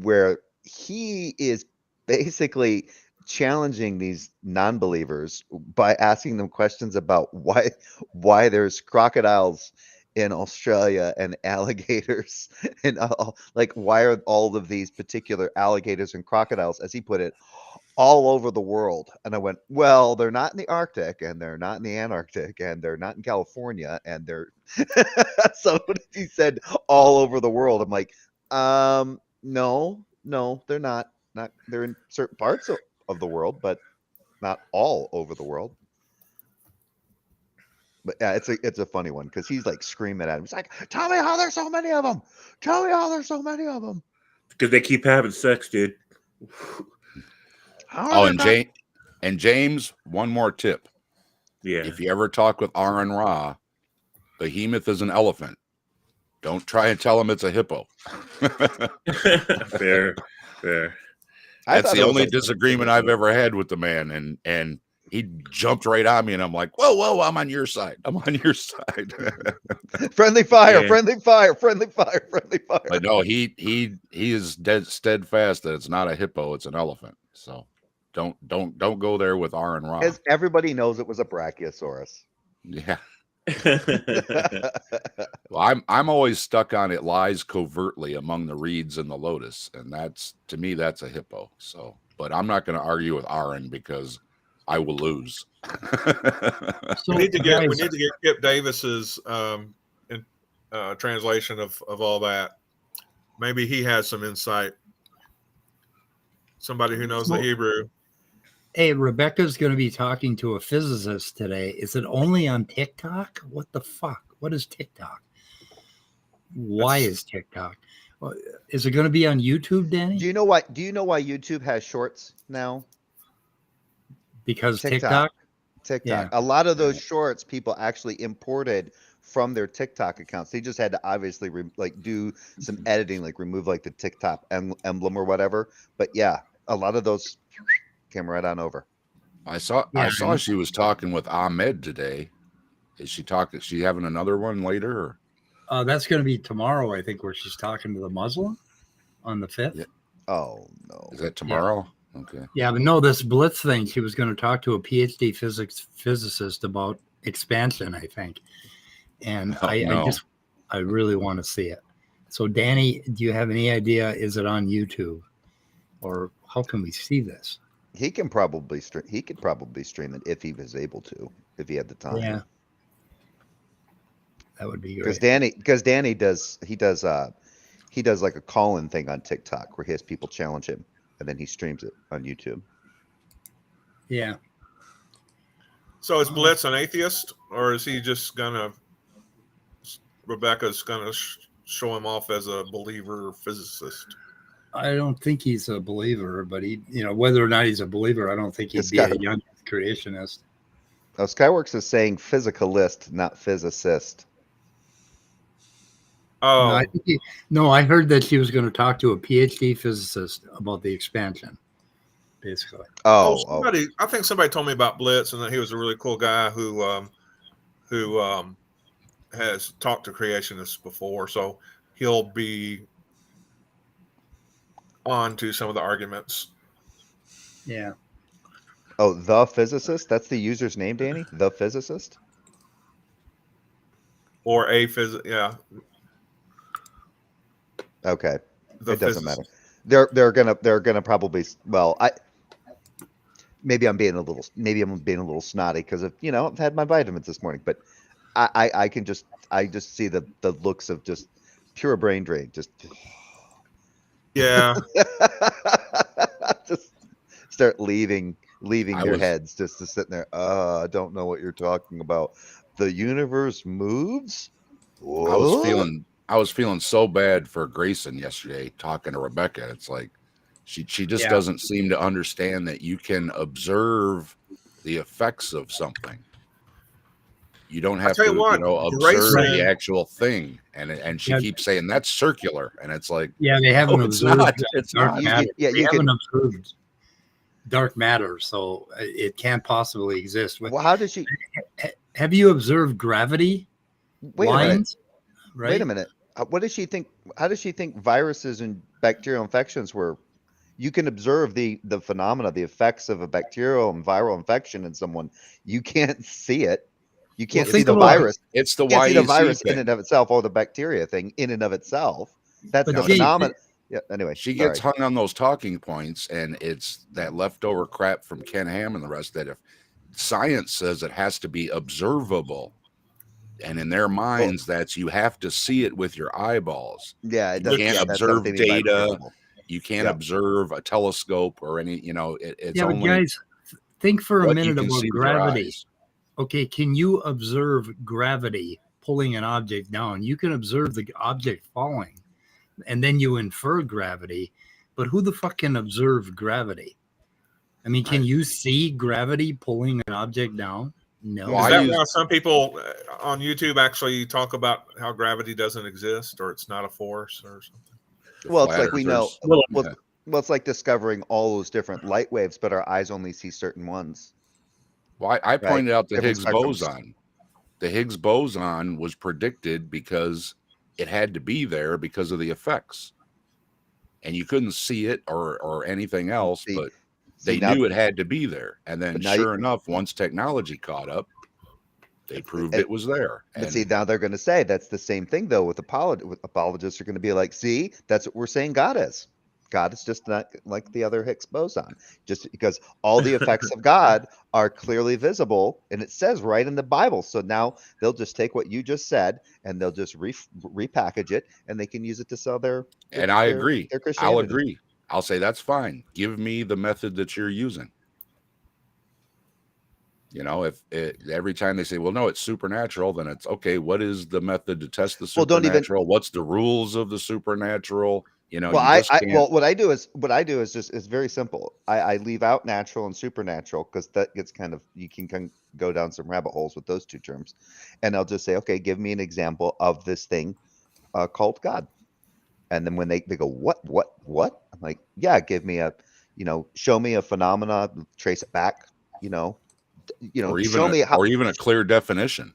Speaker 6: where he is basically challenging these non-believers by asking them questions about why there's crocodiles in Australia and alligators and like why are all of these particular alligators and crocodiles, as he put it, all over the world. And I went, well, they're not in the Arctic, and they're not in the Antarctic, and they're not in California, and they're so he said all over the world. I'm like, no, they're not they're in certain parts of the world, but not all over the world. But yeah, it's a funny one because he's like screaming at him. He's like, "Tell me how there's so many of them. Tell me how there's so many of them."
Speaker 3: Because they keep having sex, dude.
Speaker 5: Oh, and James, one more tip.
Speaker 3: Yeah.
Speaker 5: If you ever talk with Aaron Ra, behemoth is an elephant. Don't try and tell him it's a hippo.
Speaker 3: Fair.
Speaker 5: That's the only disagreement I've ever had with the man, and he jumped right on me, and I'm like, whoa, I'm on your side. I'm on your side.
Speaker 6: Friendly fire,
Speaker 3: Yeah.
Speaker 6: friendly fire, friendly fire, friendly fire.
Speaker 5: But no, he is dead steadfast that it's not a hippo, it's an elephant. So don't go there with Aaron Ra.
Speaker 6: Because everybody knows it was a brachiosaurus.
Speaker 5: Yeah. Well, I'm always stuck on it lies covertly among the reeds and the lotus, and that's, to me, that's a hippo. So, but I'm not going to argue with Aaron because I will lose.
Speaker 1: So,
Speaker 2: We need to get
Speaker 1: guys,
Speaker 2: Kip Davis's translation of all that. Maybe he has some insight. Somebody who knows the Hebrew.
Speaker 1: hey, Rebecca's going to be talking to a physicist today. Is it only on TikTok? What the fuck? What is TikTok? Why is TikTok? Well, is it going to be on YouTube, Danny?
Speaker 6: Do you know why YouTube has shorts now?
Speaker 1: Because
Speaker 6: TikTok.
Speaker 1: TikTok? Yeah.
Speaker 6: A lot of those shorts people actually imported from their TikTok accounts. They just had to obviously do some editing, like remove like the TikTok emblem or whatever. But yeah, a lot of those came right on over.
Speaker 5: I saw she was talking with Ahmed today. Is she having another one later? Or?
Speaker 1: That's going to be tomorrow, I think, where she's talking to the Muslim on the 5th.
Speaker 5: Yeah.
Speaker 6: Oh, no.
Speaker 5: Is that tomorrow? Yeah. Okay.
Speaker 1: Yeah, but no, this Blitz thing, she was going to talk to a PhD physicist about expansion, I think. And I really want to see it. So, Danny, do you have any idea? Is it on YouTube? Or how can we see this?
Speaker 6: He can probably stream. He could probably stream it if he was able to, if he had the time.
Speaker 1: Yeah, that would be great.
Speaker 6: Because Danny does like a call-in thing on TikTok where he has people challenge him, and then he streams it on YouTube.
Speaker 1: Yeah.
Speaker 2: So is Blitz an atheist, or is he just Rebecca's gonna show him off as a believer physicist?
Speaker 1: I don't think he's a believer, but whether or not he's a believer, I don't think he'd be a young creationist.
Speaker 6: Oh, Skyworks is saying physicalist, not physicist.
Speaker 2: Oh,
Speaker 1: I heard that she was going to talk to a PhD physicist about the expansion, basically.
Speaker 2: I think somebody told me about Blitz, and that he was a really cool guy who has talked to creationists before, so he'll be on to some of the arguments.
Speaker 1: Yeah.
Speaker 6: Oh, the physicist? That's the user's name, Danny? The physicist?
Speaker 2: Or a physicist, yeah.
Speaker 6: Okay. It doesn't matter. They're gonna probably, well, maybe I'm being a little snotty because of I've had my vitamins this morning, but I just see the looks of just pure brain drain. Just
Speaker 2: yeah.
Speaker 6: Just start leaving your heads just to sitting there. I don't know what you're talking about. The universe moves. What?
Speaker 5: I was feeling so bad for Grayson yesterday talking to Rebecca. It's like she just doesn't seem to understand that you can observe the effects of something. You don't have to observe the actual thing. And she keeps saying that's circular, and it's like
Speaker 1: they haven't observed
Speaker 5: dark matter.
Speaker 1: They haven't observed dark matter, so it can't possibly exist.
Speaker 6: Well, how does she?
Speaker 1: Have you observed gravity lines?
Speaker 6: Wait a minute. What does she think? How does she think viruses and bacterial infections were? You can observe the phenomena, the effects of a bacterial and viral infection in someone. You can't see it. You can't see the virus.
Speaker 5: It's the
Speaker 6: see the virus in and of itself, or the bacteria thing in and of itself. That's the phenomenon. Yeah. Anyway,
Speaker 5: she gets hung on those talking points, and it's that leftover crap from Ken Ham and the rest that if science says it has to be observable, and in their minds, that's you have to see it with your eyeballs.
Speaker 6: Yeah,
Speaker 5: you can't observe data. You can't observe a telescope or any. It's only.
Speaker 1: But guys, think for a minute about gravity. Okay, can you observe gravity pulling an object down? You can observe the object falling, and then you infer gravity. But who the fuck can observe gravity? I mean, can you see gravity pulling an object down? No.
Speaker 5: Well,
Speaker 2: Is that why some people on YouTube actually talk about how gravity doesn't exist or it's not a force or something?
Speaker 6: Well, it's like we know. Well,
Speaker 5: Yeah.
Speaker 6: it's like discovering all those different light waves, but our eyes only see certain ones.
Speaker 5: Well, I pointed out the
Speaker 6: Different
Speaker 5: Higgs
Speaker 6: spectrums.
Speaker 5: boson. The Higgs boson was predicted because it had to be there because of the effects, and you couldn't see it or anything else, but they knew it had to be there. And then, sure enough, once technology caught up, they proved it was there.
Speaker 6: But see, now they're going to say that's the same thing, though. With apologists are going to be like, see, that's what we're saying God is. God is just not like the other Higgs boson, just because all the effects of God are clearly visible, and it says right in the Bible. So now they'll just take what you just said and they'll just repackage it, and they can use it to sell their.
Speaker 5: And I agree.
Speaker 6: Their
Speaker 5: I'll agree. I'll say that's fine. Give me the method that you're using. You know, if every time they say, well, no, it's supernatural, then it's okay. What is the method to test the supernatural? What's the rules of the supernatural? You know,
Speaker 6: well, what I do is it's very simple. I leave out natural and supernatural because that gets kind of, you can go down some rabbit holes with those two terms. And I'll just say, okay, give me an example of this thing called God. And then when they go, what? I'm like, yeah, give me show me a phenomena, trace it back,
Speaker 5: or even
Speaker 6: show me how,
Speaker 5: or even a clear definition.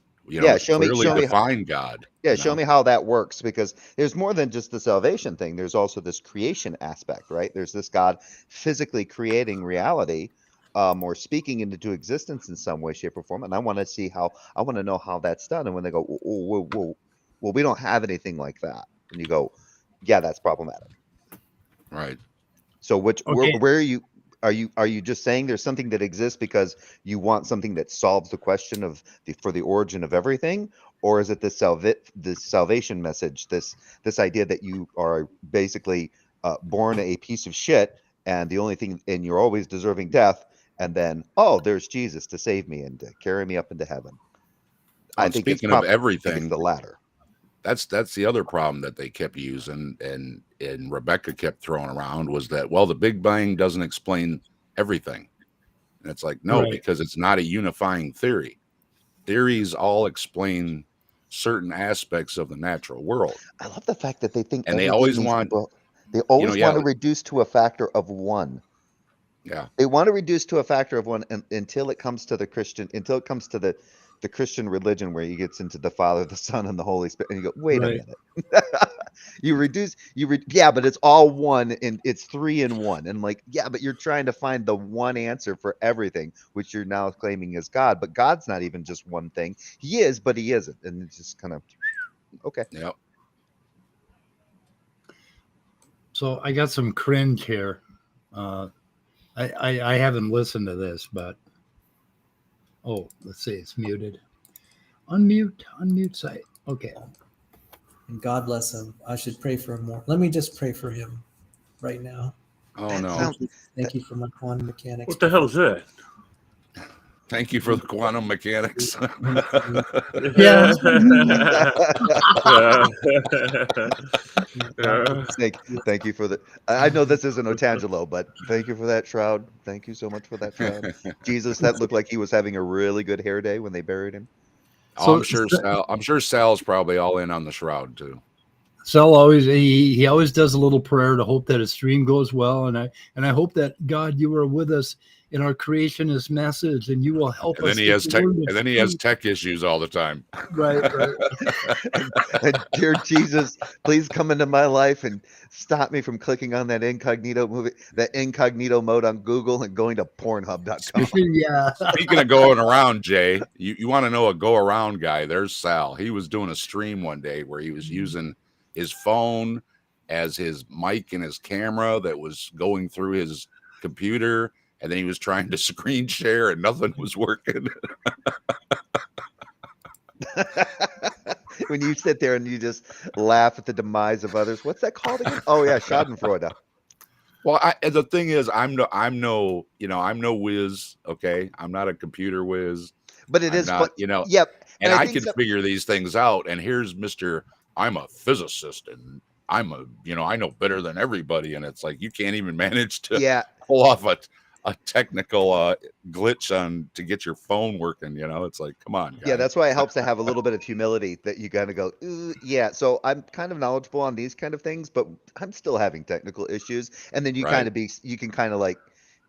Speaker 6: Show me
Speaker 5: define God.
Speaker 6: Yeah, show me how that works, because there's more than just the salvation thing. There's also this creation aspect, right? There's this God physically creating reality, or speaking into existence in some way, shape, or form. And I want to know how that's done. And when they go, whoa, well, we don't have anything like that. And you go, yeah, that's problematic.
Speaker 5: Right.
Speaker 6: So where are you just saying there's something that exists because you want something that solves the question for the origin of everything? Or is it this salvation message, this idea that you are basically born a piece of shit, and the only thing, and you're always deserving death, and then, oh, there's Jesus to save me and to carry me up into heaven? I think
Speaker 5: speaking of everything,
Speaker 6: the latter.
Speaker 5: That's the other problem that they kept using, and Rebecca kept throwing around, was that, well, the Big Bang doesn't explain everything. And it's like, no, because it's not a unifying theory. Theories all explain certain aspects of the natural world.
Speaker 6: I love the fact that they think,
Speaker 5: and they always want
Speaker 6: to reduce to a factor of one.
Speaker 5: Yeah,
Speaker 6: they want to reduce to a factor of one until it comes to the Christian religion, where he gets into the Father, the Son, and the Holy Spirit, and you go, wait a minute. But it's all one, and it's 3 in 1, and like, yeah, but you're trying to find the one answer for everything, which you're now claiming is God. But God's not even just one thing. He is, but he isn't, and it's just kind of okay.
Speaker 5: Yep.
Speaker 1: So I got some cringe here. I haven't listened to this, but let's see, it's muted. Unmute site. Okay.
Speaker 7: And God bless him. I should pray for him more. Let me just pray for him right now.
Speaker 5: Oh, no.
Speaker 7: Thank you for my quantum mechanics.
Speaker 3: What the hell is that?
Speaker 5: Thank you for the quantum mechanics.
Speaker 1: Yeah.
Speaker 6: Thank you for the. I know this isn't Otangelo, but thank you for that shroud. Thank you so much for that shroud. Jesus, that looked like he was having a really good hair day when they buried him.
Speaker 5: I'm sure Sal's probably all in on the shroud too.
Speaker 1: Sal always he always does a little prayer to hope that his stream goes well, and I hope that God, you are with us in our creationist message, and you will help us.
Speaker 5: And then he has tech issues all the time.
Speaker 1: Right.
Speaker 6: And dear Jesus, please come into my life and stop me from clicking on that incognito mode on Google and going to Pornhub.com.
Speaker 1: Yeah.
Speaker 5: Speaking of going around, Jay, you want to know a go around guy? There's Sal. He was doing a stream one day where he was using his phone as his mic and his camera that was going through his computer, and then he was trying to screen share and nothing was working.
Speaker 6: When you sit there and you just laugh at the demise of others. What's that called again? Oh yeah, Schadenfreude.
Speaker 5: Well, the thing is, I'm no whiz. Okay, I'm not a computer whiz.
Speaker 6: But it
Speaker 5: I'm
Speaker 6: is
Speaker 5: not,
Speaker 6: fun.
Speaker 5: you know,
Speaker 6: Yep.
Speaker 5: and
Speaker 6: I
Speaker 5: I
Speaker 6: think
Speaker 5: can
Speaker 6: so-
Speaker 5: figure these things out. And here's Mr. I'm a physicist and I'm a, you know, I know better than everybody. And it's like, you can't even manage to
Speaker 6: yeah.
Speaker 5: pull off a technical glitch on to get your phone working. You know, it's like, come on, guys.
Speaker 6: Yeah, that's why it helps to have a little bit of humility that you kind of go, "Ooh, yeah. So I'm kind of knowledgeable on these kind of things, but I'm still having technical issues. And then you
Speaker 5: Right.
Speaker 6: you can kind of like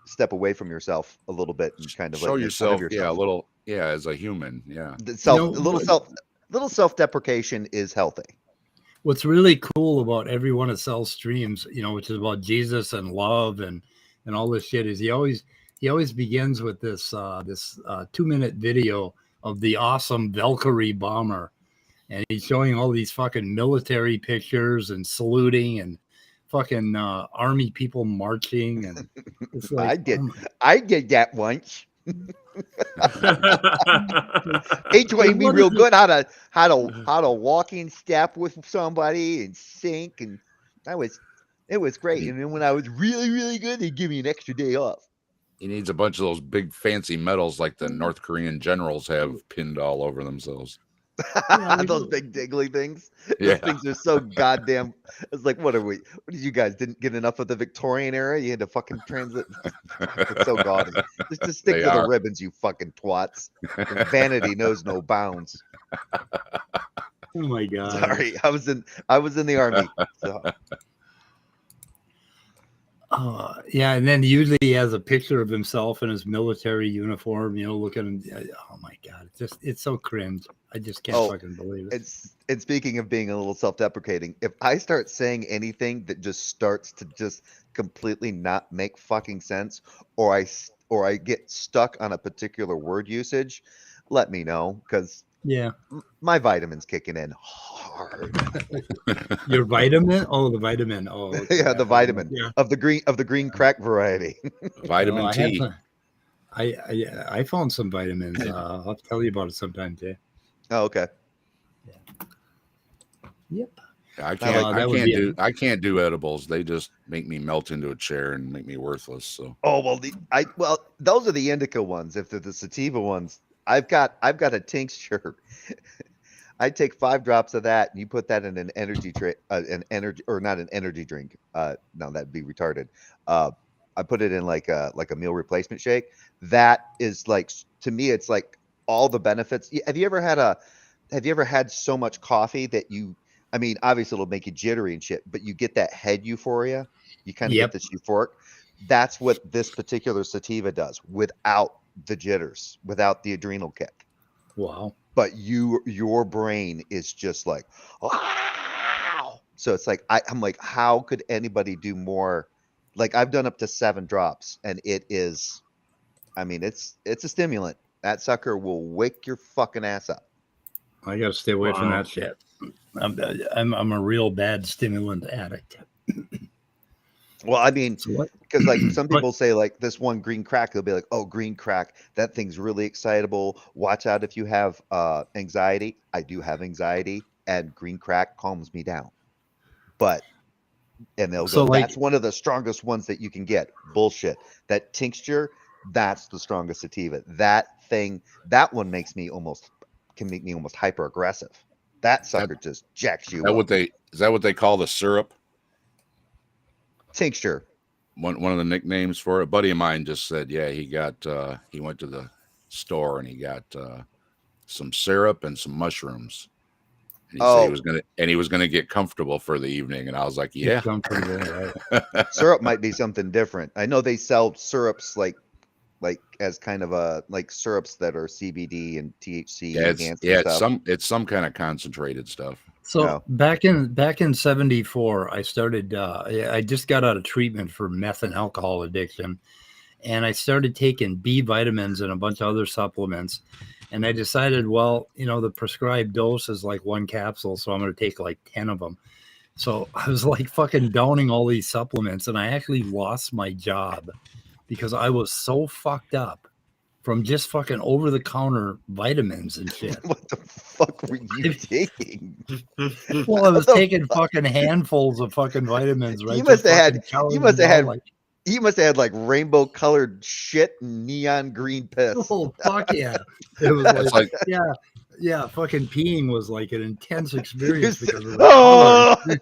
Speaker 6: step away from yourself a little bit and kind of
Speaker 5: Show
Speaker 6: like make fun of
Speaker 5: yourself, yeah, a
Speaker 6: yourself.
Speaker 5: little, yeah, as a human, yeah.
Speaker 1: You know,
Speaker 6: Little self-deprecation is healthy.
Speaker 1: what's really cool about every one of Cell's streams, you know, which is about Jesus and love and all this shit, is he always begins with this 2-minute video of the awesome Valkyrie bomber, and he's showing all these fucking military pictures and saluting and fucking army people marching, and it's like
Speaker 6: I did that once. They trained me real good how to walk in step with somebody and sync, and it was great. And then when I was really, really good, they'd give me an extra day off.
Speaker 5: He needs a bunch of those big fancy medals like the North Korean generals have pinned all over themselves.
Speaker 6: Those big diggly things.
Speaker 5: Yeah.
Speaker 6: Those things are so goddamn. It's like, what are we? What did you guys didn't get enough of the Victorian era? You had to fucking transit. It's so gaudy. Just stick
Speaker 5: They
Speaker 6: to
Speaker 5: are.
Speaker 6: the ribbons, you fucking twats. Vanity knows no bounds.
Speaker 1: oh my god.
Speaker 6: Sorry, I was in the army. So.
Speaker 1: Yeah, and then usually he has a picture of himself in his military uniform, you know, looking. Oh my god, it's so cringe. I just can't fucking believe it.
Speaker 6: And speaking of being a little self-deprecating, if I start saying anything that just starts to just completely not make fucking sense, or I get stuck on a particular word usage, let me know, because
Speaker 1: yeah,
Speaker 6: my vitamins kicking in hard.
Speaker 1: Your vitamin? Oh, the vitamin. Oh, okay.
Speaker 6: Yeah, the vitamin
Speaker 2: Yeah.
Speaker 6: of the green crack variety.
Speaker 5: Vitamin
Speaker 1: I
Speaker 5: T.
Speaker 1: I found some vitamins. I'll tell you about it sometime, Jay.
Speaker 6: Oh, okay.
Speaker 1: Yep.
Speaker 5: I can't.
Speaker 1: that would be
Speaker 5: I can't do edibles. They just make me melt into a chair and make me worthless. So.
Speaker 6: Oh well, those are the indica ones. If they're the sativa ones, I've got a tincture. I take 5 drops of that, and you put that in an energy drink, not an energy drink. No, that'd be retarded. I put it in like a meal replacement shake. That is like, to me, it's like all the benefits. Have you ever had so much coffee that you? I mean, obviously it'll make you jittery and shit, but you get that head euphoria. You kind of get this euphoric. That's what this particular sativa does, without the jitters, without the adrenal kick.
Speaker 1: Wow.
Speaker 6: But your brain is just like, wow. So it's like, I'm like, how could anybody do more? Like, I've done up to 7 drops, and it is, I mean, it's a stimulant. That sucker will wake your fucking ass up.
Speaker 1: I gotta stay away from that shit. I'm a real bad stimulant addict.
Speaker 6: Well, I mean, because like some
Speaker 1: What?
Speaker 6: people say, like this one green crack, they'll be like, oh, green crack, that thing's really excitable. Watch out if you have anxiety. I do have anxiety, and green crack calms me down. And they'll go, that's one of the strongest ones that you can get. Bullshit. That tincture, that's the strongest sativa. That one can make me almost hyper aggressive. That sucker just jacks you up.
Speaker 5: Is that what they call the syrup?
Speaker 6: Tincture.
Speaker 5: One of the nicknames for it. A buddy of mine just said, yeah, he went to the store and he got some syrup and some mushrooms. And he said he was gonna get comfortable for the evening. And I was like, yeah.
Speaker 1: Comfortable, right?
Speaker 6: Syrup might be something different. I know they sell syrups like as kind of like syrups that are CBD and THC enhanced.
Speaker 5: It's some kind of concentrated stuff.
Speaker 1: So back in 74, I started. I just got out of treatment for meth and alcohol addiction, and I started taking B vitamins and a bunch of other supplements. And I decided, well, you know, the prescribed dose is like 1 capsule, so I'm going to take like 10 of them. So I was like fucking downing all these supplements, and I actually lost my job because I was so fucked up from just fucking over-the-counter vitamins and shit.
Speaker 6: What the fuck were you taking?
Speaker 1: Well, I was taking fucking handfuls of fucking vitamins, right?
Speaker 6: You must have had He must have had like rainbow colored shit and neon green piss.
Speaker 1: Oh fuck yeah! It was
Speaker 5: It's
Speaker 1: like,
Speaker 5: like
Speaker 1: yeah. Fucking peeing was like an intense experience because of the
Speaker 6: Oh!
Speaker 1: colors.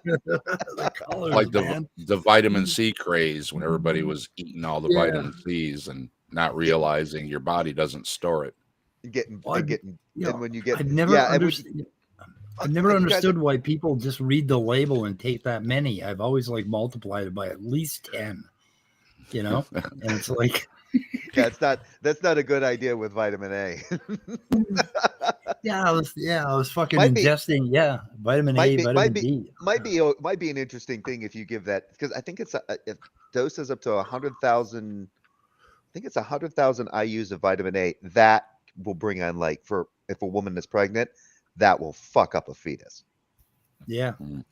Speaker 1: The colors,
Speaker 5: like
Speaker 1: man.
Speaker 5: the vitamin C craze when everybody was eating all the
Speaker 1: Yeah.
Speaker 5: vitamin C's and not realizing your body doesn't store it.
Speaker 6: Getting,
Speaker 1: Well,
Speaker 6: getting,
Speaker 1: You
Speaker 6: and
Speaker 1: know,
Speaker 6: when you get,
Speaker 1: I've never
Speaker 6: yeah, and when
Speaker 1: understood. I've never
Speaker 6: you guys
Speaker 1: understood why people just read the label and take that many. I've always like multiplied it by at least 10. You know, and it's like,
Speaker 6: yeah, that's not a good idea with vitamin A.
Speaker 1: yeah, I was fucking
Speaker 6: Might be-
Speaker 1: ingesting, vitamin
Speaker 6: might
Speaker 1: A,
Speaker 6: be,
Speaker 1: vitamin
Speaker 6: might be,
Speaker 1: D.
Speaker 6: might be an interesting thing if you give that, because I think it's if doses up to 100,000. I think it's 100,000 IUs of vitamin A that will bring on, like, for if a woman is pregnant, that will fuck up a fetus.
Speaker 1: Yeah,
Speaker 5: Mm.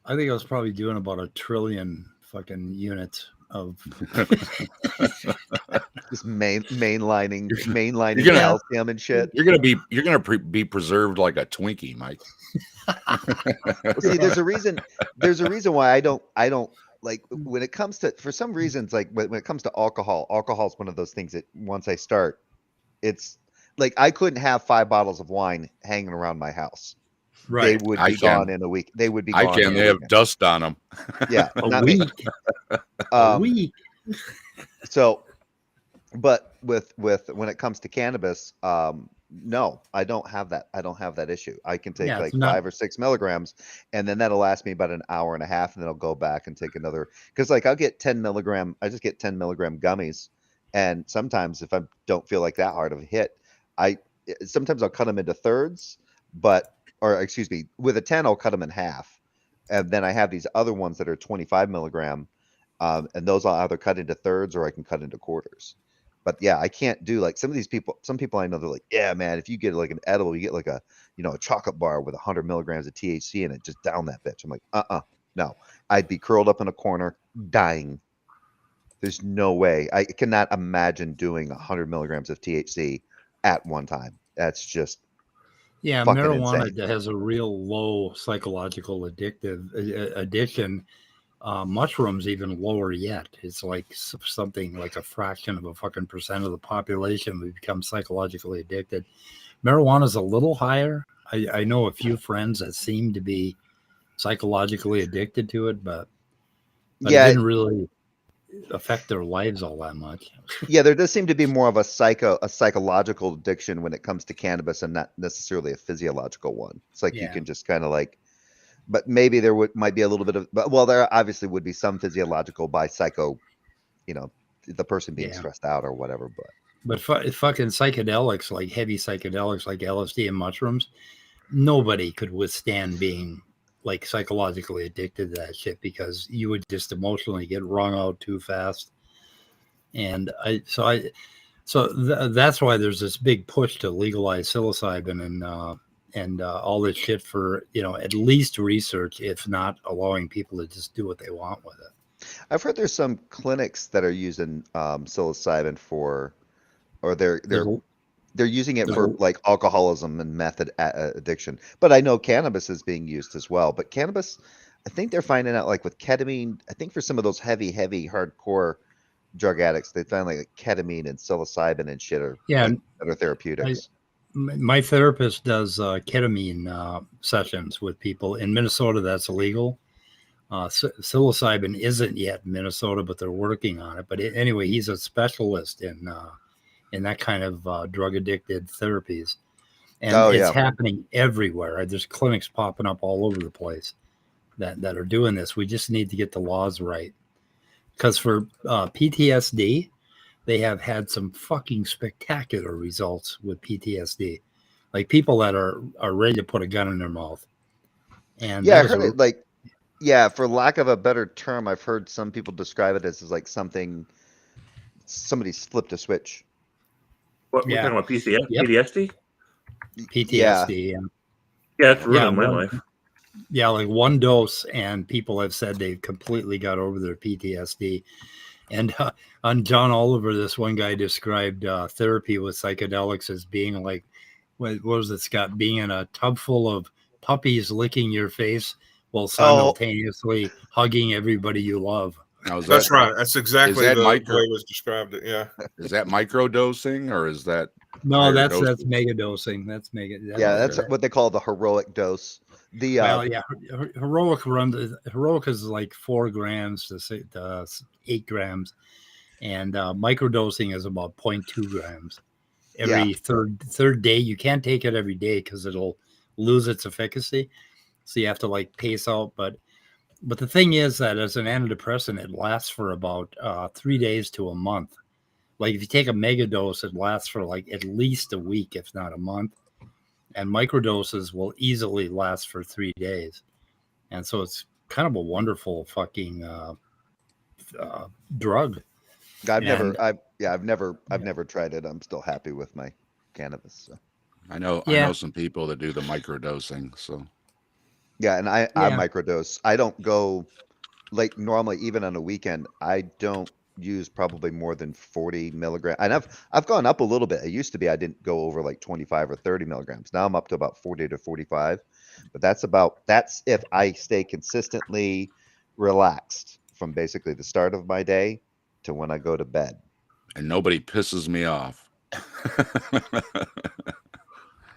Speaker 1: I think I was probably doing about 1 trillion fucking units of.
Speaker 6: Just mainlining
Speaker 5: You're gonna-
Speaker 6: calcium and shit.
Speaker 5: You're gonna be preserved like a Twinkie, Mike.
Speaker 6: See, there's a reason why I don't like, when it comes to, for some reasons, like when it comes to alcohol is one of those things that once I start, it's like I couldn't have 5 bottles of wine hanging around my house.
Speaker 1: Right,
Speaker 6: They would
Speaker 5: I
Speaker 6: be
Speaker 5: can.
Speaker 6: gone in a week. They would be
Speaker 5: I
Speaker 6: gone.
Speaker 5: can.
Speaker 6: in
Speaker 5: They
Speaker 6: a
Speaker 5: have
Speaker 6: weekend.
Speaker 5: dust on them.
Speaker 6: Yeah,
Speaker 1: a
Speaker 6: not me.
Speaker 1: week, a week.
Speaker 6: So, but with when it comes to cannabis, no, I don't have that. I don't have that issue. I can take
Speaker 1: Yeah,
Speaker 6: like
Speaker 1: it's not-
Speaker 6: 5 or 6 milligrams, and then that'll last me about an hour and a half, and then I'll go back and take another. Because like I'll get 10 milligram. I just get 10 milligram gummies, and sometimes if I don't feel like that hard of a hit, sometimes I'll cut them into thirds, or excuse me, with a 10 I'll cut them in half, and then I have these other ones that are 25 milligram. And those I'll either cut into thirds or I can cut into quarters. But yeah, I can't do like some people I know, they're like, yeah, man, if you get like an edible, you get like a chocolate bar with 100 milligrams of THC in it, just down that bitch. I'm like, no, I'd be curled up in a corner dying. There's no way. I cannot imagine doing 100 milligrams of THC at one time. That's just
Speaker 1: Yeah,
Speaker 6: fucking
Speaker 1: marijuana
Speaker 6: insane.
Speaker 1: has a real low psychological addiction. Mushrooms even lower yet. It's like something like a fraction of a fucking percent of the population would become psychologically addicted. Marijuana is a little higher. I know a few friends that seem to be psychologically addicted to it, but
Speaker 6: Yeah,
Speaker 1: it didn't really affect their lives all that much.
Speaker 6: yeah, there does seem to be more of a psychological addiction when it comes to cannabis, and not necessarily a physiological one. It's like you
Speaker 1: Yeah.
Speaker 6: can just kind of like, but maybe there might be a little bit of, but well, there obviously would be some physiological by psycho, the person being
Speaker 1: Yeah.
Speaker 6: stressed out or whatever.
Speaker 1: But fucking psychedelics, like heavy psychedelics like LSD and mushrooms, nobody could withstand being like psychologically addicted to that shit, because you would just emotionally get wrung out too fast. And that's why there's this big push to legalize psilocybin and all this shit for, at least research, if not allowing people to just do what they want with it.
Speaker 6: I've heard there's some clinics that are using psilocybin for, or they're using it for like alcoholism and meth addiction. But I know cannabis is being used as well. But cannabis, I think they're finding out, like with ketamine, I think for some of those heavy hardcore drug addicts, they find like ketamine and psilocybin and shit are better therapeutics.
Speaker 1: My therapist does ketamine sessions with people in Minnesota. That's illegal. Psilocybin isn't yet in Minnesota, but they're working on it. But anyway, he's a specialist in that kind of drug addicted therapies, and it's happening everywhere. There's clinics popping up all over the place that are doing this. We just need to get the laws right, because for PTSD, they have had some fucking spectacular results with PTSD, like people that are ready to put a gun in their mouth. And
Speaker 6: yeah, I heard it like, yeah, for lack of a better term, I've heard some people describe it as like somebody flipped a switch.
Speaker 3: What we're talking about? PTSD?
Speaker 1: PTSD.
Speaker 3: Yeah, it's ruining my life.
Speaker 1: Yeah, like one dose, and people have said they've completely got over their PTSD. And on John Oliver, this one guy described therapy with psychedelics as being like, what was it, Scott? Being in a tub full of puppies licking your face while simultaneously hugging everybody you love.
Speaker 5: Now, is
Speaker 2: That's
Speaker 5: that
Speaker 2: right. That's exactly
Speaker 5: that
Speaker 2: the
Speaker 5: micro-
Speaker 2: way it was described. It. Yeah.
Speaker 5: is that micro dosing or is that
Speaker 1: No,
Speaker 5: higher
Speaker 1: that's
Speaker 5: doses?
Speaker 1: mega dosing. That's mega.
Speaker 6: Yeah, that's
Speaker 5: Okay.
Speaker 6: what they call the heroic dose. The
Speaker 1: Well, yeah, heroic is like 4 grams to 8 grams, and microdosing is about 0.2 grams every third day. You can't take it every day because it'll lose its efficacy. So you have to like pace out. But the thing is that as an antidepressant, it lasts for about 3 days to a month. Like if you take a mega dose, it lasts for like at least a week, if not a month. And microdoses will easily last for 3 days. And so it's kind of a wonderful fucking drug.
Speaker 6: I've never tried it. I'm still happy with my cannabis. So.
Speaker 5: I know some people that do the microdosing. So
Speaker 6: Yeah, and I microdose. I don't go like normally, even on a weekend, I don't use probably more than 40 milligrams. And I've gone up a little bit. It used to be I didn't go over like 25 or 30 milligrams. Now I'm up to about 40 to 45. But that's if I stay consistently relaxed from basically the start of my day to when I go to bed.
Speaker 5: and nobody pisses me off.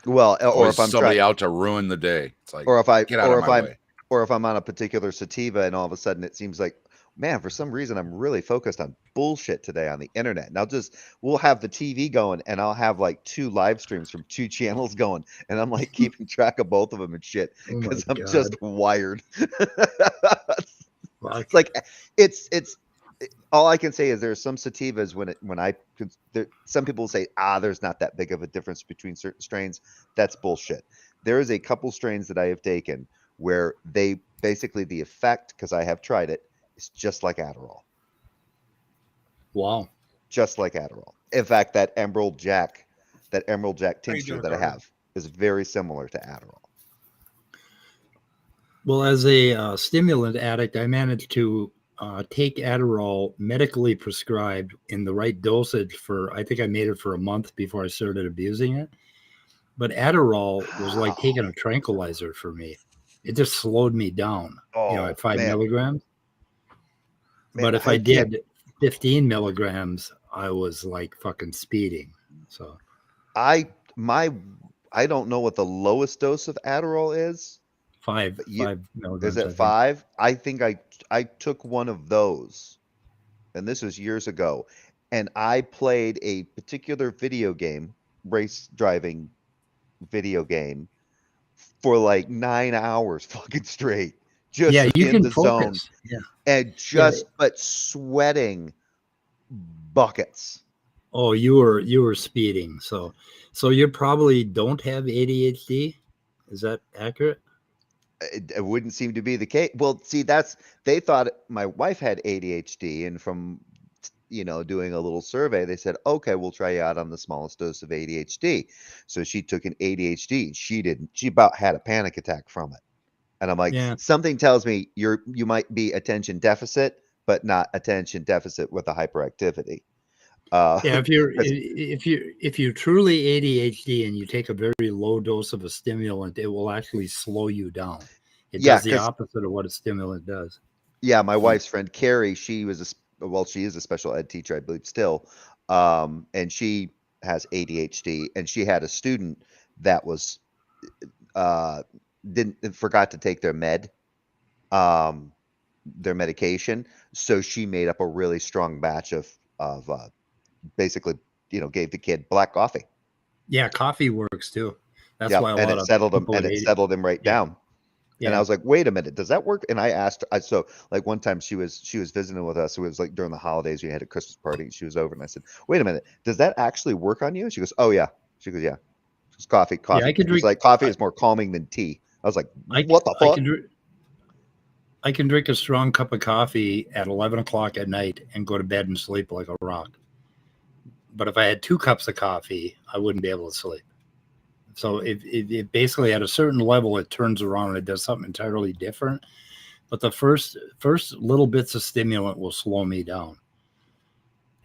Speaker 6: Well, or if I'm
Speaker 5: somebody out to ruin the day, it's like,
Speaker 6: or if I
Speaker 5: get out
Speaker 6: or
Speaker 5: of
Speaker 6: if
Speaker 5: my
Speaker 6: I'm
Speaker 5: way.
Speaker 6: or if I'm on a particular sativa and all of a sudden it seems like, man, for some reason I'm really focused on bullshit today on the internet. And we'll have the TV going and I'll have like 2 live streams from 2 channels going and I'm like keeping track of both of them and shit because I'm just wired. It's like it's all I can say is there's some sativas some people say, there's not that big of a difference between certain strains. That's bullshit. There is a couple strains that I have taken where they basically the effect, because I have tried it, is just like Adderall.
Speaker 1: Wow.
Speaker 6: Just like Adderall. In fact, that Emerald Jack tincture that I have is very similar to Adderall.
Speaker 1: Well, as a stimulant addict, I managed to take Adderall medically prescribed in the right dosage I think I made it for a month before I started abusing it. But Adderall was like taking a tranquilizer for me. It just slowed me down, at 5 milligrams. But if I did 15 milligrams, I was like fucking speeding. So
Speaker 6: I don't know what the lowest dose of Adderall is.
Speaker 1: 5 milligrams.
Speaker 6: Is it 5? I think I took one of those, and this was years ago, and I played a particular video game, race driving video game, for like 9 hours fucking straight. Just
Speaker 1: you
Speaker 6: in
Speaker 1: can
Speaker 6: the
Speaker 1: focus.
Speaker 6: zone. And but sweating buckets.
Speaker 1: Oh, you were speeding. So you probably don't have ADHD. Is that accurate?
Speaker 6: It wouldn't seem to be the case. Well, see, they thought my wife had ADHD, and from doing a little survey, they said, okay, we'll try you out on the smallest dose of ADHD. So she took an ADHD. She about had a panic attack from it. And I'm like, something tells me you might be attention deficit, but not attention deficit with a hyperactivity.
Speaker 1: If you're truly ADHD and you take a very low dose of a stimulant, it will actually slow you down. It does the opposite of what a stimulant does.
Speaker 6: Yeah, my wife's friend Carrie, she is a special ed teacher, I believe, still, and she has ADHD, and she had a student that was forgot to take their medication, so she made up a really strong batch of basically, gave the kid black coffee.
Speaker 1: Yeah, coffee works too. That's why
Speaker 6: it settled him right down. Yeah. And I was like, wait a minute, does that work? And I asked her, so like one time she was visiting with us. It was like during the holidays, we had a Christmas party and she was over and I said, wait a minute, does that actually work on you? And she goes, oh yeah. She goes, yeah. It's coffee. Yeah, I could drink, like coffee is more calming than tea. I was like, what the fuck?
Speaker 1: I can drink a strong cup of coffee at 11 o'clock at night and go to bed and sleep like a rock. But if I had 2 cups of coffee, I wouldn't be able to sleep. So it basically at a certain level, it turns around and it does something entirely different. But the first little bits of stimulant will slow me down.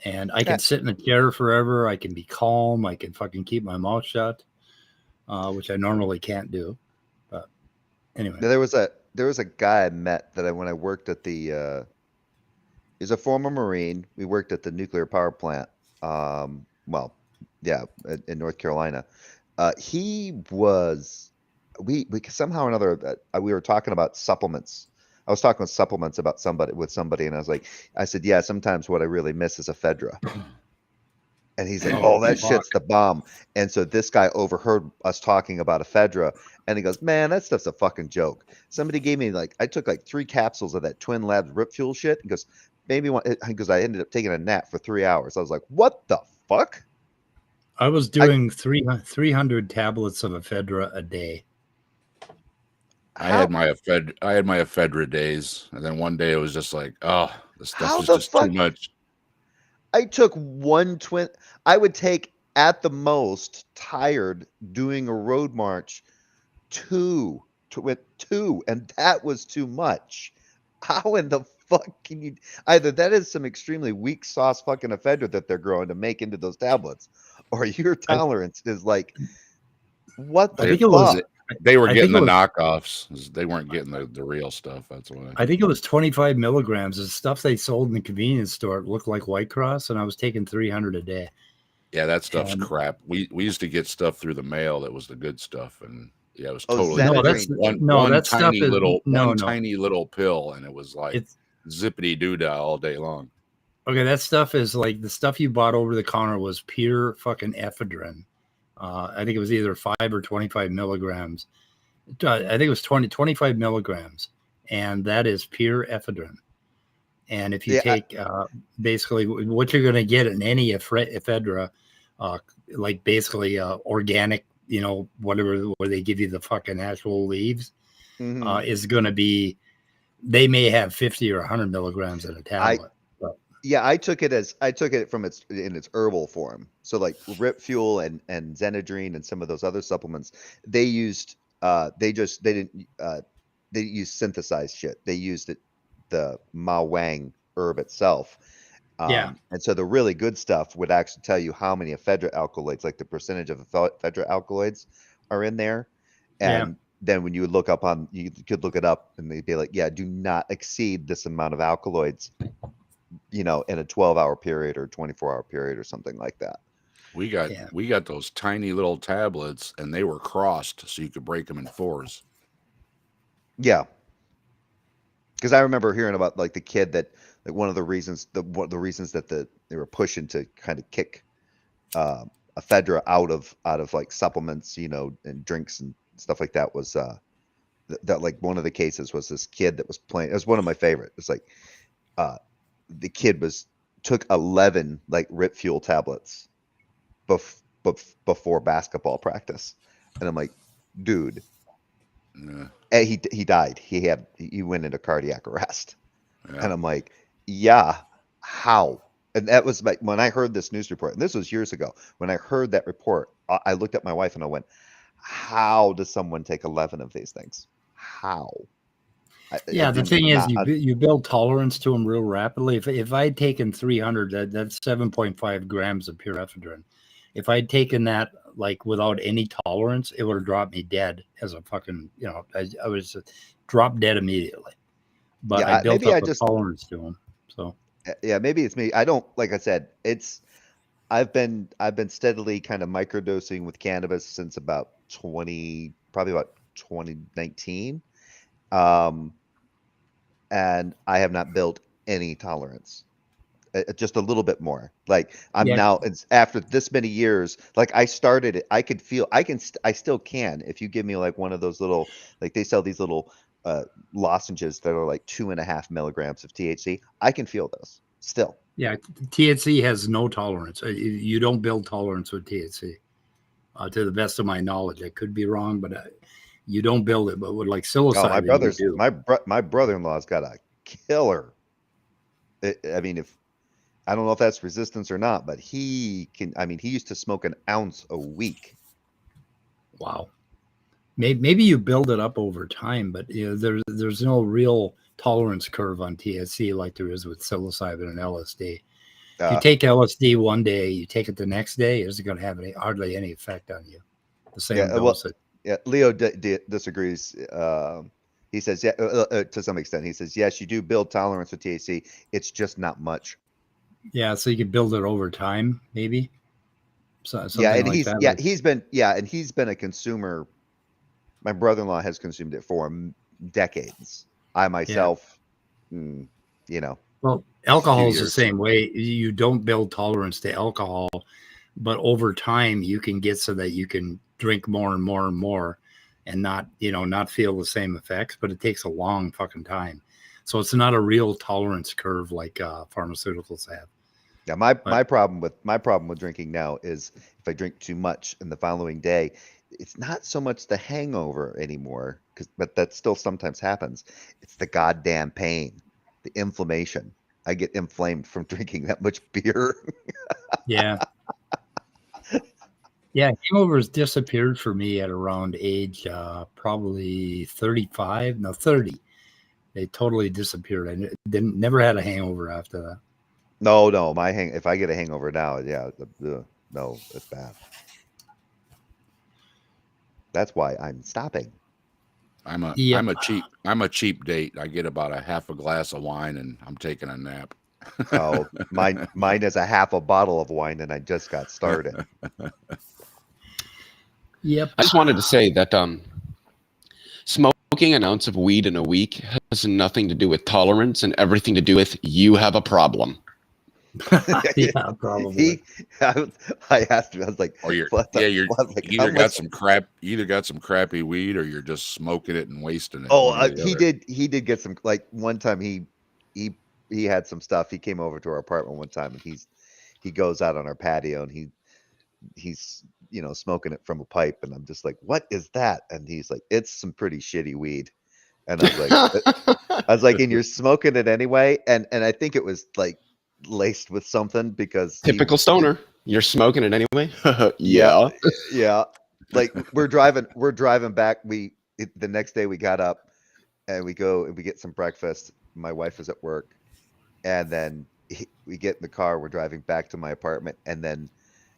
Speaker 1: And I can sit in a chair forever. I can be calm. I can fucking keep my mouth shut, which I normally can't do. But anyway.
Speaker 6: There was a guy I met that when I worked at the He's a former Marine. We worked at the nuclear power plant. Well, yeah, in North Carolina. He was. We somehow or another we were talking about supplements. I was talking with supplements about somebody, and I was like, I said, yeah, sometimes what I really miss is ephedra. And he's like,
Speaker 1: Oh,
Speaker 6: oh, that
Speaker 1: fuck.
Speaker 6: shit's the bomb. And so this guy overheard us talking about ephedra, and he goes, man, that stuff's a fucking joke. Somebody gave me I took 3 capsules of that Twin Labs Rip Fuel shit. He goes, maybe one, because I ended up taking a nap for 3 hours. I was like, what the fuck?
Speaker 1: I was doing 300 tablets of ephedra a day.
Speaker 5: I had my ephedra days, and then one day it was just like, oh, this
Speaker 6: How
Speaker 5: stuff is
Speaker 6: the
Speaker 5: just too
Speaker 6: fuck?
Speaker 5: much.
Speaker 6: I took I would take at the most tired doing a road march two, and that was too much. How in the fuck can you either that is some extremely weak sauce fucking ephedra that they're growing to make into those tablets, or your tolerance is what
Speaker 1: I
Speaker 6: the
Speaker 1: think it was.
Speaker 6: fuck?
Speaker 5: They were
Speaker 1: I
Speaker 5: getting
Speaker 1: think
Speaker 5: the
Speaker 1: it was-
Speaker 5: knockoffs. They weren't getting the real stuff. That's why.
Speaker 1: I think it was 25 milligrams. The stuff they sold in the convenience store looked like White Cross, and I was taking 300 a day.
Speaker 5: Yeah, that stuff's
Speaker 1: And-
Speaker 5: crap. We used to get stuff through the mail that was the good stuff, and yeah, it was
Speaker 6: Oh,
Speaker 5: totally
Speaker 6: Xanadrine.
Speaker 1: No, that's
Speaker 5: one
Speaker 1: that stuff
Speaker 5: tiny
Speaker 1: is
Speaker 5: little
Speaker 1: no.
Speaker 5: tiny little pill, and it was like
Speaker 1: It's
Speaker 5: zippity doo dah all day long.
Speaker 1: okay. That stuff is like the stuff you bought over the counter was pure fucking ephedrine. I think it was either 5 or 25 milligrams. I think it was 25 milligrams, and that is pure ephedrine. And if you
Speaker 6: Yeah,
Speaker 1: take basically what you're going to get in any ephedra, like basically organic, whatever, where they give you the fucking actual leaves,
Speaker 6: Mhm.
Speaker 1: is going to be, they may have 50 or 100 milligrams in a tablet.
Speaker 6: Yeah, I took it from in its herbal form. So Rip Fuel and Xanadrine and some of those other supplements, they used they didn't use synthesized shit. They used the Ma Wang herb itself.
Speaker 1: Yeah.
Speaker 6: And so the really good stuff would actually tell you how many ephedra alkaloids, like the percentage of ephedra alkaloids are in there. And then when you would you could look it up and they'd be like, yeah, do not exceed this amount of alkaloids, in a 12-hour period or 24-hour period or something like that.
Speaker 5: We got those tiny little tablets, and they were crossed so you could break them in 4s.
Speaker 6: Yeah. Because I remember hearing about the kid that one of the reasons that they were pushing to kind of kick ephedra out of supplements, and drinks and stuff like that was that one of the cases was this kid that was playing. It was one of my favorite. It's the kid took 11 Rip Fuel tablets before basketball practice, and I'm like, dude.
Speaker 5: Yeah.
Speaker 6: And he died. He went into cardiac arrest.
Speaker 5: Yeah.
Speaker 6: And I'm like, yeah, how? And that was when I heard this news report, and this was years ago. When I heard that report, I looked at my wife and I went, how does someone take 11 of these things? How?
Speaker 1: Yeah, the thing is, you build tolerance to them real rapidly. If I'd taken 300, that's 7.5 grams of pure ephedrine. If I'd taken that without any tolerance, it would have dropped me dead as a fucking, I was dropped dead immediately. But
Speaker 6: Yeah,
Speaker 1: I built
Speaker 6: maybe
Speaker 1: up a tolerance to them. So
Speaker 6: yeah, maybe it's me. I don't, like I said, I've been steadily kind of microdosing with cannabis since about 2019. And I have not built any tolerance. Just a little bit more. Now, it's after this many years, I started it. I could feel, I still can. If you give me one of those little, they sell these little lozenges that are 2.5 milligrams of THC, I can feel those still.
Speaker 1: Yeah, THC has no tolerance. You don't build tolerance with THC, to the best of my knowledge. I could be wrong, but you don't build it. But with psilocybin,
Speaker 6: my brother-in-law's got a killer. I don't know if that's resistance or not, but he can. He used to smoke an ounce a week.
Speaker 1: Wow. Maybe you build it up over time, but there's no real tolerance curve on THC like there is with psilocybin and LSD. If you take LSD one day, you take it the next day, it isn't going to have hardly any effect on you. The same dosage.
Speaker 6: Leo disagrees. He says, yeah, to some extent. He says, yes, you do build tolerance with THC. It's just not much.
Speaker 1: Yeah, so you could build it over time, maybe. So, something
Speaker 6: Yeah, and
Speaker 1: like that.
Speaker 6: he's been a consumer. My brother-in-law has consumed it for decades. I myself, you know,
Speaker 1: Well, alcohol is the
Speaker 6: years.
Speaker 1: same way. You don't build tolerance to alcohol, but over time you can get so that you can drink more and more and more and not, not feel the same effects, but it takes a long fucking time. So it's not a real tolerance curve like pharmaceuticals have.
Speaker 6: Yeah, my problem with drinking now is if I drink too much in the following day, it's not so much the hangover anymore, but that still sometimes happens. It's the goddamn pain, the inflammation. I get inflamed from drinking that much beer.
Speaker 1: Yeah. Yeah, hangovers disappeared for me at around age probably 35, no 30. They totally disappeared. I never had a hangover after that.
Speaker 6: No, if I get a hangover now, yeah, no, it's bad. That's why I'm stopping.
Speaker 5: I'm a
Speaker 1: Yep.
Speaker 5: I'm a cheap date. I get about a half a glass of wine and I'm taking a nap.
Speaker 6: Oh, mine is a half a bottle of wine and I just got started.
Speaker 1: Yep.
Speaker 8: I just wanted to say that smoking an ounce of weed in a week has nothing to do with tolerance and everything to do with you have a problem.
Speaker 1: Yeah, probably.
Speaker 6: I asked him, I was like,
Speaker 5: Or you're
Speaker 6: what the
Speaker 5: you're
Speaker 6: fuck? Like,
Speaker 5: either got some crappy weed or you're just smoking it and wasting it.
Speaker 6: Oh,
Speaker 5: one or the
Speaker 6: he
Speaker 5: other.
Speaker 6: did get some, like one time he had some stuff. He came over to our apartment one time and he goes out on our patio and he's smoking it from a pipe and I'm just like, what is that? And he's like, it's some pretty shitty weed. And I was like, and you're smoking it anyway? And I think it was like laced with something because
Speaker 8: Typical stoner. You're smoking it anyway?
Speaker 6: Yeah. Yeah. Like we're driving back. The next day we got up and we go and we get some breakfast. My wife was at work and then we get in the car. We're driving back to my apartment and then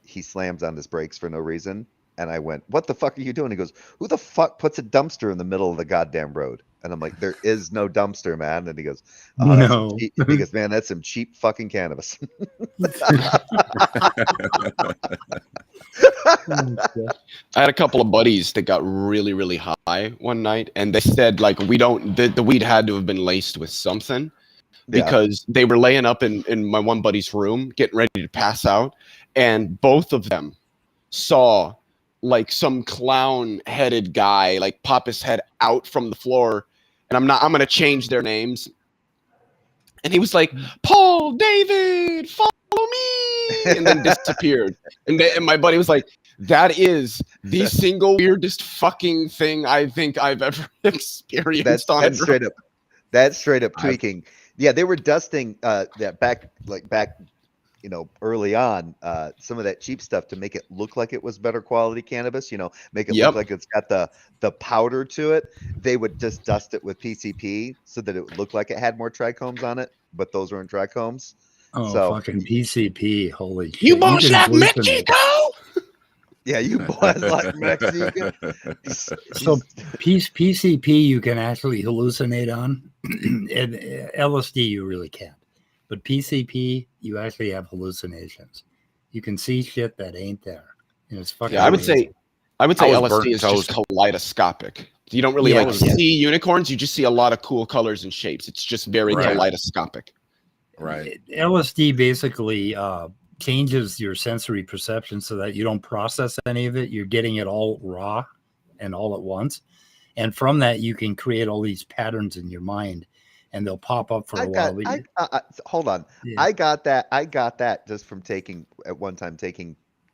Speaker 6: he slams on his brakes for no reason. And I went, what the fuck are you doing? He goes, who the fuck puts a dumpster in the middle of the goddamn road? And I'm like, there is no dumpster, man. And he goes, oh, that's
Speaker 1: No.
Speaker 6: he goes, man, that's some cheap fucking cannabis.
Speaker 8: I had a couple of buddies that got really, really high one night, and they said like the weed had to have been laced with something because they were laying up in my one buddy's room getting ready to pass out, and both of them saw like some clown-headed guy like pop his head out from the floor, and I'm gonna change their names. And he was like, Paul, David, follow me, and then disappeared. And my buddy was like, that is the single weirdest fucking thing I think I've ever experienced.
Speaker 6: That's straight up tweaking. Yeah, they were dusting that back early on, some of that cheap stuff to make it look like it was better quality cannabis, make it look like it's got the powder to it. They would just dust it with PCP so that it would look like it had more trichomes on it, but those weren't trichomes.
Speaker 1: Oh,
Speaker 6: so,
Speaker 1: fucking PCP. Holy shit.
Speaker 8: You boys like Mexico?
Speaker 6: Yeah, you boys like Mexico.
Speaker 1: So PCP you can actually hallucinate on. And LSD you really can't. But PCP, you actually have hallucinations. You can see shit that ain't there. And it's fucking amazing.
Speaker 8: I would say LSD is just kaleidoscopic. You don't really see unicorns. You just see a lot of cool colors and shapes. It's just very kaleidoscopic.
Speaker 5: Right.
Speaker 1: LSD basically changes your sensory perception so that you don't process any of it. You're getting it all raw and all at once. And from that, you can create all these patterns in your mind. And they'll pop up for a while.
Speaker 6: Hold on. Yeah. I got that just from taking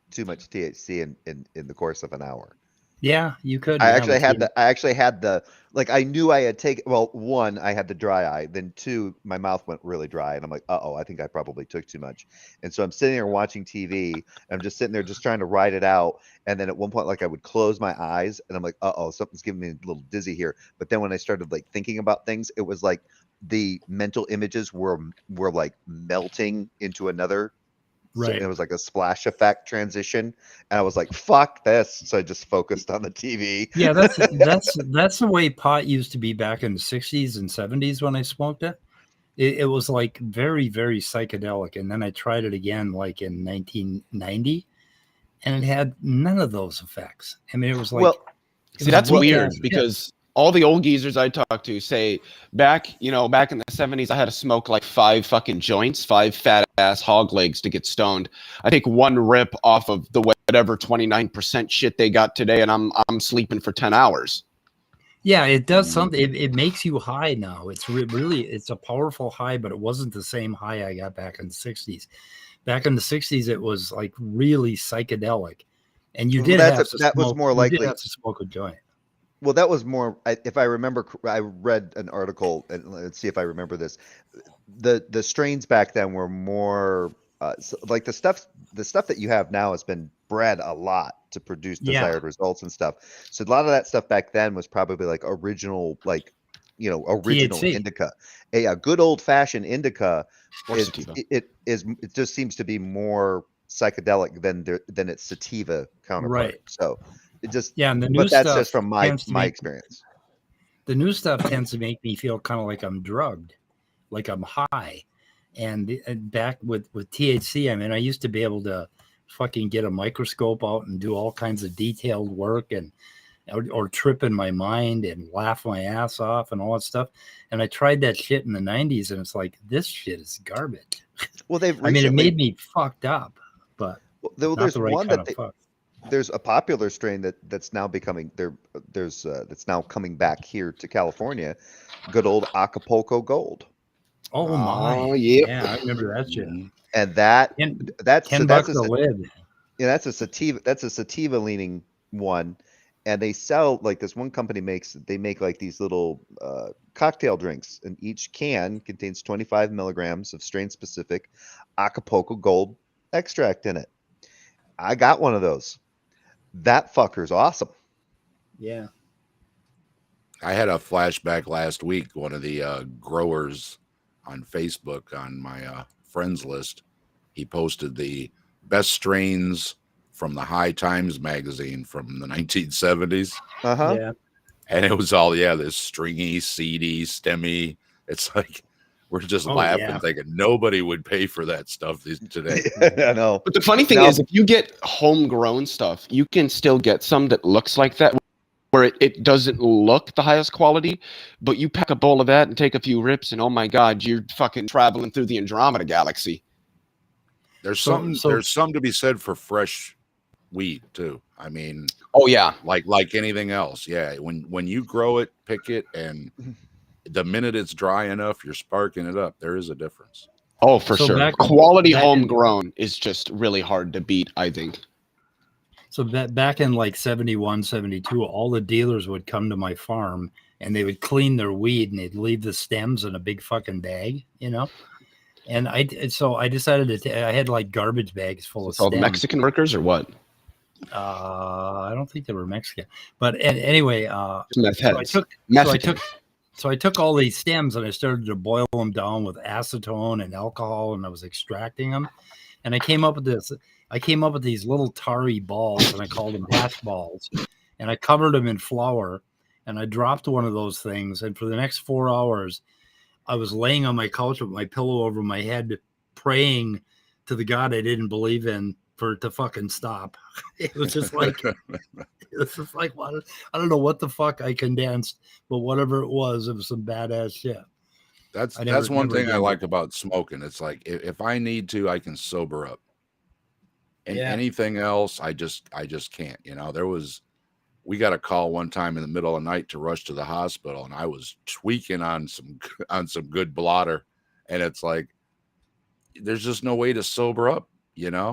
Speaker 6: too much THC in the course of an hour.
Speaker 1: Yeah, you could.
Speaker 6: I actually had the I knew I had taken, well, one, I had the dry eye, then two, my mouth went really dry and I'm like, I think I probably took too much. And so I'm sitting there watching TV and I'm just sitting there just trying to ride it out. And then at one point, I would close my eyes and I'm like, something's giving me a little dizzy here. But then when I started thinking about things, it was like the mental images were like melting into another So
Speaker 1: Right.
Speaker 6: it was like a splash effect transition, and I was like, "Fuck this!" So I just focused on the TV.
Speaker 1: Yeah, that's the way pot used to be back in the 60s and 70s when I smoked it. It was like very, very psychedelic. And then I tried it again like in 1990, and it had none of those effects. I mean, it was like,
Speaker 6: Well,
Speaker 8: See, that's
Speaker 1: weak
Speaker 8: weird
Speaker 1: ass shit.
Speaker 8: because all the old geezers I talk to say back in the 70s, I had to smoke like 5 fucking joints, 5 fat ass hog legs to get stoned. I take 1 rip off of the whatever 29% shit they got today, and I'm sleeping for 10 hours.
Speaker 1: Yeah, it does something. It makes you high now. It's really, it's a powerful high, but it wasn't the same high I got back in the 60s. Back in the 60s, it was like really psychedelic. And you did have to
Speaker 6: that was
Speaker 1: smoke,
Speaker 6: more
Speaker 1: you
Speaker 6: likely.
Speaker 1: did have to smoke a joint.
Speaker 6: Well, that was more. If I remember, I read an article, and let's see if I remember this. The strains back then were more like the stuff that you have now has been bred a lot to produce
Speaker 1: Yeah.
Speaker 6: desired results and stuff. So a lot of that stuff back then was probably like original, original
Speaker 1: THC.
Speaker 6: indica. A good old fashioned indica
Speaker 8: Or
Speaker 6: is
Speaker 8: sativa.
Speaker 6: it just seems to be more psychedelic than its sativa counterpart.
Speaker 1: Right.
Speaker 6: So it just
Speaker 1: Yeah, and the new
Speaker 6: but that's
Speaker 1: stuff
Speaker 6: just from my
Speaker 1: tends to make-
Speaker 6: experience.
Speaker 1: The new stuff tends to make me feel kind of like I'm drugged, like I'm high. And back with THC, I mean, I used to be able to fucking get a microscope out and do all kinds of detailed work or trip in my mind and laugh my ass off and all that stuff. And I tried that shit in the 90s, and it's like, this shit is garbage.
Speaker 6: Well, they've
Speaker 1: I mean, it
Speaker 6: recently,
Speaker 1: made me fucked up, but not
Speaker 6: there's
Speaker 1: the right
Speaker 6: one
Speaker 1: kind
Speaker 6: that
Speaker 1: of fuck.
Speaker 6: there's a popular strain that's now becoming that's now coming back here to California. Good old Acapulco Gold,
Speaker 1: Oh my.
Speaker 8: Oh, yep.
Speaker 1: Yeah, I remember that shit.
Speaker 6: and that's
Speaker 1: $10
Speaker 6: that's
Speaker 1: a lid.
Speaker 6: yeah, that's a sativa leaning one, and they sell like this one company make like these little cocktail drinks, and each can contains 25 milligrams of strain specific Acapulco Gold extract in it. I got one of those. That fucker's awesome.
Speaker 1: Yeah.
Speaker 5: I had a flashback last week. One of the growers on Facebook on my friends list, he posted the best strains from the High Times magazine from the 1970s.
Speaker 6: Uh-huh.
Speaker 1: Yeah.
Speaker 5: And it was all, this stringy, seedy, stemmy. It's like, we're just laughing, thinking nobody would pay for that stuff today.
Speaker 6: I know.
Speaker 8: But the funny thing is, if you get homegrown stuff, you can still get some that looks like that, where it doesn't look the highest quality, but you pack a bowl of that and take a few rips, and oh my God, you're fucking traveling through the Andromeda galaxy.
Speaker 5: There's something to be said for fresh weed too. I mean,
Speaker 8: oh yeah,
Speaker 5: like anything else. Yeah, when you grow it, pick it, and the minute it's dry enough, you're sparking it up. There is a difference.
Speaker 8: Oh, for
Speaker 1: So
Speaker 8: sure. Quality homegrown is just really hard to beat, I think.
Speaker 1: So back in like 71, 72, all the dealers would come to my farm and they would clean their weed and they'd leave the stems in a big fucking bag, And I decided I had like garbage bags full of
Speaker 8: It's all
Speaker 1: stems.
Speaker 8: Mexican workers or what?
Speaker 1: I don't think they were Mexican, but anyway,
Speaker 8: meth heads.
Speaker 1: So I took all these stems and I started to boil them down with acetone and alcohol, and I was extracting them. And I came up with this. I came up with these little tarry balls, and I called them hash balls. And I covered them in flour, and I dropped one of those things. And for the next 4 hours, I was laying on my couch with my pillow over my head, praying to the God I didn't believe in for it to fucking stop. It was just like, well, I don't know what the fuck I condensed, but whatever it was some badass shit.
Speaker 5: That's one thing I like about smoking. It's like if I need to, I can sober up. And anything else, I just can't. We got a call one time in the middle of the night to rush to the hospital, and I was tweaking on some good blotter, and it's like there's just no way to sober up,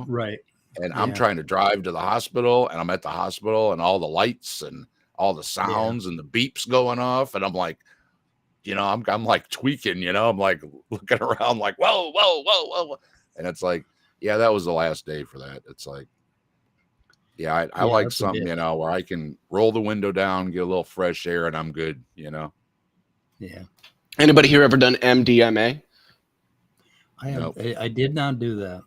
Speaker 1: Right.
Speaker 5: And I'm trying to drive to the hospital, and I'm at the hospital, and all the lights and all the sounds and the beeps going off, and I'm like, I'm like tweaking, I'm like looking around like, whoa. And it's like, that was the last day for that. It's like, I like something, where I can roll the window down, get a little fresh air, and I'm good, Yeah.
Speaker 8: Anybody here ever done MDMA?
Speaker 1: I did not do that.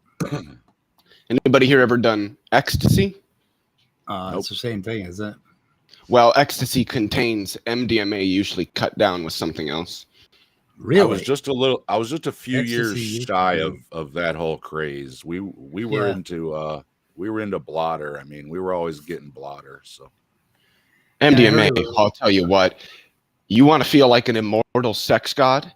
Speaker 8: Anybody here ever done ecstasy?
Speaker 1: It's the same thing, isn't it?
Speaker 8: Well, ecstasy contains MDMA, usually cut down with something else.
Speaker 1: Really?
Speaker 5: I was just a few years
Speaker 1: Ecstasy
Speaker 5: shy
Speaker 1: used
Speaker 5: of that whole craze. We were into blotter. I mean, we were always getting blotter. So
Speaker 8: MDMA, I'll tell you what. You want to feel like an immortal sex god?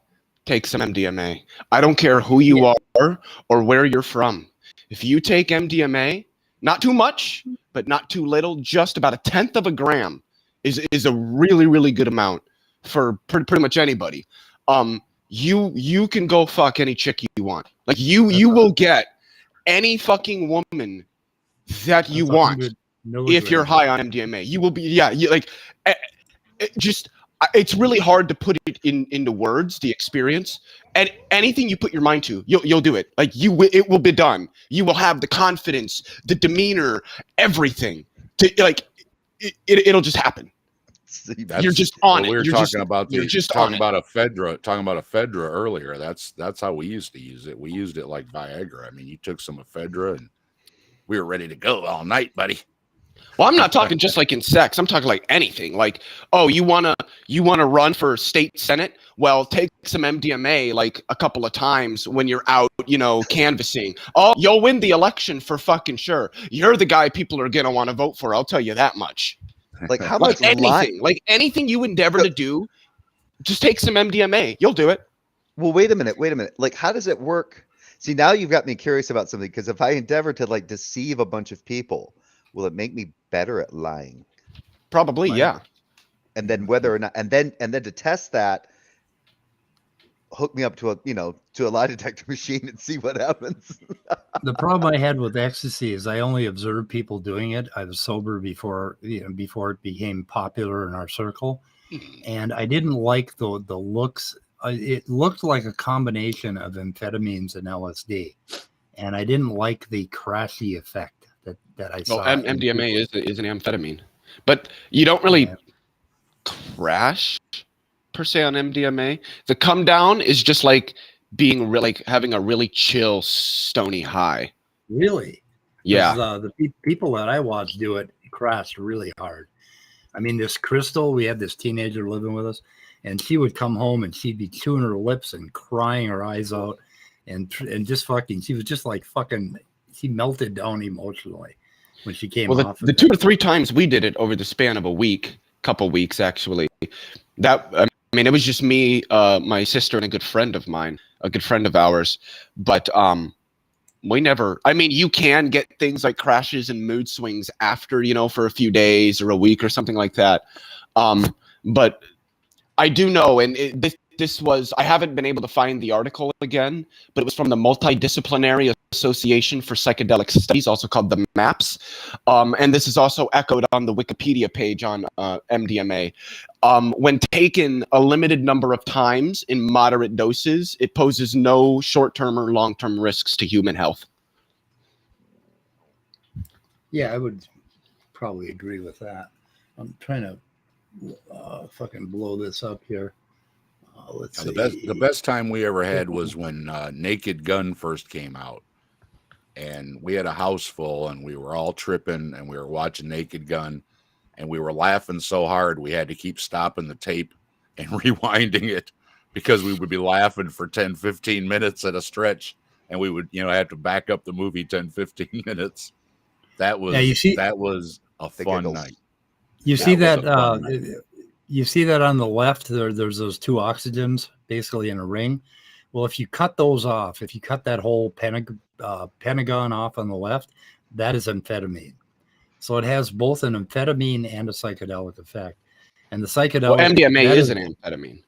Speaker 8: Take some MDMA. I don't care who you are or where you're from. If you take MDMA, not too much, but not too little, just about 1/10 of a gram is a really, really good amount for pretty much anybody. You can go fuck any chick you want. Like you will get any fucking woman that you want if you're high on MDMA. You will be it's really hard to put it into words, the experience. And anything you put your mind to, you'll do it. Like it will be done. You will have the confidence, the demeanor, everything. It'll just happen. You're just on it.
Speaker 5: We were
Speaker 8: You're
Speaker 5: talking about
Speaker 8: talking
Speaker 5: about ephedra earlier. That's how we used to use it. We used it like Viagra. I mean, you took some ephedra and we were ready to go all night, buddy.
Speaker 8: Well, I'm not talking just like in sex. I'm talking like anything. Like, oh, you wanna run for state senate? Well, take some MDMA like a couple of times when you're out, canvassing. Oh, you'll win the election for fucking sure. You're the guy people are gonna want to vote for. I'll tell you that much.
Speaker 6: Like how much
Speaker 8: anything you endeavor to do, just take some MDMA. You'll do it.
Speaker 6: Well, wait a minute. Like, how does it work? See, now you've got me curious about something, because if I endeavor to like deceive a bunch of people, will it make me better at lying?
Speaker 8: Probably, yeah.
Speaker 6: And then whether or not, and then to test that, hook me up to a lie detector machine and see what happens.
Speaker 1: The problem I had with ecstasy is I only observed people doing it. I was sober before it became popular in our circle, and I didn't like the looks. It looked like a combination of amphetamines and LSD, and I didn't like the crashy effect that I saw.
Speaker 8: Well, MDMA is an amphetamine, but you don't really crash per se on MDMA. The come down is just like being like having a really chill, stony high.
Speaker 1: Really?
Speaker 8: Yeah.
Speaker 1: The people that I watched do it crashed really hard. I mean, this Crystal, we had this teenager living with us, and she would come home and she'd be chewing her lips and crying her eyes out, and just fucking. She was just like fucking. She melted down emotionally when she came off.
Speaker 8: The 2 or 3 times we did it over the span of couple weeks actually. It was just me, my sister, and a good friend of mine, a good friend of ours. But we never. I mean, you can get things like crashes and mood swings after, for a few days or a week or something like that. But I do know, and this was, I haven't been able to find the article again, but it was from the Multidisciplinary Association for Psychedelic Studies, also called the MAPS. And this is also echoed on the Wikipedia page on MDMA. When taken a limited number of times in moderate doses, it poses no short-term or long-term risks to human health.
Speaker 1: Yeah, I would probably agree with that. I'm trying to fucking blow this up here. Let's see.
Speaker 5: The best time we ever had was when Naked Gun first came out, and we had a house full, and we were all tripping, and we were watching Naked Gun, and we were laughing so hard we had to keep stopping the tape and rewinding it, because we would be laughing for 10-15 minutes at a stretch, and we would have to back up the movie 10-15 minutes. That was that was a fun night.
Speaker 1: You see that you see that on the left, there's those 2 oxygens basically in a ring. Well, if you cut those off, if you cut that whole pentagon off on the left, that is amphetamine. So it has both an amphetamine and a psychedelic effect. And the psychedelic...
Speaker 8: Well, MDMA is an amphetamine.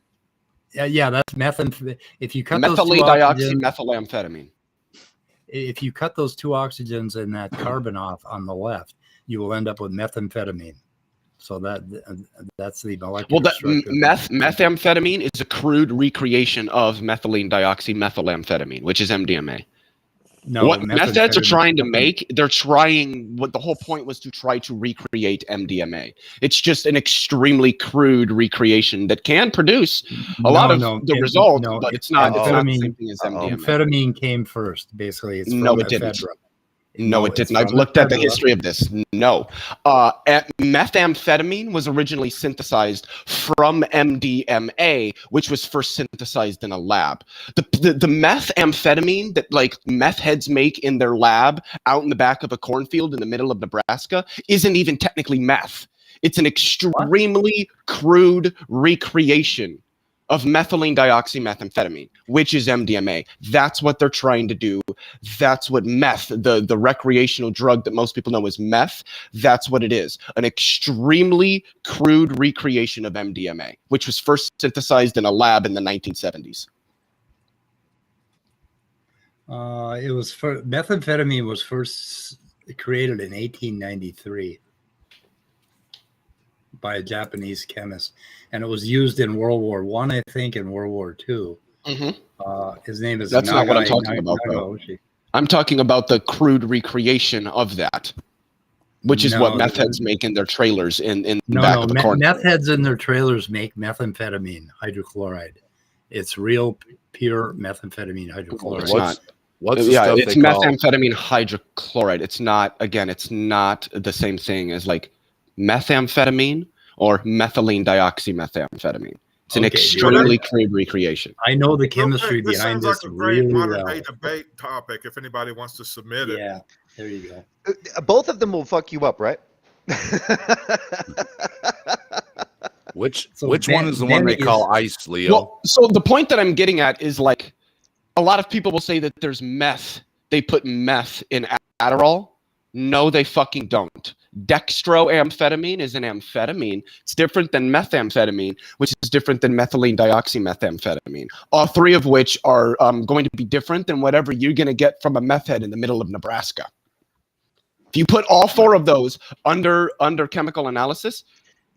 Speaker 1: Yeah, that's methamphetamine. If you cut
Speaker 8: methylene dioxymethylamphetamine.
Speaker 1: If you cut those 2 oxygens and that carbon off on the left, you will end up with methamphetamine. So that's the molecular structure.
Speaker 8: Methamphetamine is a crude recreation of methylene dioxymethylamphetamine, which is MDMA.
Speaker 1: No,
Speaker 8: what meth heads are trying to make, what the whole point was to try to recreate MDMA. It's just an extremely crude recreation that can produce a lot of the result, but it's not the same thing as MDMA.
Speaker 1: Amphetamine came first, basically. It's
Speaker 8: no, it didn't. No, it didn't. I've looked at the history of this. No. Methamphetamine was originally synthesized from MDMA, which was first synthesized in a lab. The methamphetamine that like meth heads make in their lab out in the back of a cornfield in the middle of Nebraska isn't even technically meth. It's an extremely crude recreation of methylene dioxymethamphetamine, which is MDMA. That's what they're trying to do. That's what meth, the recreational drug that most people know as meth, that's what it is. An extremely crude recreation of MDMA, which was first synthesized in a lab in the 1970s.
Speaker 1: Methamphetamine was first created in 1893 by a Japanese chemist, and it was used in World War I, I think, and World War II. His name is
Speaker 8: That's not what I'm talking about, though. I'm talking about the crude recreation of that, which is what meth heads make in their trailers in the back of a corn.
Speaker 1: Meth heads in their trailers make methamphetamine hydrochloride. It's real pure methamphetamine hydrochloride.
Speaker 8: It's not.
Speaker 5: What's the
Speaker 8: Yeah,
Speaker 5: stuff
Speaker 8: it's
Speaker 5: they call-
Speaker 8: methamphetamine hydrochloride. It's not, again, it's not the same thing as like methamphetamine or methylene dioxymethamphetamine. It's an extremely crude recreation.
Speaker 1: I know the chemistry
Speaker 2: this
Speaker 1: behind
Speaker 2: sounds
Speaker 1: this
Speaker 2: like a great
Speaker 1: really
Speaker 2: modern
Speaker 1: well.
Speaker 2: day debate topic if anybody wants to submit it.
Speaker 1: Yeah, there you go.
Speaker 6: Both of them will fuck you up, right?
Speaker 5: Which
Speaker 1: So
Speaker 5: one is the one they call ice, Leo?
Speaker 8: Well, so the point that I'm getting at is like a lot of people will say that there's meth. They put meth in Adderall. No, they fucking don't. Dextroamphetamine is an amphetamine. It's different than methamphetamine, which is different than methylene dioxymethamphetamine. All three of which are going to be different than whatever you're going to get from a meth head in the middle of Nebraska. If you put all four of those under chemical analysis,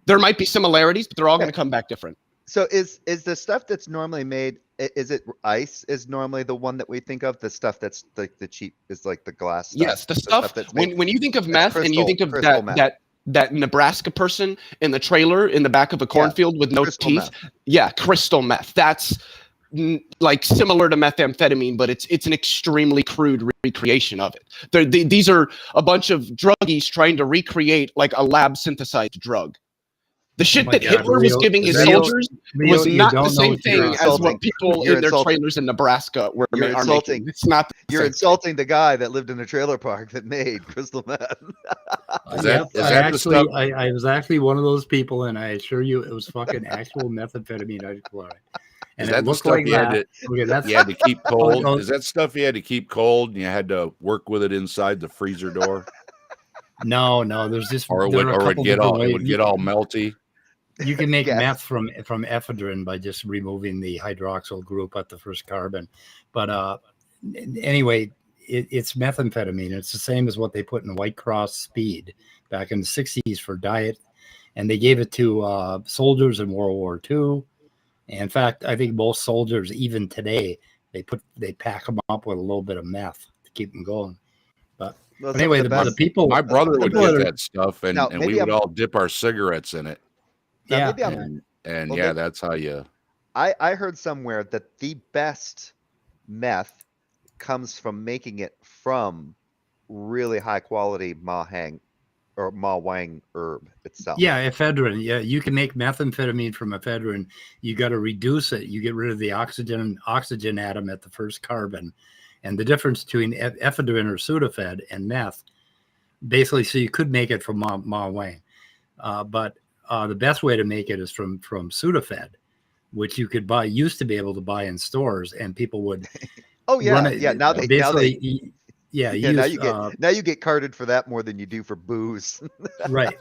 Speaker 8: there might be similarities, but they're all going to come back different.
Speaker 6: So is the stuff that's normally made, is it ice is normally the one that we think of? The stuff that's like the cheap is like the glass stuff?
Speaker 8: Yes, the stuff
Speaker 6: that's
Speaker 8: when you think of meth and you think of
Speaker 6: crystal meth.
Speaker 8: that Nebraska person in the trailer in the back of a cornfield with no
Speaker 6: crystal
Speaker 8: teeth.
Speaker 6: meth.
Speaker 8: Yeah, crystal meth. That's like similar to methamphetamine, but it's an extremely crude recreation of it. These are a bunch of druggies trying to recreate like a lab synthesized drug. The shit that Hitler was giving his soldiers was not the same thing as what people in their trailers in Nebraska were making. It's not.
Speaker 6: You're insulting the guy that lived in a trailer park that made crystal meth.
Speaker 1: I was actually one of those people, and I assure you, it was fucking actual methamphetamine hydrochloride. And
Speaker 5: is that the stuff you had to keep cold? Is that stuff you had to keep cold and you had to work with it inside the freezer door?
Speaker 1: No, there's just
Speaker 5: it would get all melty.
Speaker 1: You can make meth from ephedrine by just removing the hydroxyl group at the first carbon. But anyway, it's methamphetamine. It's the same as what they put in White Cross Speed back in the 60s for diet. And they gave it to soldiers in World War II. And in fact, I think most soldiers, even today, they pack them up with a little bit of meth to keep them going. But anyway, the people...
Speaker 5: My brother would get that stuff, and we would all dip our cigarettes in it.
Speaker 6: Now,
Speaker 5: that's how you.
Speaker 6: I heard somewhere that the best meth comes from making it from really high quality ma wang herb itself.
Speaker 1: Yeah, ephedrine. Yeah, you can make methamphetamine from ephedrine. You got to reduce it. You get rid of the oxygen atom at the first carbon, and the difference between ephedrine or Sudafed and meth, basically, so you could make it from ma wang, but the best way to make it is from Sudafed, which you could buy, used to be able to buy in stores, and people would.
Speaker 6: Oh yeah, run it, yeah. Now you get carded for that more than you do for booze.
Speaker 1: Right.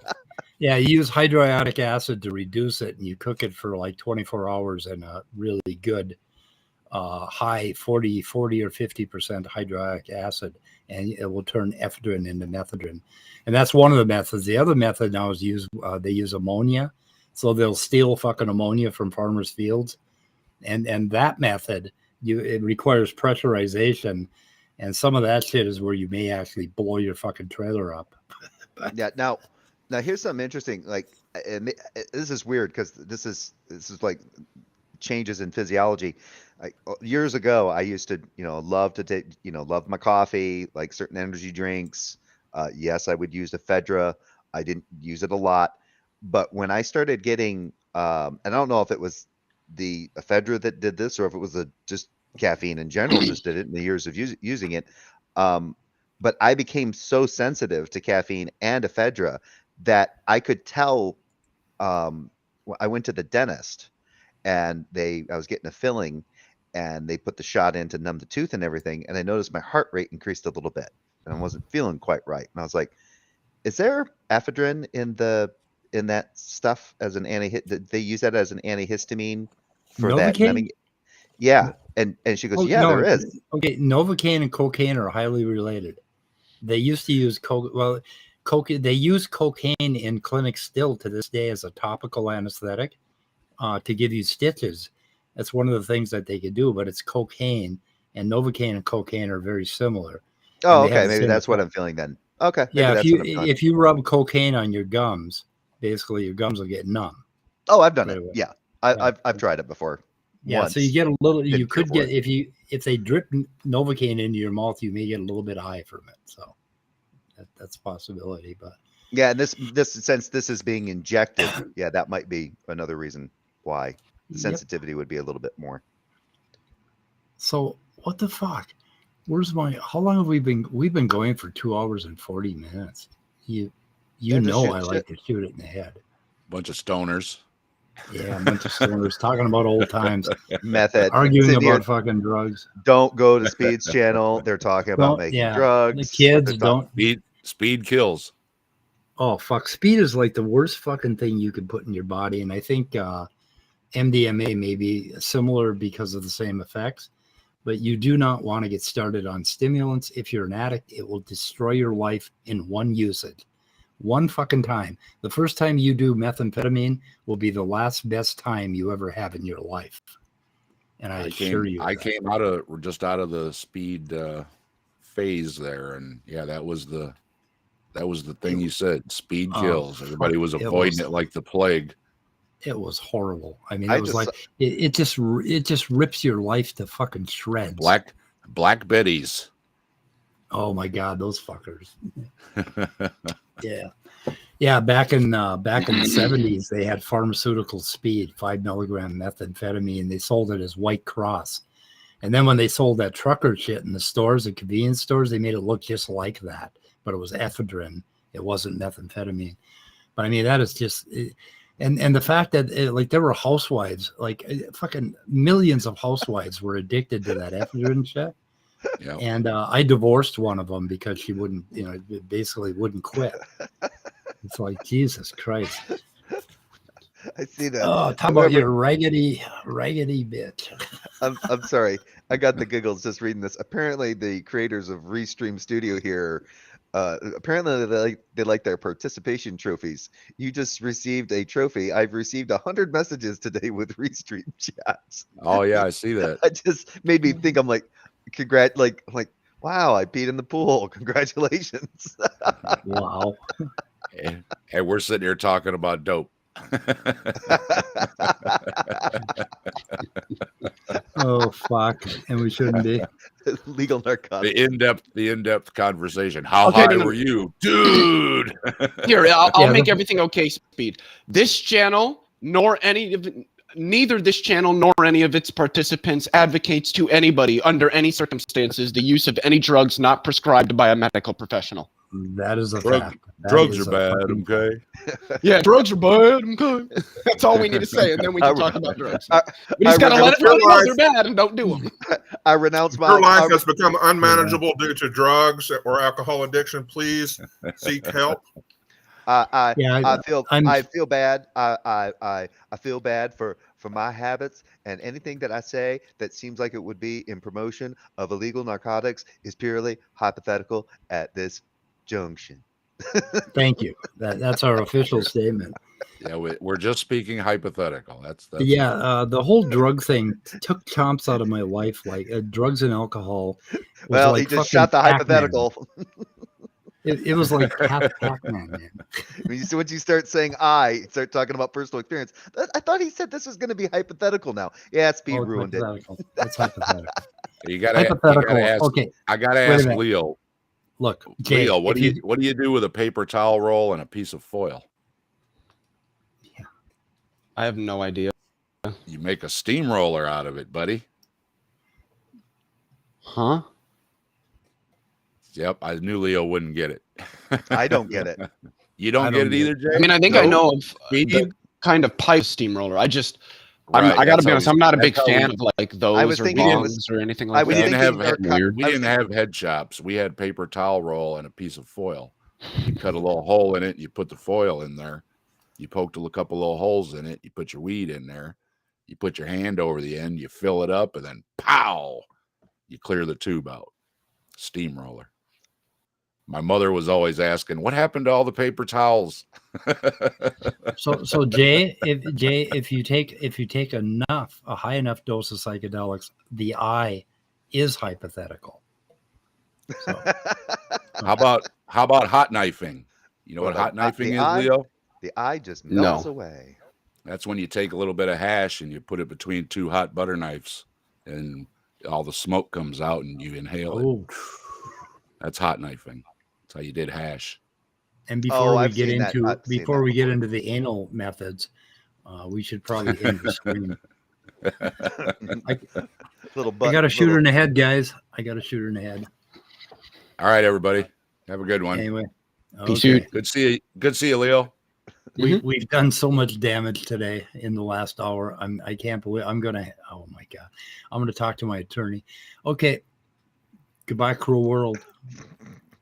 Speaker 1: Yeah, you use hydriodic acid to reduce it, and you cook it for like 24 hours in a really good high 40 or 50% hydriodic acid, and it will turn ephedrine into methadone. And that's one of the methods. The other method now is they use ammonia. So they'll steal fucking ammonia from farmers' fields. And that method, it requires pressurization. And some of that shit is where you may actually blow your fucking trailer up.
Speaker 6: Yeah. Now here's something interesting. Like, and this is weird because this is like changes in physiology. Years ago, I used to, love to take, love my coffee, like certain energy drinks. Yes, I would use ephedra. I didn't use it a lot, but when I started getting, and I don't know if it was the ephedra that did this or if it was just caffeine in general just did it in the years of using it. But I became so sensitive to caffeine and ephedra that I could tell. I went to the dentist and I was getting a filling and they put the shot in to numb the tooth and everything. And I noticed my heart rate increased a little bit and I wasn't feeling quite right. And I was like, is there ephedrine in that stuff as an they use that as an antihistamine for that numbing?
Speaker 1: Novocaine?
Speaker 6: Yeah. And she goes, yeah,
Speaker 1: no,
Speaker 6: there is.
Speaker 1: Okay, Novocaine and cocaine are highly related. They used to use cocaine. They use cocaine in clinics still to this day as a topical anesthetic to give you stitches. That's one of the things that they could do, but it's cocaine, and Novocaine and cocaine are very similar.
Speaker 6: Oh, okay. Maybe that's what I'm feeling then. Okay.
Speaker 1: Yeah, if you rub cocaine on your gums, basically your gums will get numb.
Speaker 6: Oh, I've done it. Yeah, I've tried it before.
Speaker 1: Yeah,
Speaker 6: once.
Speaker 1: So you get a little. You could get if they drip Novocaine into your mouth, you may get a little bit high from it. So that's a possibility. But
Speaker 6: yeah, and this since this is being injected, yeah, that might be another reason why the sensitivity would be a little bit more.
Speaker 1: So what the fuck? How long have we been? We've been going for 2 hours and 40 minutes. I like to shoot it in the head.
Speaker 5: Bunch of stoners.
Speaker 1: Yeah, a bunch of stoners talking about old times.
Speaker 6: Method.
Speaker 1: Arguing about fucking drugs.
Speaker 6: Don't go to Speed's channel. They're talking about making drugs.
Speaker 1: The kids don't.
Speaker 5: Speed kills.
Speaker 1: Oh, fuck. Speed is like the worst fucking thing you could put in your body. And I think MDMA may be similar because of the same effects. But you do not want to get started on stimulants. If you're an addict, it will destroy your life in one usage. One fucking time. The first time you do methamphetamine will be the last best time you ever have in your life. And I assure you.
Speaker 5: I came out of the speed phase there, and yeah, that was the thing you said. Speed kills. Everybody was avoiding it like the plague.
Speaker 1: It was horrible. I mean, it just rips your life to fucking shreds.
Speaker 5: Black Betties.
Speaker 1: Oh my God, those fuckers. Yeah. Back in the 70s, they had pharmaceutical speed, 5 milligram methamphetamine. They sold it as White Cross. And then when they sold that trucker shit in the stores, the convenience stores, they made it look just like that. But it was ephedrine. It wasn't methamphetamine. But I mean, that is just... And the fact that there were housewives, fucking millions of housewives were addicted to that ephedrine shit.
Speaker 5: Yeah.
Speaker 1: And I divorced one of them because she wouldn't, basically wouldn't quit. It's like, Jesus Christ.
Speaker 6: I see that.
Speaker 1: Oh, talk about your raggedy bitch.
Speaker 6: I'm sorry. I got the giggles just reading this. Apparently, the creators of Restream Studio here, apparently they like their participation trophies. You just received a trophy. I've received 100 messages today with Restream chats.
Speaker 5: Oh yeah, I see that.
Speaker 6: It just made me think. I'm like, wow, I peed in the pool. Congratulations.
Speaker 1: Wow.
Speaker 5: Hey, we're sitting here talking about dope.
Speaker 1: Oh fuck, and we shouldn't be.
Speaker 6: Legal narcotics.
Speaker 5: The in-depth conversation. How high were you, dude?
Speaker 8: Here, I'll make everything okay. Speed. This channel, neither this channel nor any of its participants advocates to anybody under any circumstances the use of any drugs not prescribed by a medical professional.
Speaker 1: That is a fact.
Speaker 5: Drugs are bad, okay?
Speaker 8: Yeah, drugs are bad, okay? That's all we need to say, and then we can talk about drugs. But he's got to let everybody know they're bad and don't do them.
Speaker 6: I renounce my...
Speaker 2: Your life has become unmanageable due to drugs or alcohol addiction. Please seek help.
Speaker 6: I feel bad. I feel bad for my habits, and anything that I say that seems like it would be in promotion of illegal narcotics is purely hypothetical at this junction.
Speaker 1: Thank you. That's our official statement.
Speaker 5: Yeah, we're just speaking hypothetical. That's
Speaker 1: the whole drug thing took chomps out of my life. Like drugs and alcohol.
Speaker 6: Well, he just shot the hypothetical.
Speaker 1: It was like half Pac-Man, man.
Speaker 6: Once you start saying start talking about personal experience. I thought he said this was going to be hypothetical now. Yeah, Speed
Speaker 1: Oh, it's
Speaker 6: ruined it.
Speaker 1: hypothetical. It's hypothetical.
Speaker 5: You gotta
Speaker 1: Hypothetical.
Speaker 5: ask.
Speaker 1: Okay,
Speaker 5: I gotta
Speaker 1: wait a
Speaker 5: ask
Speaker 1: minute.
Speaker 5: Leo.
Speaker 1: Look, Jay,
Speaker 5: Leo, what
Speaker 1: if
Speaker 5: do you do with a paper towel roll and a piece of foil?
Speaker 8: I have no idea.
Speaker 5: You make a steamroller out of it, buddy.
Speaker 8: Huh?
Speaker 5: Yep, I knew Leo wouldn't get it.
Speaker 6: I don't get it.
Speaker 5: You don't
Speaker 1: I
Speaker 5: get
Speaker 1: don't
Speaker 5: it
Speaker 1: get
Speaker 5: either,
Speaker 1: it.
Speaker 5: Jay?
Speaker 8: I mean, I think I know of
Speaker 5: Speed?
Speaker 8: the kind of pipe steamroller. I
Speaker 5: Right,
Speaker 8: gotta
Speaker 5: that's
Speaker 8: be
Speaker 5: how
Speaker 8: honest.
Speaker 5: we-
Speaker 8: I'm not a
Speaker 5: that's
Speaker 8: big
Speaker 5: how
Speaker 8: fan
Speaker 5: we-
Speaker 8: of like
Speaker 6: I
Speaker 8: those
Speaker 6: was
Speaker 8: or
Speaker 6: thinking it
Speaker 8: bongs
Speaker 6: was-
Speaker 8: or anything
Speaker 6: I
Speaker 8: like
Speaker 6: was
Speaker 5: We
Speaker 8: that.
Speaker 5: didn't
Speaker 6: thinking
Speaker 5: have
Speaker 6: our
Speaker 5: we didn't have head chops. We had paper towel roll and a piece of foil. You cut a little hole in it, you put the foil in there, you poked a couple little holes in it, you put your weed in there, you put your hand over the end, you fill it up, and then pow, you clear the tube out. Steamroller. My mother was always asking, "What happened to all the paper towels?"
Speaker 1: So Jay, if you take a high enough dose of psychedelics, the eye is hypothetical. So,
Speaker 5: How about hot knifing? You know
Speaker 6: Well,
Speaker 5: what hot knifing
Speaker 6: the
Speaker 5: is,
Speaker 6: eye-
Speaker 5: Leo?
Speaker 6: The eye just
Speaker 8: No.
Speaker 6: melts away.
Speaker 5: That's when you take a little bit of hash and you put it between two hot butter knives, and all the smoke comes out and you inhale it.
Speaker 1: oh,
Speaker 5: That's hot knifing. That's how you did hash.
Speaker 1: and before we
Speaker 6: I've
Speaker 1: get
Speaker 6: seen that.
Speaker 1: into
Speaker 6: I've seen that
Speaker 1: we get
Speaker 6: before.
Speaker 1: into the anal methods, we should probably end the stream.
Speaker 6: Little
Speaker 1: I
Speaker 6: butt.
Speaker 1: got a shooter
Speaker 6: little-
Speaker 1: in the head, guys. I got a shooter in the head.
Speaker 5: All right, everybody. Have a good one.
Speaker 1: Anyway,
Speaker 8: Peace
Speaker 1: okay.
Speaker 8: out.
Speaker 5: Good to see you, Leo.
Speaker 1: We've done so much damage today in the last hour. I can't believe oh my God. I'm gonna talk to my attorney. Okay. Goodbye, cruel world.